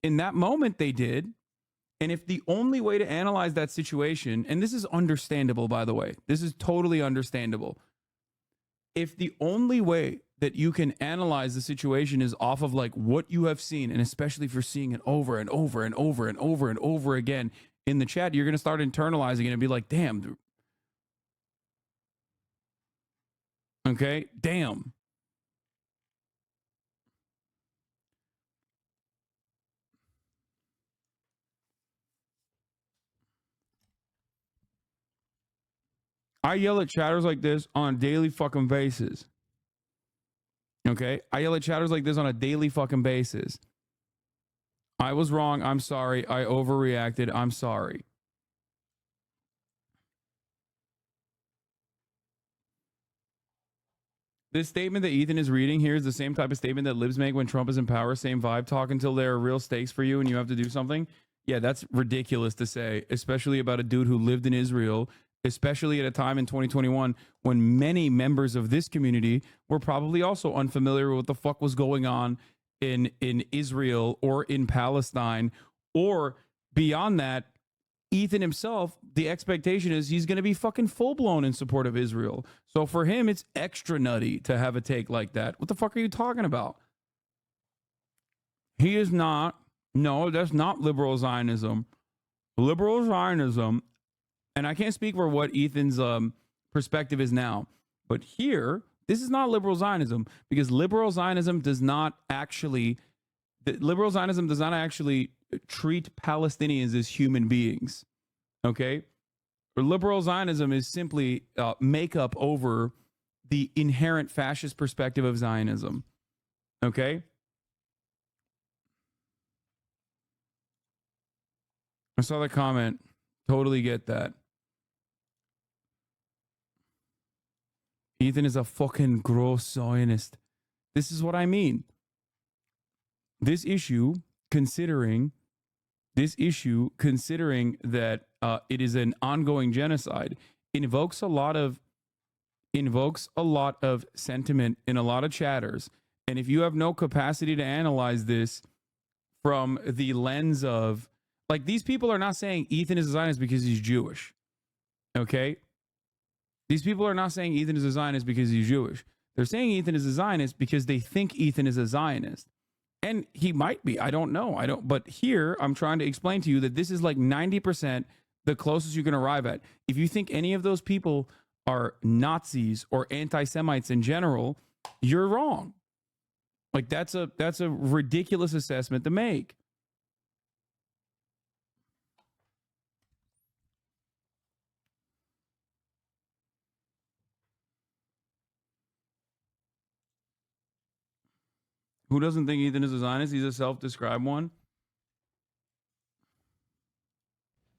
In that moment, they did. And if the only way to analyze that situation, and this is understandable, by the way, this is totally understandable. If the only way that you can analyze the situation is off of like what you have seen, and especially if you're seeing it over and over and over and over and over again in the chat, you're going to start internalizing it and be like, damn. Okay, damn. I yell at chatters like this on a daily fucking basis. Okay? I yell at chatters like this on a daily fucking basis. I was wrong. I'm sorry. I overreacted. I'm sorry. This statement that Ethan is reading here is the same type of statement that libs make when Trump is in power. Same vibe. Talk until there are real stakes for you and you have to do something. Yeah, that's ridiculous to say, especially about a dude who lived in Israel, especially at a time in 2021 when many members of this community were probably also unfamiliar with what the fuck was going on in Israel or in Palestine, or beyond that, Ethan himself, the expectation is he's going to be fucking full-blown in support of Israel. So for him, it's extra nutty to have a take like that. What the fuck are you talking about? He is not. No, that's not liberal Zionism. Liberal Zionism, and I can't speak for what Ethan's perspective is now, but here, this is not liberal Zionism, because liberal Zionism does not actually treat Palestinians as human beings. Okay? Or liberal Zionism is simply makeup over the inherent fascist perspective of Zionism. Okay? I saw the comment. Totally get that. Ethan is a fucking gross Zionist. This is what I mean. This issue, considering that it is an ongoing genocide, invokes a lot of sentiment in a lot of chatters. And if you have no capacity to analyze this from the lens of, like, these people are not saying Ethan is a Zionist because he's Jewish. Okay? These people are not saying Ethan is a Zionist because he's Jewish. They're saying Ethan is a Zionist because they think Ethan is a Zionist. And he might be. I don't know. But here, I'm trying to explain to you that this is like 90% the closest you can arrive at. If you think any of those people are Nazis or anti-Semites in general, you're wrong. Like, that's a ridiculous assessment to make. Who doesn't think Ethan is a Zionist? He's a self-described one.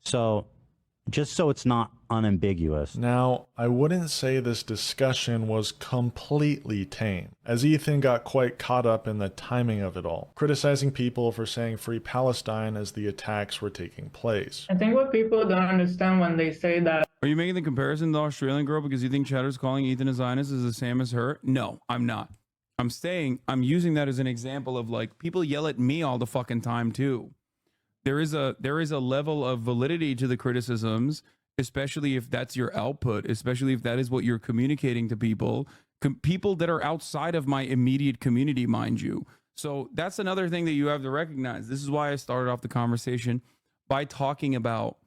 So, just so it's not unambiguous. Now, I wouldn't say this discussion was completely tame, as Ethan got quite caught up in the timing of it all, criticizing people for saying free Palestine as the attacks were taking place. I think what people don't understand when they say that. Are you making the comparison to the Australian girl because you think Chatter's calling Ethan a Zionist is the same as her? No, I'm not. I'm using that as an example of, like, people yell at me all the fucking time too. There is a level of validity to the criticisms, especially if that's your output, especially if that is what you're communicating to people, people that are outside of my immediate community, mind you. So that's another thing that you have to recognize. This is why I started off the conversation by talking about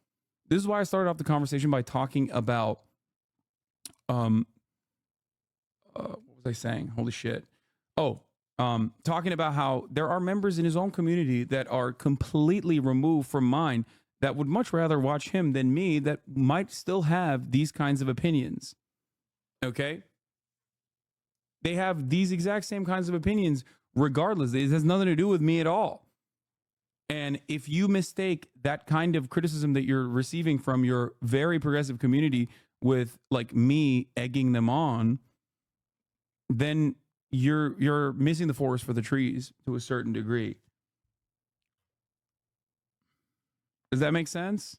This is why I started off the conversation by talking about, what was I saying? Holy shit. Talking about how there are members in his own community that are completely removed from mine that would much rather watch him than me that might still have these kinds of opinions. Okay? They have these exact same kinds of opinions regardless. It has nothing to do with me at all. And if you mistake that kind of criticism that you're receiving from your very progressive community with like me egging them on, then you're missing the forest for the trees to a certain degree. Does that make sense?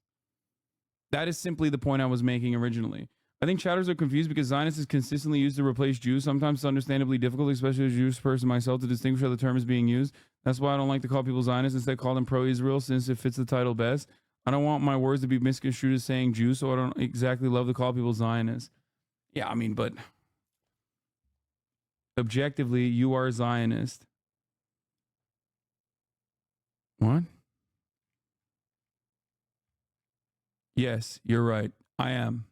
That is simply the point I was making originally. I think chatters are confused because Zionist is consistently used to replace Jews. Sometimes it's understandably difficult, especially as a Jewish person myself, to distinguish how the term is being used. That's why I don't like to call people Zionists. Instead, call them pro-Israel since it fits the title best. I don't want my words to be misconstrued as saying Jew, so I don't exactly love to call people Zionists. Yeah, I mean, but objectively, you are a Zionist. What? Yes, you're right. I am.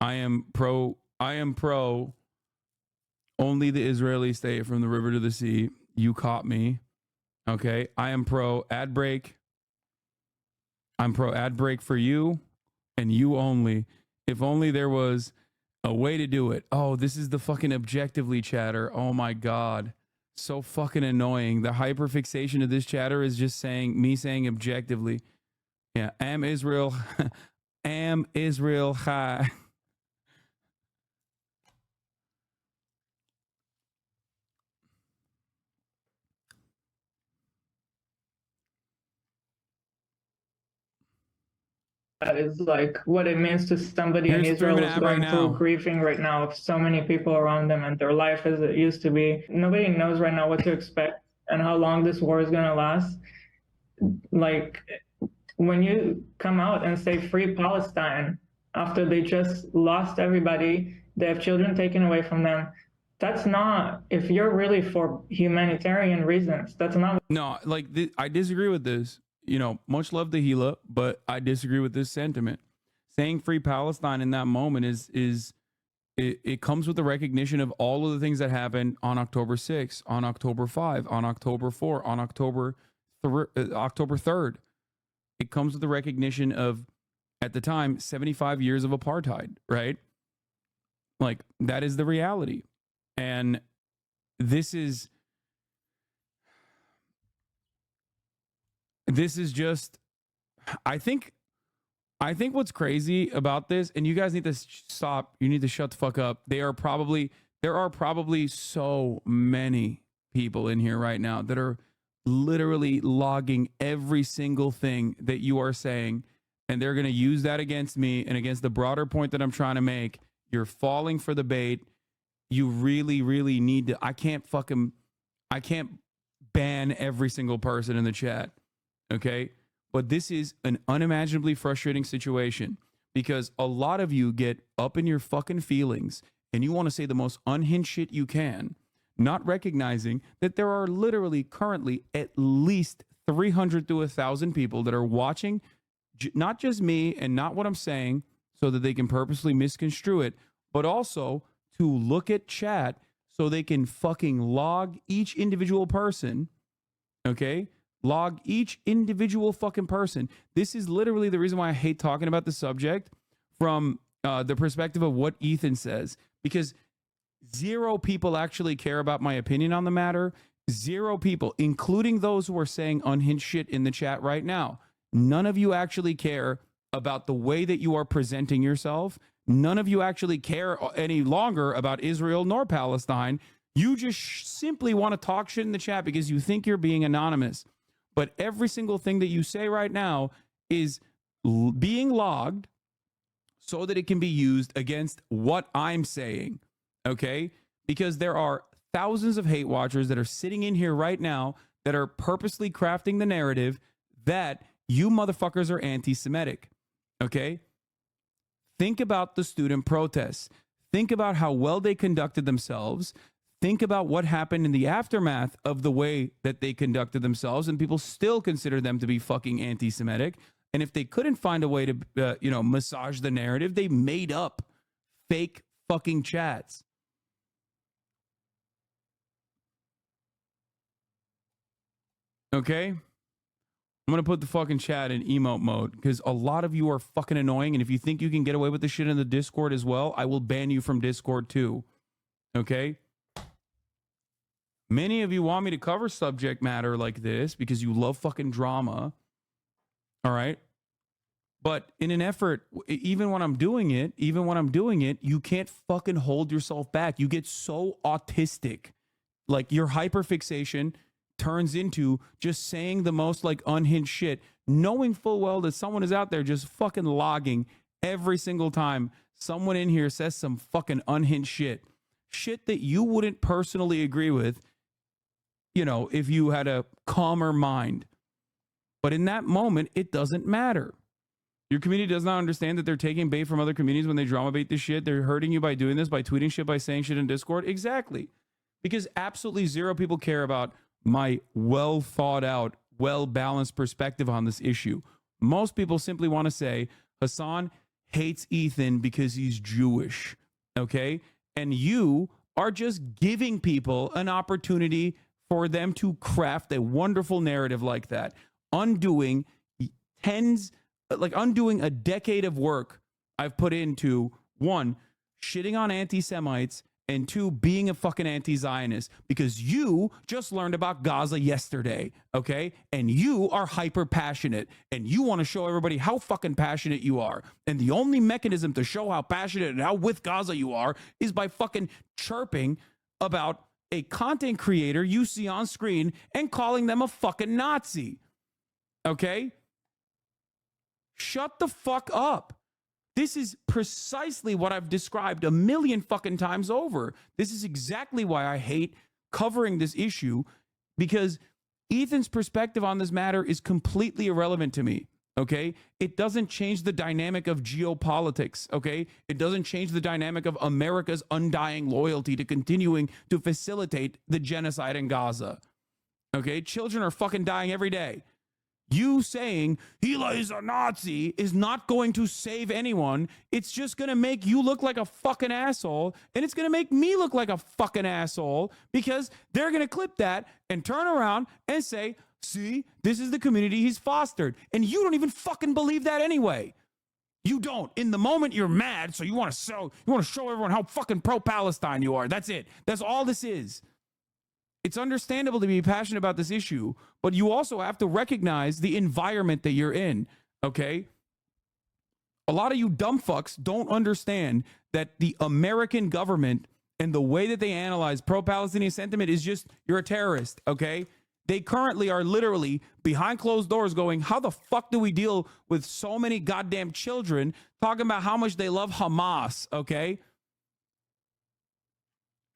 I am pro only the Israeli state from the river to the sea. You caught me. Okay. I am pro ad break. I'm pro ad break for you and you only. If only there was a way to do it. Oh, this is the fucking objectively chatter. Oh my God. So fucking annoying. The hyperfixation of this chatter is just saying me saying objectively. Yeah. Am Israel. Am Israel high. That is like what it means to somebody in Here's Israel who's going right through now. grieving right now of so many people around them and their life as it used to be. Nobody knows right now what to expect and how long this war is going to last. Like when you come out and say free Palestine after they just lost everybody, they have children taken away from them. That's not, if you're really for humanitarian reasons, that's not. No, like I disagree with this. You know, much love to Gila, but I disagree with this sentiment. Saying free Palestine in that moment it comes with the recognition of all of the things that happened on October 6th, on October 5, on October 4, on October 3rd. It comes with the recognition of, at the time, 75 years of apartheid, right? Like, that is the reality. And this is just, I think what's crazy about this, and you guys need to stop, you need to shut the fuck up. There are probably so many people in here right now that are literally logging every single thing that you are saying, and they're going to use that against me and against the broader point that I'm trying to make. You're falling for the bait. You really, really need to, I can't ban every single person in the chat. Okay. But this is an unimaginably frustrating situation because a lot of you get up in your fucking feelings and you want to say the most unhinged shit you can, not recognizing that there are literally currently at least 300 to 1,000 people that are watching, not just me and not what I'm saying so that they can purposely misconstrue it, but also to look at chat so they can fucking log each individual person. Okay. Log each individual fucking person. This is literally the reason why I hate talking about the subject from the perspective of what Ethan says, because 0 people actually care about my opinion on the matter. 0 people, including those who are saying unhinged shit in the chat right now. None of you actually care about the way that you are presenting yourself. None of you actually care any longer about Israel nor Palestine. You just simply want to talk shit in the chat because you think you're being anonymous. But every single thing that you say right now is being logged so that it can be used against what I'm saying, okay? Because there are thousands of hate watchers that are sitting in here right now that are purposely crafting the narrative that you motherfuckers are anti-Semitic, okay? Think about the student protests. Think about how well they conducted themselves. Think about what happened in the aftermath of the way that they conducted themselves, and people still consider them to be fucking anti-Semitic. And if they couldn't find a way to, massage the narrative, they made up fake fucking chats. Okay? I'm going to put the fucking chat in emote mode because a lot of you are fucking annoying. And if you think you can get away with this shit in the Discord as well, I will ban you from Discord too. Okay? Many of you want me to cover subject matter like this because you love fucking drama. All right? But in an effort, even when I'm doing it, you can't fucking hold yourself back. You get so autistic. Like your hyperfixation turns into just saying the most like unhinged shit, knowing full well that someone is out there just fucking logging every single time someone in here says some fucking unhinged shit that you wouldn't personally agree with, if you had a calmer mind. But in that moment, it doesn't matter. Your community does not understand that they're taking bait from other communities when they drama bait this shit. They're hurting you by doing this, by tweeting shit, by saying shit in Discord. Exactly. Because absolutely zero people care about my well thought out, well balanced perspective on this issue. Most people simply want to say Hasan hates Ethan because he's Jewish. Okay? And you are just giving people an opportunity for them to craft a wonderful narrative like that, undoing a decade of work I've put into, one, shitting on anti-Semites, and two, being a fucking anti-Zionist, because you just learned about Gaza yesterday, okay? And you are hyper passionate, and you want to show everybody how fucking passionate you are. And the only mechanism to show how passionate and how with Gaza you are is by fucking chirping about a content creator you see on screen and calling them a fucking Nazi, okay? Shut the fuck up. This is precisely what I've described a million fucking times over. This is exactly why I hate covering this issue, because Ethan's perspective on this matter is completely irrelevant to me, okay? It doesn't change the dynamic of geopolitics, okay? It doesn't change the dynamic of America's undying loyalty to continuing to facilitate the genocide in Gaza, okay? Children are fucking dying every day. You saying Hila is a Nazi is not going to save anyone. It's just going to make you look like a fucking asshole. And it's going to make me look like a fucking asshole, because they're going to clip that and turn around and say, see, this is the community he's fostered. And you don't even fucking believe that anyway. You don't. In the moment, you're mad. So you want to show everyone how fucking pro-Palestine you are. That's it. That's all this is. It's understandable to be passionate about this issue, but you also have to recognize the environment that you're in, okay? A lot of you dumb fucks don't understand that the American government and the way that they analyze pro-Palestinian sentiment is just, you're a terrorist, okay? They currently are literally behind closed doors going, how the fuck do we deal with so many goddamn children talking about how much they love Hamas, okay?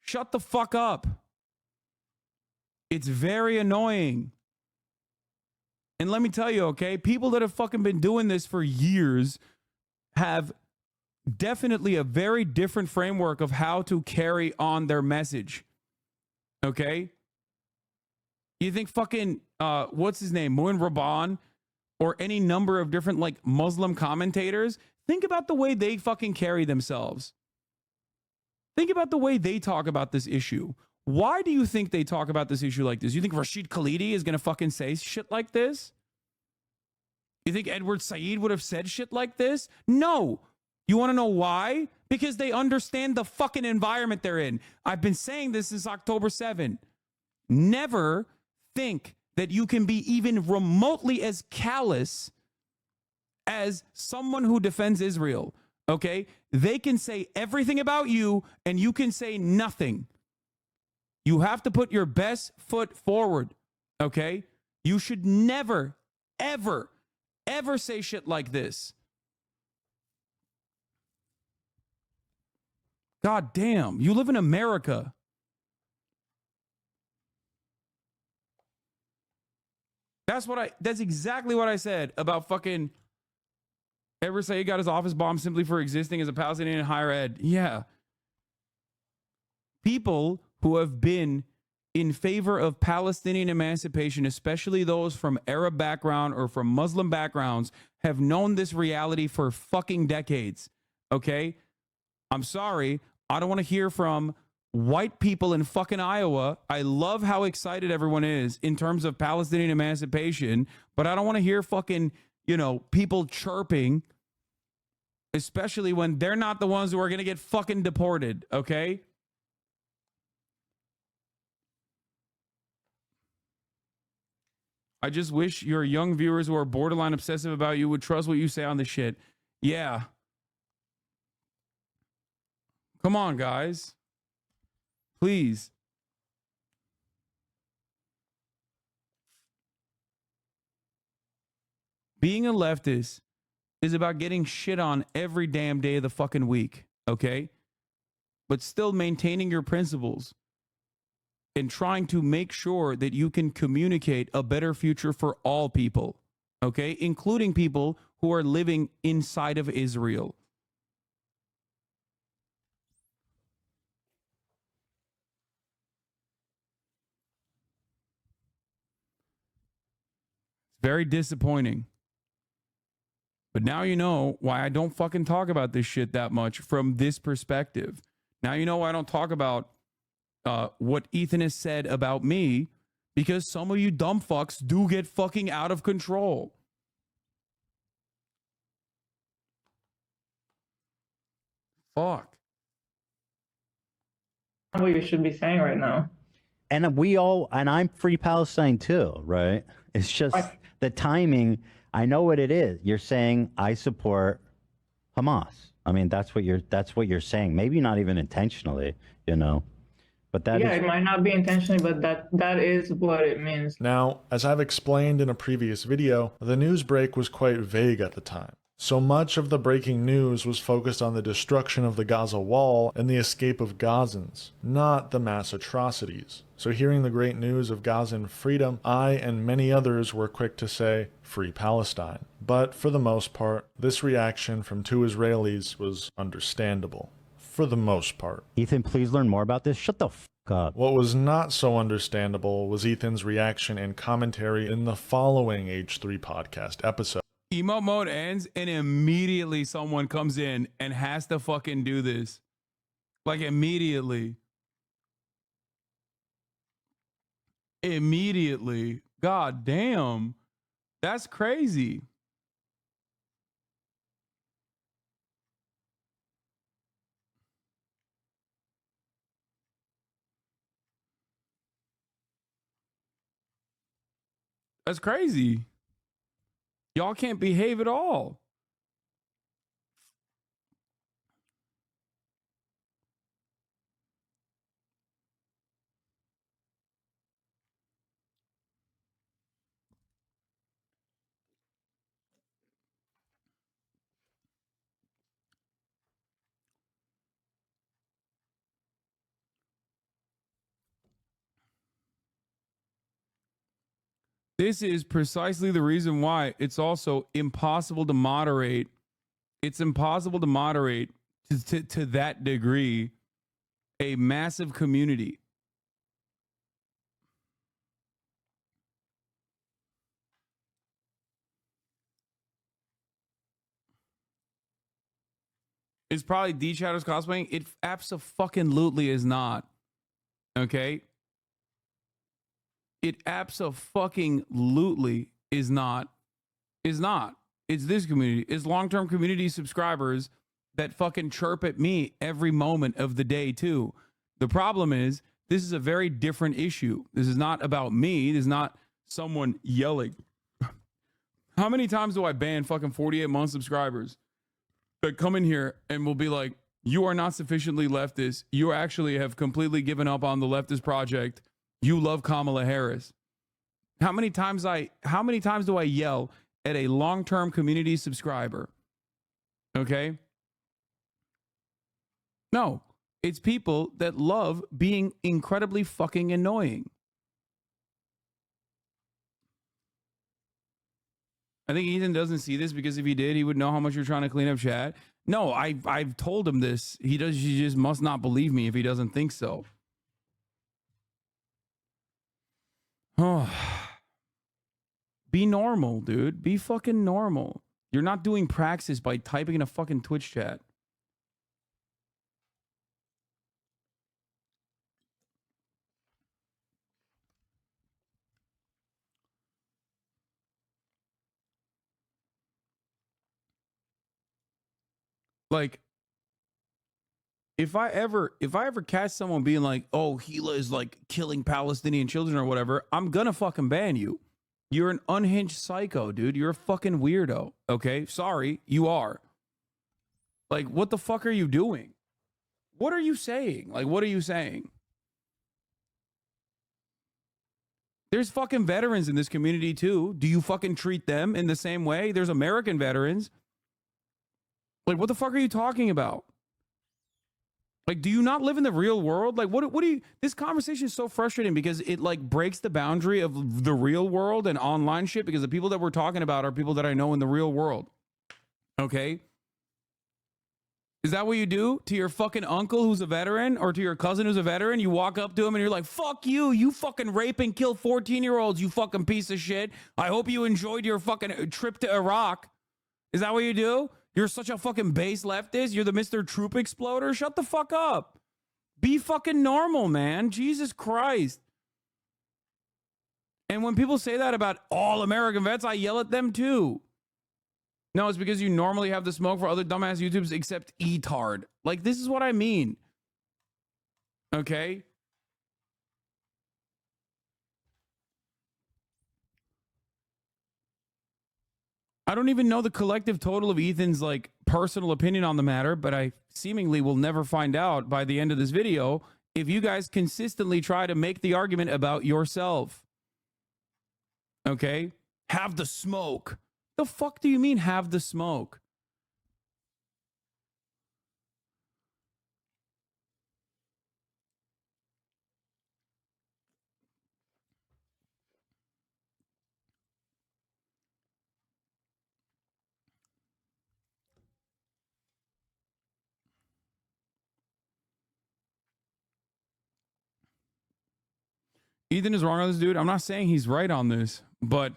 Shut the fuck up. It's very annoying. And let me tell you, okay, people that have fucking been doing this for years have definitely a very different framework of how to carry on their message. Okay? You think fucking, what's his name, Muin Rabban, or any number of different like Muslim commentators, think about the way they fucking carry themselves. Think about the way they talk about this issue. Why do you think they talk about this issue like this? You think Rashid Khalidi is going to fucking say shit like this? You think Edward Said would have said shit like this? No. You want to know why? Because they understand the fucking environment they're in. I've been saying this since October 7. Never think that you can be even remotely as callous as someone who defends Israel, okay? They can say everything about you and you can say nothing. You have to put your best foot forward, okay? You should never, ever, ever say shit like this. God damn, you live in America. That's exactly what I said about fucking Edward Said got his office bombed simply for existing as a Palestinian in higher ed. Yeah. People who have been in favor of Palestinian emancipation, especially those from Arab background or from Muslim backgrounds, have known this reality for fucking decades. Okay? I'm sorry. I don't want to hear from white people in fucking Iowa. I love how excited everyone is in terms of Palestinian emancipation, but I don't want to hear fucking, you know, people chirping, especially when they're not the ones who are going to get fucking deported. Okay? I just wish your young viewers who are borderline obsessive about you would trust what you say on the shit. Yeah. Come on, guys. Please. Being a leftist is about getting shit on every damn day of the fucking week, okay? But still maintaining your principles and trying to make sure that you can communicate a better future for all people, okay? Including people who are living inside of Israel. Very disappointing. But now you know why I don't fucking talk about this shit that much from this perspective. Now you know why I don't talk about what Ethan has said about me, because some of you dumb fucks do get fucking out of control. Fuck. What you should be saying right now. And I'm free Palestine too, right? It's just the timing. I know what it is. You're saying I support Hamas. I mean, that's what you're saying. Maybe not even intentionally, you know. But that it might not be intentionally, but that is what it means. Now, as I've explained in a previous video, the news break was quite vague at the time. So much of the breaking news was focused on the destruction of the Gaza wall and the escape of Gazans, not the mass atrocities. So hearing the great news of Gazan freedom, I and many others were quick to say, Free Palestine. But for the most part, this reaction from two Israelis was understandable. For the most part. Ethan, please learn more about this. Shut the fuck up. What was not so understandable was Ethan's reaction and commentary in the following H3 podcast episode. Emote mode ends and immediately someone comes in and has to fucking do this. Like immediately. Immediately. God damn. That's crazy. That's crazy. Y'all can't behave at all. This is precisely the reason why it's also impossible to moderate. It's impossible to moderate to that degree a massive community. It's probably D Chatter's cosplaying. It abso-fucking-lutely is not. Okay? It abso-fucking-lutely is not. Is not. It's this community. It's long-term community subscribers that fucking chirp at me every moment of the day too. The problem is, this is a very different issue. This is not about me. This is not someone yelling. How many times do I ban fucking 48-month subscribers that come in here and will be like, you are not sufficiently leftist. You actually have completely given up on the leftist project. You love Kamala Harris. How many times do I yell at a long-term community subscriber? Okay? No, it's people that love being incredibly fucking annoying. I think Ethan doesn't see this because if he did, he would know how much you're trying to clean up chat. No, I've told him this. He just must not believe me if he doesn't think so. Be normal, dude. Be fucking normal. You're not doing praxis by typing in a fucking Twitch chat. Like, if I ever catch someone being like, oh, Gila is like killing Palestinian children or whatever, I'm gonna fucking ban you. You're an unhinged psycho, dude. You're a fucking weirdo. Okay? Sorry, you are. Like, what the fuck are you doing? What are you saying? Like, what are you saying? There's fucking veterans in this community too. Do you fucking treat them in the same way? There's American veterans. Like, what the fuck are you talking about? Like, do you not live in the real world? Like, what do you, this conversation is so frustrating because it like breaks the boundary of the real world and online shit, because the people that we're talking about are people that I know in the real world. Okay? Is that what you do to your fucking uncle who's a veteran, or to your cousin who's a veteran? You walk up to him and you're like, fuck you, you fucking rape and kill 14-year-olds, you fucking piece of shit. I hope you enjoyed your fucking trip to Iraq. Is that what you do? You're such a fucking base leftist. You're the Mr. Troop Exploder. Shut the fuck up. Be fucking normal, man. Jesus Christ. And when people say that about all American vets, I yell at them too. No, it's because you normally have the smoke for other dumbass YouTubers except E-tard. Like, this is what I mean. Okay? I don't even know the collective total of Ethan's like personal opinion on the matter, but I seemingly will never find out by the end of this video if you guys consistently try to make the argument about yourself. Okay? Have the smoke. The fuck do you mean have the smoke? Ethan is wrong on this, dude. I'm not saying he's right on this, but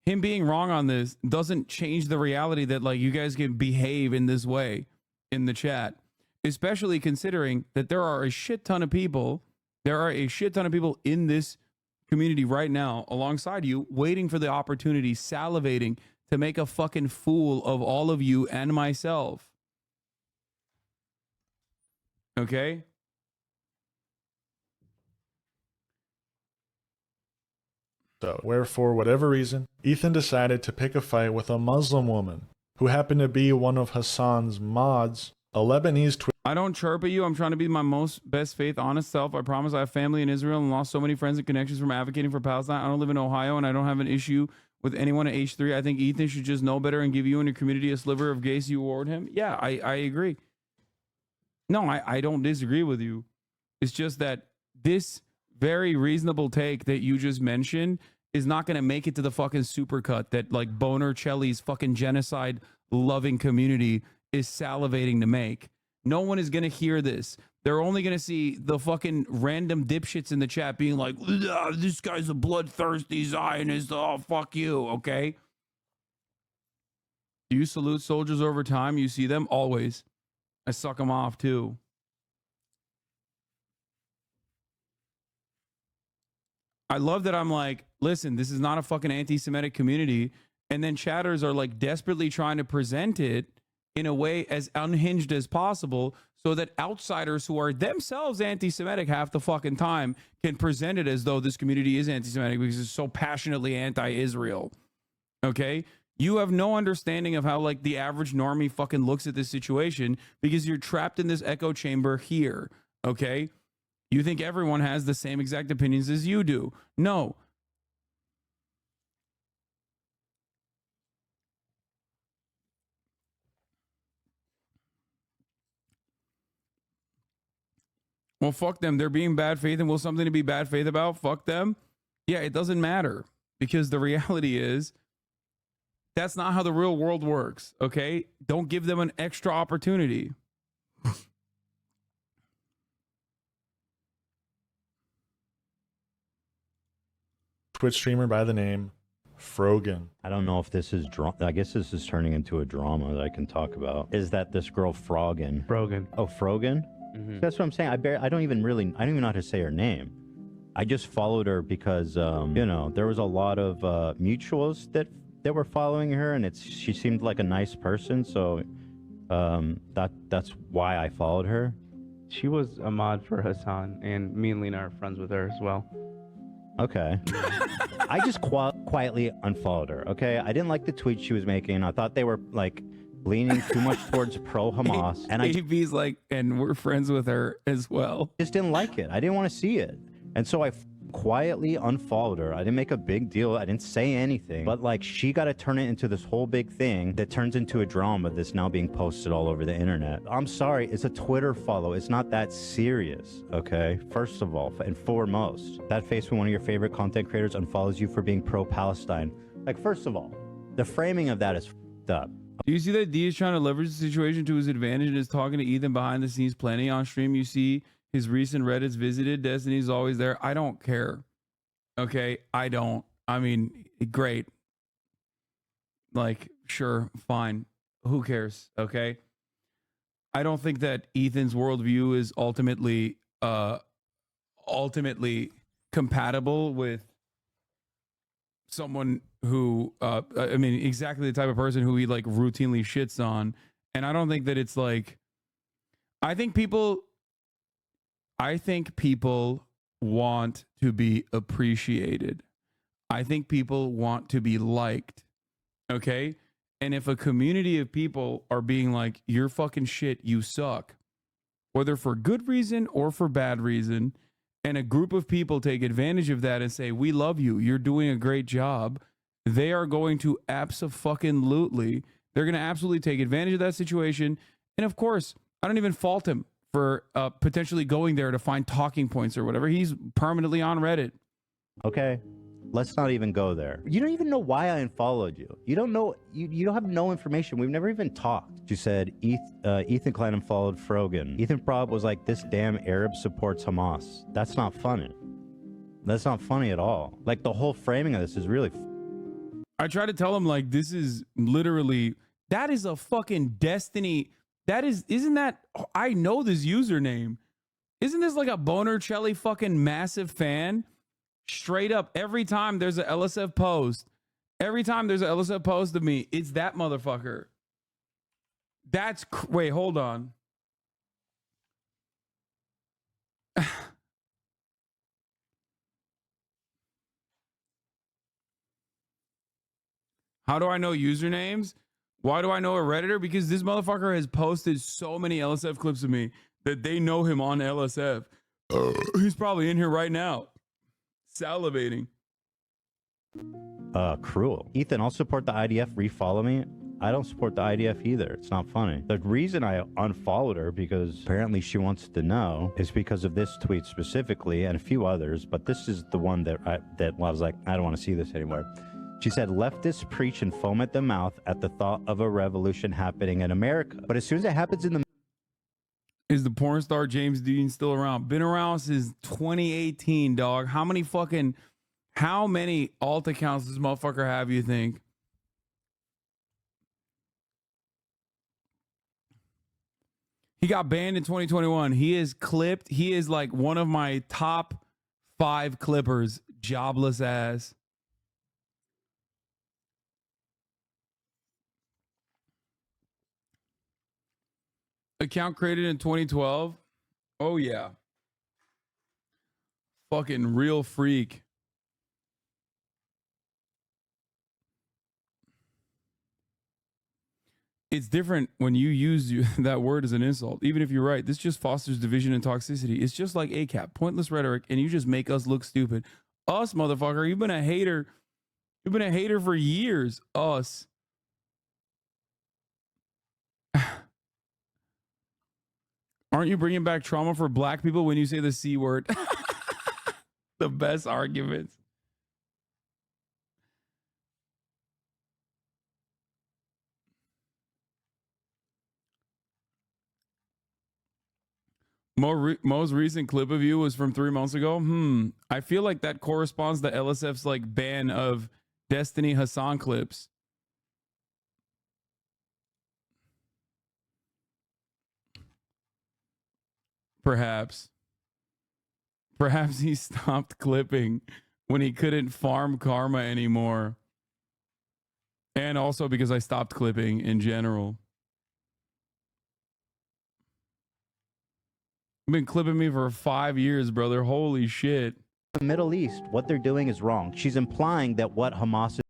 him being wrong on this doesn't change the reality that like you guys can behave in this way in the chat, especially considering that there are a shit ton of people in this community right now alongside you waiting for the opportunity, salivating to make a fucking fool of all of you and myself. Okay? So, where for whatever reason, Ethan decided to pick a fight with a Muslim woman who happened to be one of Hasan's mods, a Lebanese I don't chirp at you. I'm trying to be my most best faith, honest self. I promise I have family in Israel and lost so many friends and connections from advocating for Palestine. I don't live in Ohio and I don't have an issue with anyone at H3. I think Ethan should just know better and give you and your community a sliver of grace you award him. Yeah, I agree. No, I don't disagree with you. It's just that this very reasonable take that you just mentioned is not going to make it to the fucking supercut that like Boner Chelly's fucking genocide loving community is salivating to make. No one is going to hear this. They're only going to see the fucking random dipshits in the chat being like, this guy's a bloodthirsty Zionist. Oh, fuck you. Okay. Do you salute soldiers over time? You see them always. I suck them off too. I love that I'm like, listen, this is not a fucking anti-Semitic community. And then chatters are like desperately trying to present it in a way as unhinged as possible so that outsiders who are themselves anti-Semitic half the fucking time can present it as though this community is anti-Semitic because it's so passionately anti-Israel. Okay? You have no understanding of how like the average normie fucking looks at this situation because you're trapped in this echo chamber here. Okay? You think everyone has the same exact opinions as you do. No. Well, fuck them. They're being bad faith and will something to be bad faith about? Fuck them. Yeah, it doesn't matter because the reality is that's not how the real world works. Okay? Don't give them an extra opportunity. Twitch streamer by the name Frogan. I don't know if this is I guess this is turning into a drama that I can talk about. Is that this girl Frogan? Frogan. Oh, Frogan? That's what I'm saying. I don't even know how to say her name. I just followed her because you know, there was a lot of mutuals that were following her, and she seemed like a nice person, so that's why I followed her. She was a mod for Hasan, and me and Lena are friends with her as well. Okay. I just quietly unfollowed her, okay? I didn't like the tweets she was making. I thought they were, like, leaning too much towards pro-Hamas. And AB's like, and we're friends with her as well. Just didn't like it. I didn't want to see it. And so I quietly unfollowed her. I didn't make a big deal. I didn't say anything. But, like, she got to turn it into this whole big thing that turns into a drama that's now being posted all over the internet. I'm sorry. It's a Twitter follow. It's not that serious, okay? First of all, and foremost, that face when one of your favorite content creators unfollows you for being pro-Palestine. Like, first of all, the framing of that is f***ed up. Do you see that D is trying to leverage the situation to his advantage and is talking to Ethan behind the scenes plenty on stream? You see his recent Reddits visited. Destiny's always there. I don't care. Okay? I don't. I mean, great. Like, sure, fine. Who cares? Okay? I don't think that Ethan's worldview is ultimately compatible with someone who I mean, exactly the type of person who he like routinely shits on. And I don't think that it's like, I think people want to be appreciated. I think people want to be liked. Okay? And if a community of people are being like, you're fucking shit, you suck, whether for good reason or for bad reason, and a group of people take advantage of that and say, we love you, you're doing a great job, they are going to abso-fucking-lutely, they're going to absolutely take advantage of that situation. And of course, I don't even fault him for potentially going there to find talking points or whatever. He's permanently on Reddit. Okay? Let's not even go there. You don't even know why I unfollowed you. You don't know. You don't have no information. We've never even talked. You said Ethan Klein unfollowed Frogan. Ethan Prob was like, this damn Arab supports Hamas. That's not funny. That's not funny at all. Like, the whole framing of this is really... I try to tell him, like, this is literally... That is a fucking Destiny... That is... Isn't that... I know this username. Isn't this like a Bonercelli fucking massive fan? Straight up, every time there's a LSF post, of me, it's that motherfucker. That's wait, hold on. How do I know usernames? Why do I know a Redditor? Because this motherfucker has posted so many LSF clips of me that they know him on LSF. He's probably in here right now, salivating. Cruel. Ethan, I'll support the IDF. Refollow me. I don't support the IDF either. It's not funny. The reason I unfollowed her, because apparently she wants to know, is because of this tweet specifically and a few others. But this is the one that I was like, I don't want to see this anymore. She said, leftists preach and foam at the mouth at the thought of a revolution happening in America. But as soon as it happens in the... Is the porn star James Dean still around? Been around since 2018, dog. How many alt accounts does this motherfucker have, you think? He got banned in 2021. He is clipped. He is like one of my top 5 clippers. Jobless ass. Account created in 2012. Oh, yeah. Fucking real freak. It's different when you use that word as an insult. Even if you're right, this just fosters division and toxicity. It's just like ACAP, pointless rhetoric, and you just make us look stupid. Us, motherfucker, you've been a hater. You've been a hater for years. Us. Aren't you bringing back trauma for black people when you say the C word? The best arguments. Most recent clip of you was from 3 months ago. I feel like that corresponds to LSF's like ban of Destiny Hasan clips. Perhaps he stopped clipping when he couldn't farm karma anymore. And also because I stopped clipping in general. You've been clipping me for 5 years, brother. Holy shit. The Middle East, what they're doing is wrong. She's implying that what Hamas is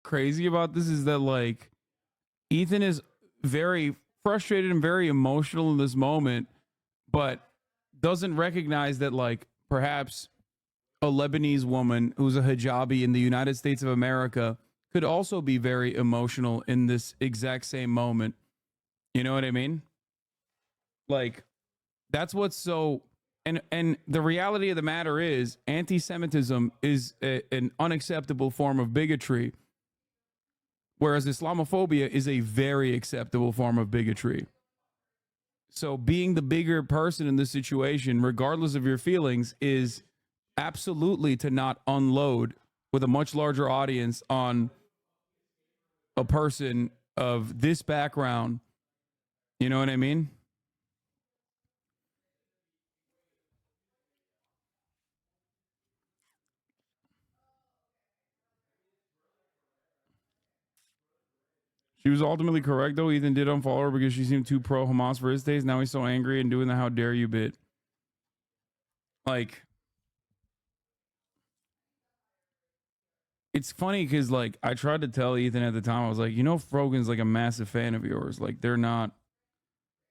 crazy about this is that like Ethan is very frustrated and very emotional in this moment, but doesn't recognize that like perhaps a Lebanese woman who's a hijabi in the United States of America could also be very emotional in this exact same moment. You know what I mean? Like that's what's so and the reality of the matter is anti-Semitism is an unacceptable form of bigotry, whereas Islamophobia is a very acceptable form of bigotry. So being the bigger person in this situation, regardless of your feelings, is absolutely to not unload with a much larger audience on a person of this background. You know what I mean? She was ultimately correct, though. Ethan did unfollow her because she seemed too pro-Hamas for his taste. Now he's so angry and doing the how dare you bit. Like, it's funny because, like, I tried to tell Ethan at the time, I was like, you know, Frogan's, like, a massive fan of yours. Like, they're not,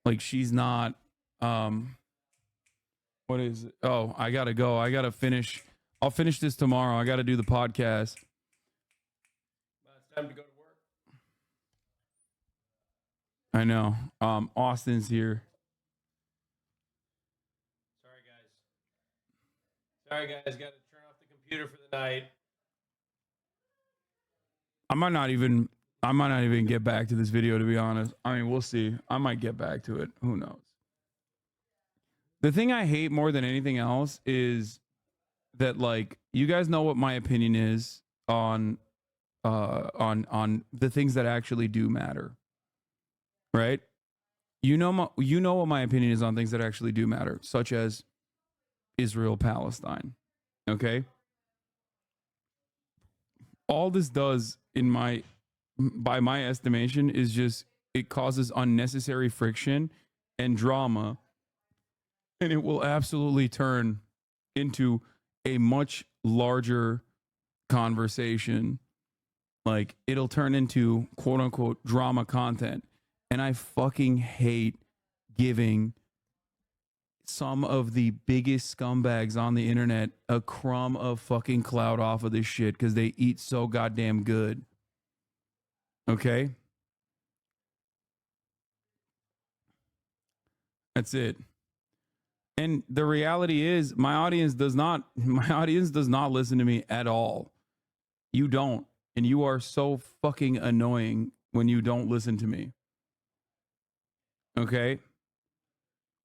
like, she's not, what is it? Oh, I gotta go. I gotta finish. I'll finish this tomorrow. I gotta do the podcast. It's time to go to work. I know. Austin's here. Sorry, guys. Got to turn off the computer for the night. I might not even get back to this video, to be honest. I mean, we'll see. I might get back to it. Who knows? The thing I hate more than anything else is that, like, you guys know what my opinion is on the things that actually do matter. Right? You know what my opinion is on things that actually do matter, such as Israel, Palestine. Okay? All this does by my estimation is just it causes unnecessary friction and drama, and it will absolutely turn into a much larger conversation. Like, it'll turn into quote unquote drama content. And I fucking hate giving some of the biggest scumbags on the internet a crumb of fucking clout off of this shit because they eat so goddamn good. Okay? That's it. And the reality is my audience does not listen to me at all. You don't. And you are so fucking annoying when you don't listen to me. Okay?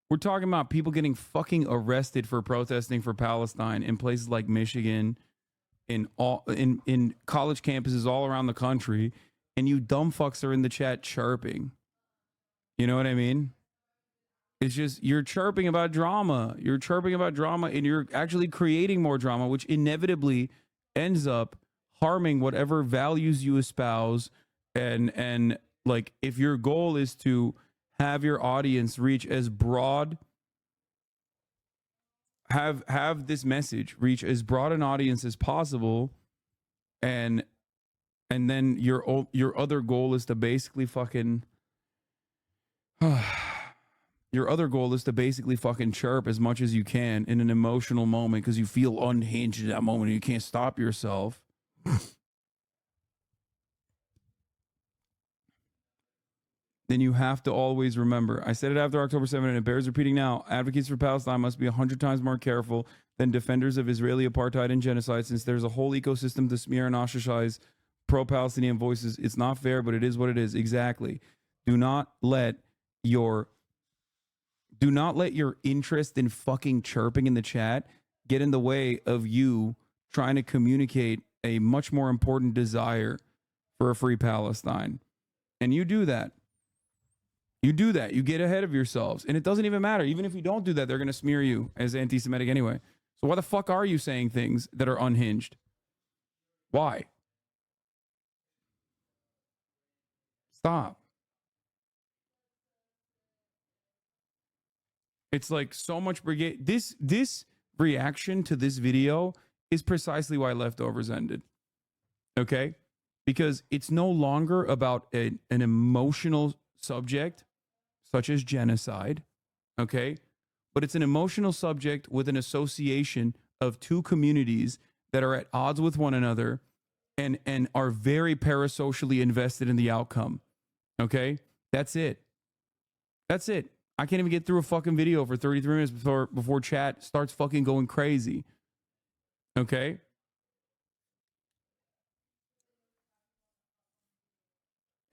We're talking about people getting fucking arrested for protesting for Palestine in places like Michigan, in college campuses all around the country, and you dumb fucks are in the chat chirping. You know what I mean? It's just you're chirping about drama. You're chirping about drama, and you're actually creating more drama, which inevitably ends up harming whatever values you espouse. And like, if your goal is to have your audience reach as broad, have this message reach as broad an audience as possible, and then your other goal is to basically fucking your other goal is to basically fucking chirp as much as you can in an emotional moment because you feel unhinged at that moment and you can't stop yourself. Then you have to always remember, I said it after October 7th and it bears repeating now, advocates for Palestine must be 100 times more careful than defenders of Israeli apartheid and genocide, since there's a whole ecosystem to smear and ostracize pro-Palestinian voices. It's not fair, but it is what it is. Exactly. Do not let your interest in fucking chirping in the chat get in the way of you trying to communicate a much more important desire for a free Palestine. And you do that. You do that. You get ahead of yourselves. And it doesn't even matter. Even if you don't do that, they're going to smear you as anti-Semitic anyway. So why the fuck are you saying things that are unhinged? Why? Stop. It's like so much brigade. This reaction to this video is precisely why Leftovers ended. Okay? Because it's no longer about an emotional subject such as genocide, okay? But it's an emotional subject with an association of two communities that are at odds with one another and are very parasocially invested in the outcome, okay? That's it. That's it. I can't even get through a fucking video for 33 minutes before chat starts fucking going crazy, okay?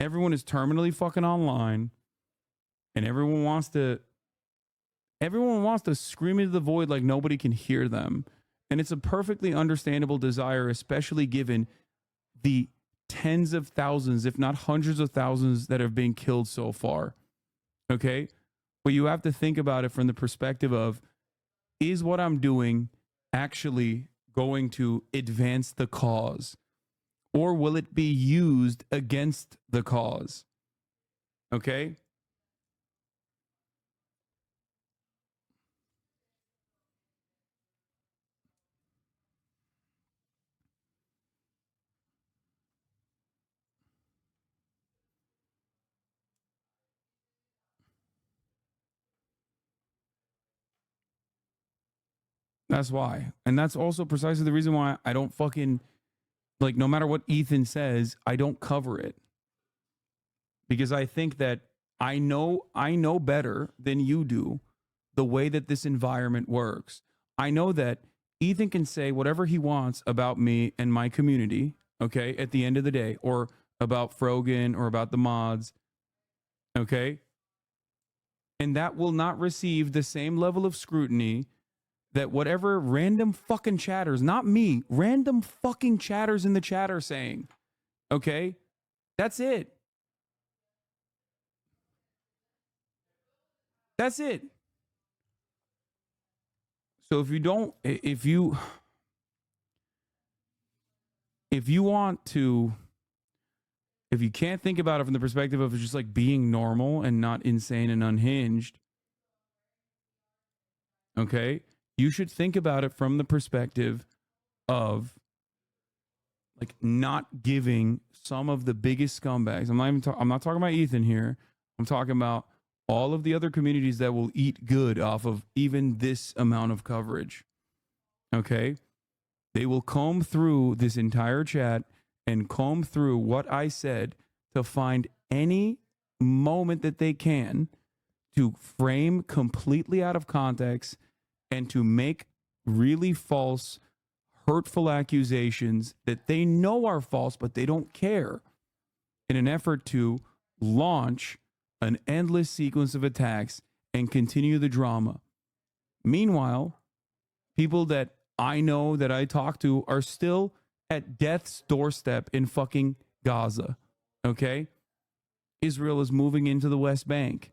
Everyone is terminally fucking online. And everyone wants to scream into the void like nobody can hear them. And it's a perfectly understandable desire, especially given the tens of thousands, if not hundreds of thousands that have been killed so far. Okay? But you have to think about it from the perspective of, is what I'm doing actually going to advance the cause? Or will it be used against the cause? Okay? That's why. And that's also precisely the reason why I don't fucking, like, no matter what Ethan says, I don't cover it. Because I think that I know better than you do the way that this environment works. I know that Ethan can say whatever he wants about me and my community, okay, at the end of the day, or about Frogan or about the mods, okay? And that will not receive the same level of scrutiny that whatever random fucking chatters, not me, random fucking chatters in the chat are saying. Okay? That's it. That's it. So if you can't think about it from the perspective of just like being normal and not insane and unhinged, okay? You should think about it from the perspective of like not giving some of the biggest scumbags. I'm not talking about Ethan here. I'm talking about all of the other communities that will eat good off of even this amount of coverage. Okay? They will comb through this entire chat and comb through what I said to find any moment that they can to frame completely out of context and to make really false, hurtful accusations that they know are false, but they don't care, in an effort to launch an endless sequence of attacks and continue the drama. Meanwhile, people that I know, that I talk to, are still at death's doorstep in fucking Gaza. Okay? Israel is moving into the West Bank.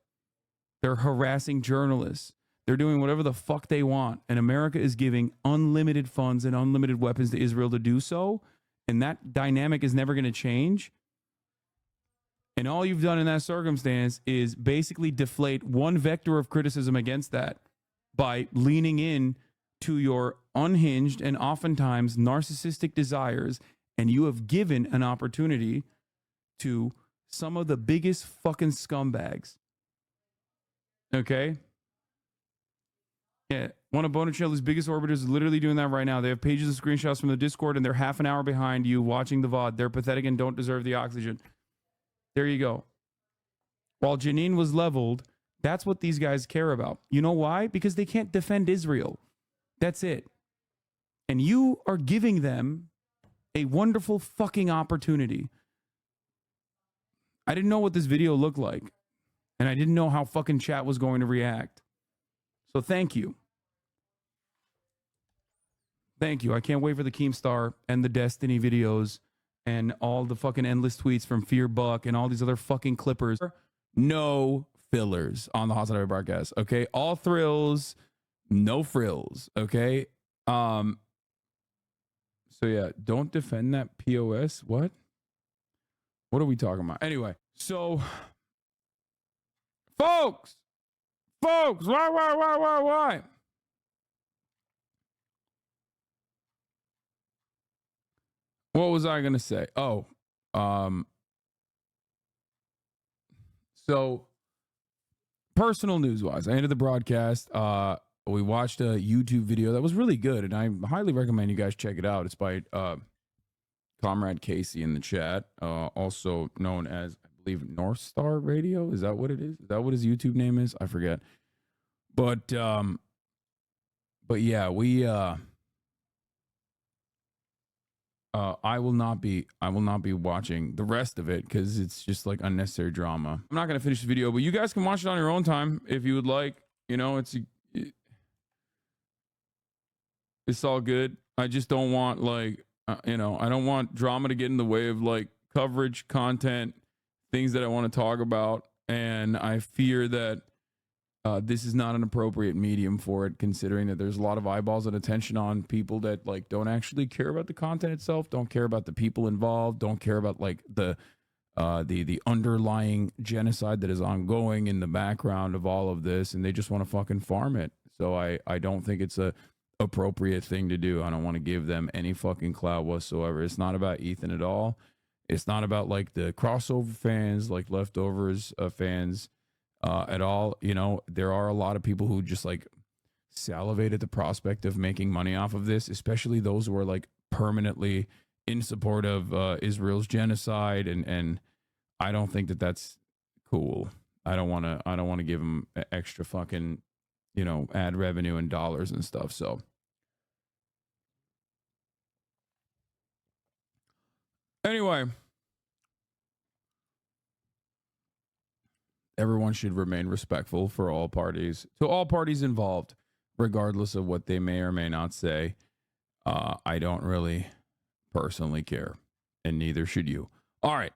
They're harassing journalists. They're doing whatever the fuck they want. And America is giving unlimited funds and unlimited weapons to Israel to do so. And that dynamic is never going to change. And all you've done in that circumstance is basically deflate one vector of criticism against that by leaning in to your unhinged and oftentimes narcissistic desires. And you have given an opportunity to some of the biggest fucking scumbags. Okay? Yeah, one of Bonicelli's biggest orbiters is literally doing that right now. They have pages of screenshots from the Discord, and they're half an hour behind you watching the VOD. They're pathetic and don't deserve the oxygen. There you go. While Jenin was leveled, that's what these guys care about. You know why? Because they can't defend Israel. That's it. And you are giving them a wonderful fucking opportunity. I didn't know what this video looked like. And I didn't know how fucking chat was going to react. So thank you. Thank you. I can't wait for the Keemstar and the Destiny videos and all the fucking endless tweets from Fear Buck and all these other fucking clippers. No fillers on the Hasan broadcast. Okay. All thrills, no frills. Okay. So yeah, don't defend that POS. What are we talking about? Anyway, so folks, why? What was I going to say? Oh, so personal news wise, I ended the broadcast. We watched a YouTube video that was really good, and I highly recommend you guys check it out. It's by Comrade Casey in the chat, also known as, I believe, North Star Radio. Is that what it is? Is that what his YouTube name is? I forget. But yeah, we I will not be watching the rest of it because it's just like unnecessary drama. I'm not gonna finish the video, but you guys can watch it on your own time if you would like. You know, it's all good. I just don't want like I don't want drama to get in the way of like coverage, content, things that I want to talk about, and I fear that this is not an appropriate medium for it, considering that there's a lot of eyeballs and attention on people that like don't actually care about the content itself, don't care about the people involved, don't care about like the underlying genocide that is ongoing in the background of all of this, and they just want to fucking farm it. So I don't think it's a appropriate thing to do. I don't want to give them any fucking clout whatsoever. It's not about Ethan at all. It's not about like the crossover fans, like leftovers fans at all. You know, there are a lot of people who just like salivate at the prospect of making money off of this, especially those who are like permanently in support of Israel's genocide, and I don't think that that's cool. I don't want to give them extra fucking, ad revenue and dollars and stuff. So anyway, everyone should remain respectful to all parties involved, regardless of what they may or may not say. I don't really personally care, and neither should you. All right.